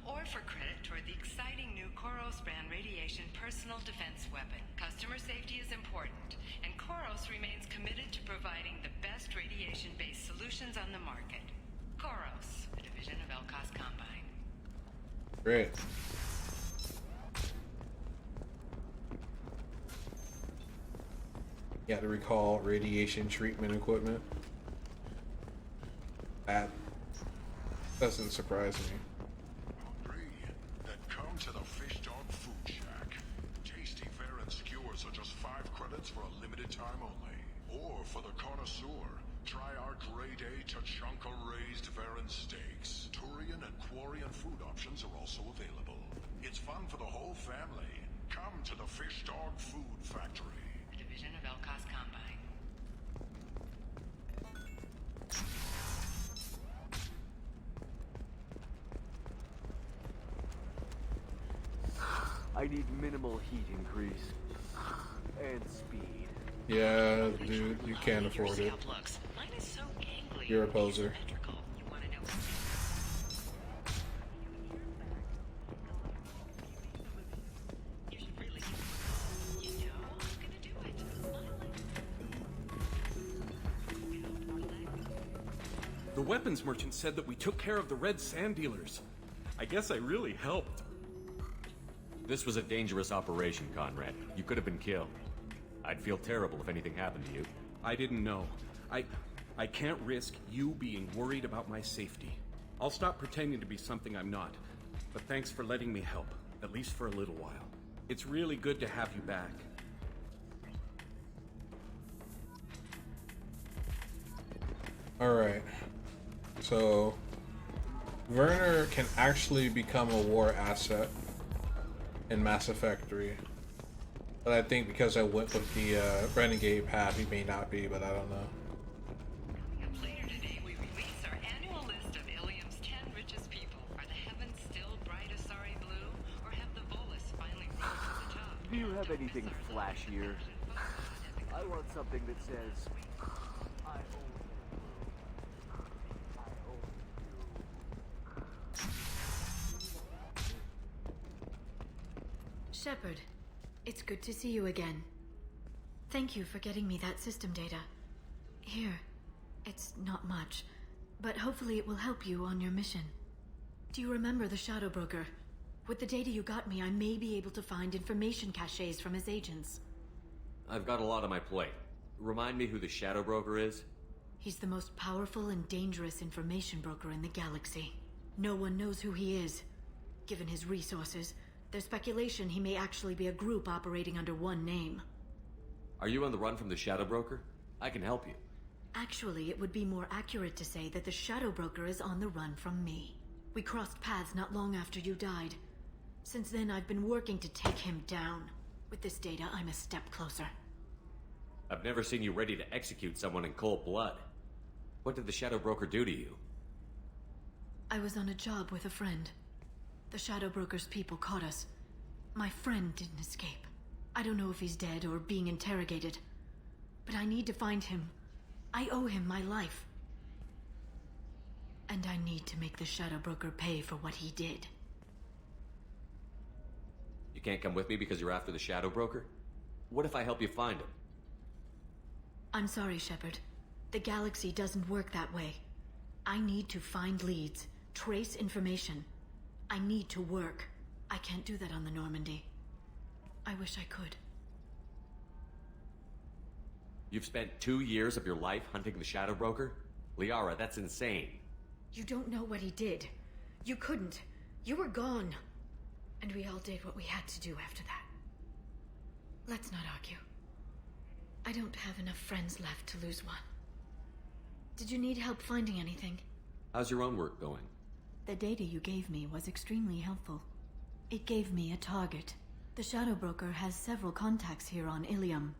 or for credit toward the exciting new Koros brand radiation personal defense weapon. Customer safety is important, and Koros remains committed to providing the best radiation-based solutions on the market. Koros, a division of Elkos Combine. Great. You got to recall radiation treatment equipment. That doesn't surprise me. Hungry? Then come to the Fish Dog Food Shack. Tasty fare and skewers are just 5 credits for a limited time only. Or for the connoisseur, try our grade A Tachanka raised Varan steaks. Turian and Quarian food options are also available. It's fun for the whole family. Come to the Fish Dog Food Factory. A division of Elkos Combine. I need minimal heat increase. And speed. Yeah, dude, you can't afford it. You're a poser. The weapons merchant said that we took care of the red sand dealers. I guess I really helped. This was a dangerous operation, Conrad. You could have been killed. I'd feel terrible if anything happened to you. I didn't know. I can't risk you being worried about my safety. I'll stop pretending to be something I'm not. But thanks for letting me help, at least for a little while. It's really good to have you back. Alright. So, Werner can actually become a war asset in Mass Effect 3. But I think because I went with the Renegade path, he may not be, but I don't know. Coming up later today, we release our annual list of Illium's 10 richest people. Are the heavens still bright Asari blue, or have the Volus finally rose to the top? Do you have anything flashier? I want something that says, I own you. I own you. Shepard, it's good to see you again. Thank you for getting me that system data. Here, it's not much, but hopefully it will help you on your mission. Do you remember the Shadow Broker? With the data you got me, I may be able to find information caches from his agents. I've got a lot on my plate. Remind me who the Shadow Broker is? He's the most powerful and dangerous information broker in the galaxy. No one knows who he is. Given his resources, there's speculation he may actually be a group operating under one name. Are you on the run from the Shadow Broker? I can help you. Actually, it would be more accurate to say that the Shadow Broker is on the run from me. We crossed paths not long after you died. Since then, I've been working to take him down. With this data, I'm a step closer. I've never seen you ready to execute someone in cold blood. What did the Shadow Broker do to you? I was on a job with a friend. The Shadow Broker's people caught us. My friend didn't escape. I don't know if he's dead or being interrogated. But I need to find him. I owe him my life. And I need to make the Shadow Broker pay for what he did. You can't come with me because you're after the Shadow Broker? What if I help you find him? I'm sorry, Shepard. The galaxy doesn't work that way. I need to find leads, trace information. I need to work. I can't do that on the Normandy. I wish I could. You've spent 2 years of your life hunting the Shadow Broker? Liara, that's insane. You don't know what he did. You couldn't. You were gone. And we all did what we had to do after that. Let's not argue. I don't have enough friends left to lose one. Did you need help finding anything? How's your own work going? The data you gave me was extremely helpful. It gave me a target. The Shadow Broker has several contacts here on Illium.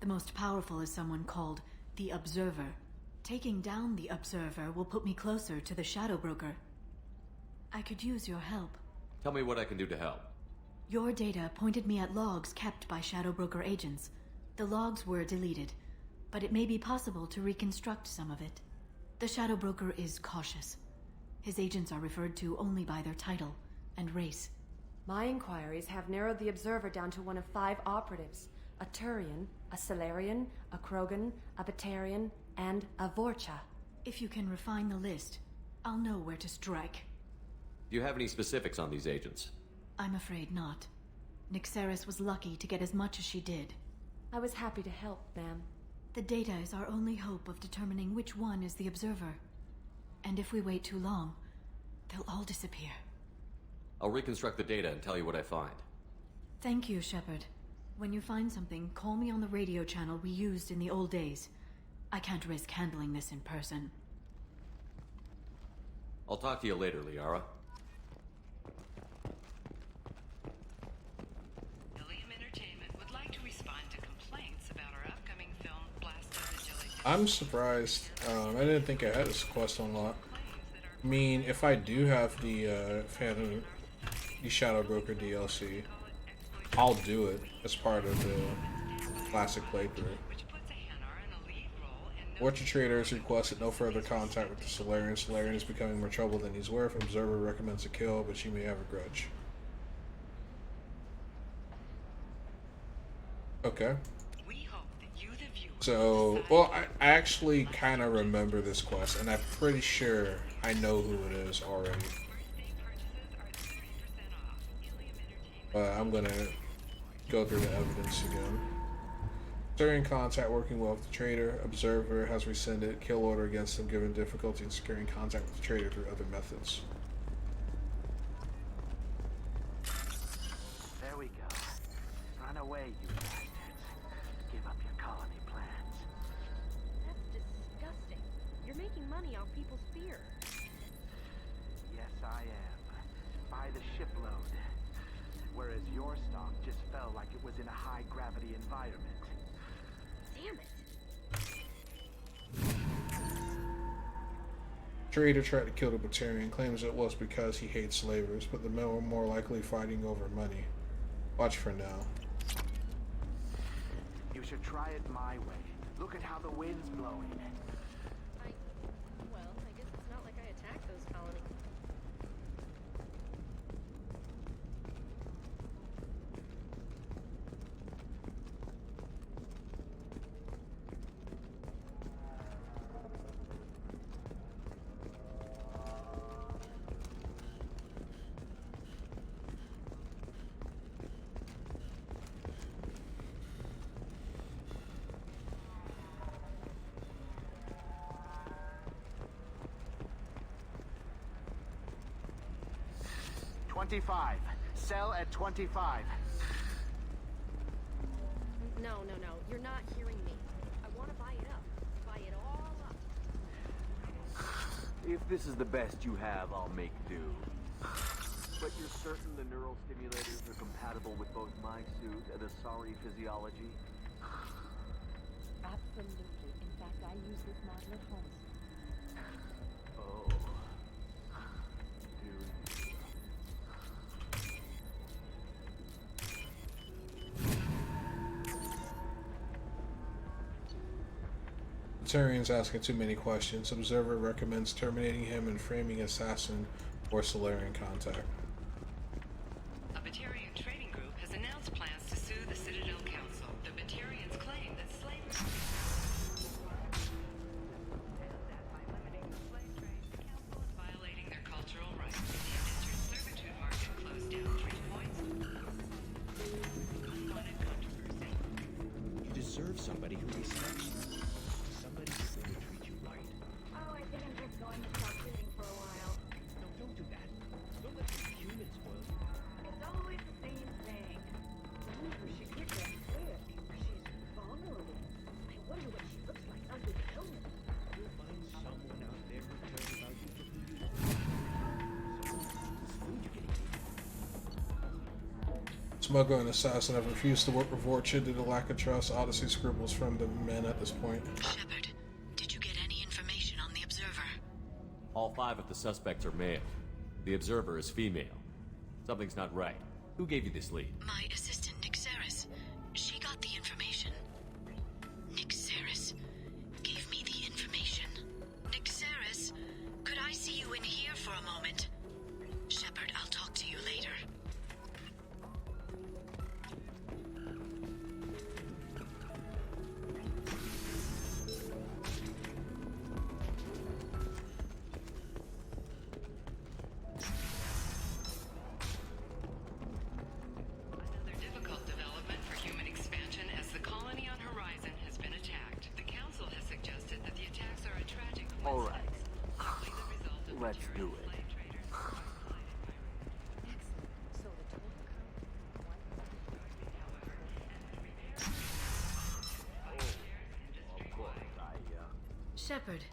The most powerful is someone called the Observer. Taking down the Observer will put me closer to the Shadow Broker. I could use your help. Tell me what I can do to help. Your data pointed me at logs kept by Shadow Broker agents. The logs were deleted, but it may be possible to reconstruct some of it. The Shadow Broker is cautious. His agents are referred to only by their title and race. My inquiries have narrowed the Observer down to one of 5 operatives. A Turian, a Salarian, a Krogan, a Batarian, and a Vorcha. If you can refine the list, I'll know where to strike. Do you have any specifics on these agents? I'm afraid not. Nyxeris was lucky to get as much as she did. I was happy to help, ma'am. The data is our only hope of determining which one is the Observer. And if we wait too long, they'll all disappear. I'll reconstruct the data and tell you what I find. Thank you, Shepard. When you find something, call me on the radio channel we used in the old days. I can't risk handling this in person. I'll talk to you later, Liara. Illium Entertainment would like to respond to complaints about our upcoming film, Blast of the Jelly. I'm surprised. I didn't think I had this quest unlocked. I mean, if I do have the Shadow Broker DLC, I'll do it as part of the classic playthrough. Orchard Trader has requested no further contact with the Solarian. Solarian is becoming more trouble than he's worth. Observer recommends a kill, but she may have a grudge. Okay. So, well, I actually kind of remember this quest, and I'm pretty sure I know who it is already. But I'm gonna go through the evidence again. Securing contact working well with the trader. Observer has rescinded kill order against him given difficulty in securing contact with the trader through other methods. There we go. Run away, you bastards. Give up your colony plans. That's disgusting. You're making money off people's fear. Yes, I am. By the shipload. Whereas your stock just fell like it was in a high-gravity environment. Damn it. Trader tried to kill the Batarian, claims it was because he hates slavers, but the men were more likely fighting over money. Watch for now. You should try it my way. Look at how the wind's blowing. Well, I guess it's not like I attacked those colonies. 25. Sell at 25. No, you're not hearing me. I want to buy it up. Buy it all up. If this is the best you have, I'll make do. But you're certain the neural stimulators are compatible with both my suit and Asari physiology? Absolutely. In fact, I use this model at home. Oh. Turian's asking too many questions. Observer recommends terminating him and framing assassin or Solarian contact. A Batarian trading group has announced plans to sue the Citadel Council. The Batarians claim that slavery... violating their cultural rights. The indentured servitude market closed down 3 points. Unwanted controversy. You deserve somebody who respects you. Somebody who's going to treat you right. Oh, I think I'm just going to stop shooting for a while. No, don't do that. Don't let the humans spoil you. It's always the same thing. Ooh, she kicked that quick. She's vulnerable. I wonder what she looks like under the helmet. You'll find someone out there who cares about you for who you are. Someone whose food you're getting. Smuggler and assassin have refused to work with Vorcha due to lack of trust. Odyssey scribbles from the men at this point. Shepard, did you get any information on the Observer? All 5 of the suspects are male. The Observer is female. Something's not right. Who gave you this lead? My assistant, Nixeris. She got the information. Nixeris gave me the information. Nixeris, could I see you in here for a moment? Shepard, I'll talk to you later. Another difficult development for human expansion as the colony on Horizon has been attacked. The Council has suggested that the attacks are a tragic All right. likely the result of Let's do it. slave traders. So the total Of course, Shepard,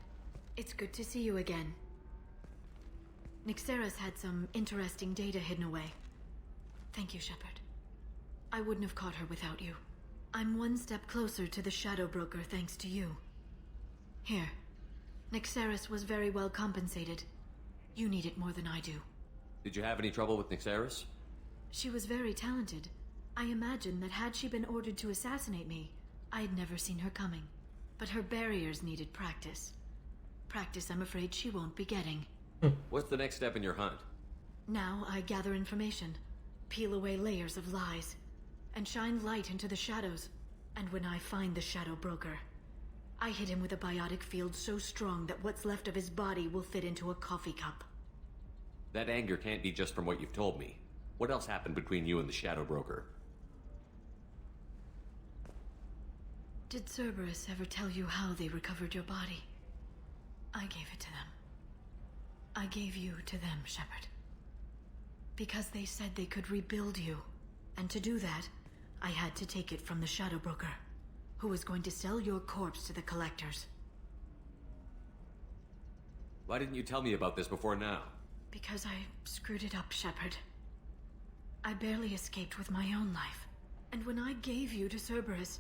it's good to see you again. Nixeris had some interesting data hidden away. Thank you, Shepard. I wouldn't have caught her without you. I'm one step closer to the Shadow Broker thanks to you. Here. Nixeris was very well compensated. You need it more than I do. Did you have any trouble with Nixeris? She was very talented. I imagine that had she been ordered to assassinate me, I'd never seen her coming. But her barriers needed practice. Practice I'm afraid she won't be getting. What's the next step in your hunt? Now I gather information, peel away layers of lies, and shine light into the shadows. And when I find the Shadow Broker, I hit him with a biotic field so strong that what's left of his body will fit into a coffee cup. That anger can't be just from what you've told me. What else happened between you and the Shadow Broker? Did Cerberus ever tell you how they recovered your body? I gave it to them. I gave you to them, Shepard. Because they said they could rebuild you. And to do that, I had to take it from the Shadow Broker, who was going to sell your corpse to the collectors. Why didn't you tell me about this before now? Because I screwed it up, Shepard. I barely escaped with my own life. And when I gave you to Cerberus,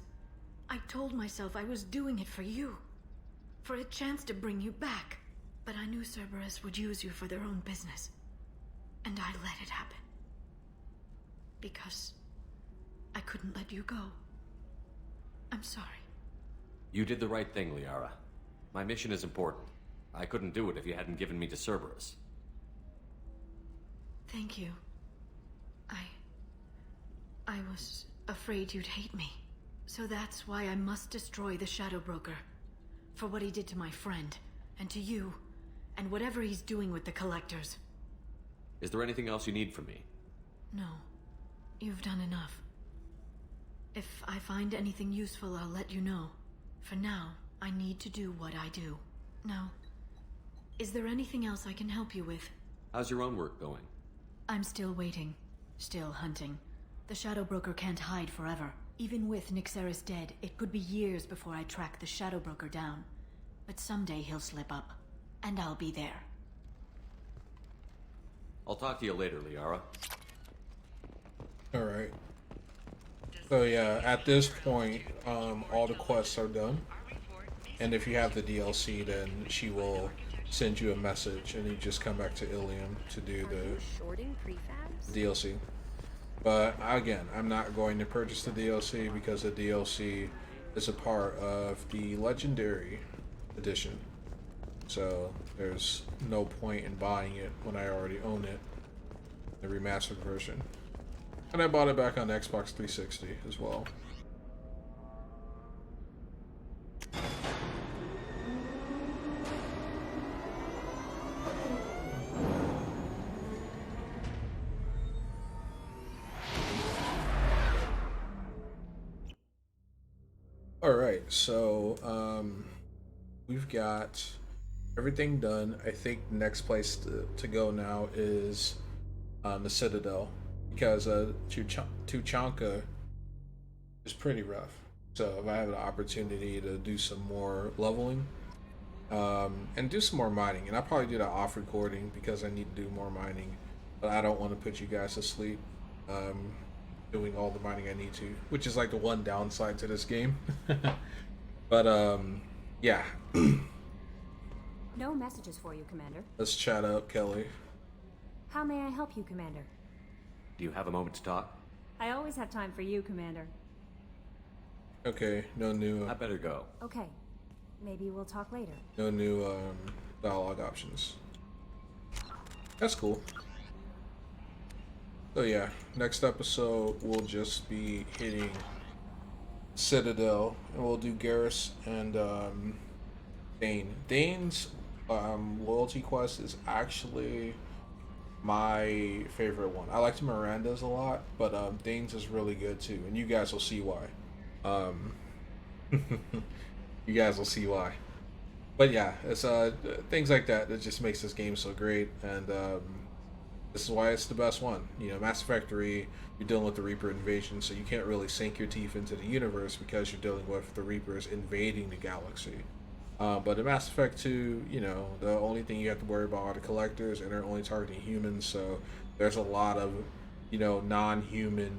I told myself I was doing it for you. For a chance to bring you back. But I knew Cerberus would use you for their own business. And I let it happen. Because I couldn't let you go. I'm sorry. You did the right thing, Liara. My mission is important. I couldn't do it if you hadn't given me to Cerberus. Thank you. I was afraid you'd hate me. So that's why I must destroy the Shadow Broker. For what he did to my friend, and to you, and whatever he's doing with the collectors. Is there anything else you need from me? No. You've done enough. If I find anything useful, I'll let you know. For now, I need to do what I do. Now, is there anything else I can help you with? How's your own work going? I'm still waiting. Still hunting. The Shadow Broker can't hide forever. Even with Nyxeris dead, it could be years before I track the Shadow Broker down. But someday he'll slip up. And I'll be there. I'll talk to you later, Liara. Alright. So yeah, at this point, all the quests are done. And if you have the DLC, then she will send you a message and you just come back to Illium to do the DLC. But again, I'm not going to purchase the DLC because the DLC is a part of the Legendary Edition. So there's no point in buying it when I already own it, the remastered version. And I bought it back on Xbox 360 as well. Alright, so we've got everything done. I think the next place to go now is the Citadel, because Tuchanka is pretty rough. So if I have the opportunity to do some more leveling and do some more mining, and I'll probably do that off recording because I need to do more mining, but I don't want to put you guys to sleep doing all the mining I need to, which is like the one downside to this game. But yeah. No messages for you, Commander. Let's chat up, Kelly. How may I help you, Commander? Do you have a moment to talk? I always have time for you, Commander. Okay, no new... I better go. Okay. Maybe we'll talk later. No new dialogue options. That's cool. So yeah, next episode we'll just be hitting Citadel, and we'll do Garrus and Dane. Dane's loyalty quest is actually my favorite one. I liked Miranda's a lot, but Dane's is really good too, and you guys will see why. You guys will see why. But yeah, it's things like that that just makes this game so great, and this is why it's the best one. You know, Mass Effect 3, you're dealing with the Reaper invasion, so you can't really sink your teeth into the universe because you're dealing with the Reapers invading the galaxy. But in Mass Effect 2, you know, the only thing you have to worry about are the collectors, and they're only targeting humans, so there's a lot of, you know, non-human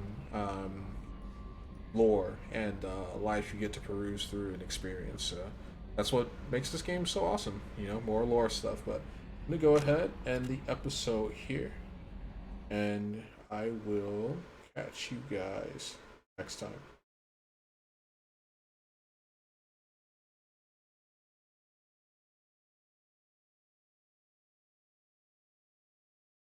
lore and life you get to peruse through and experience. So that's what makes this game so awesome, you know, more lore stuff. But I'm gonna go ahead and end the episode here, and I will catch you guys next time.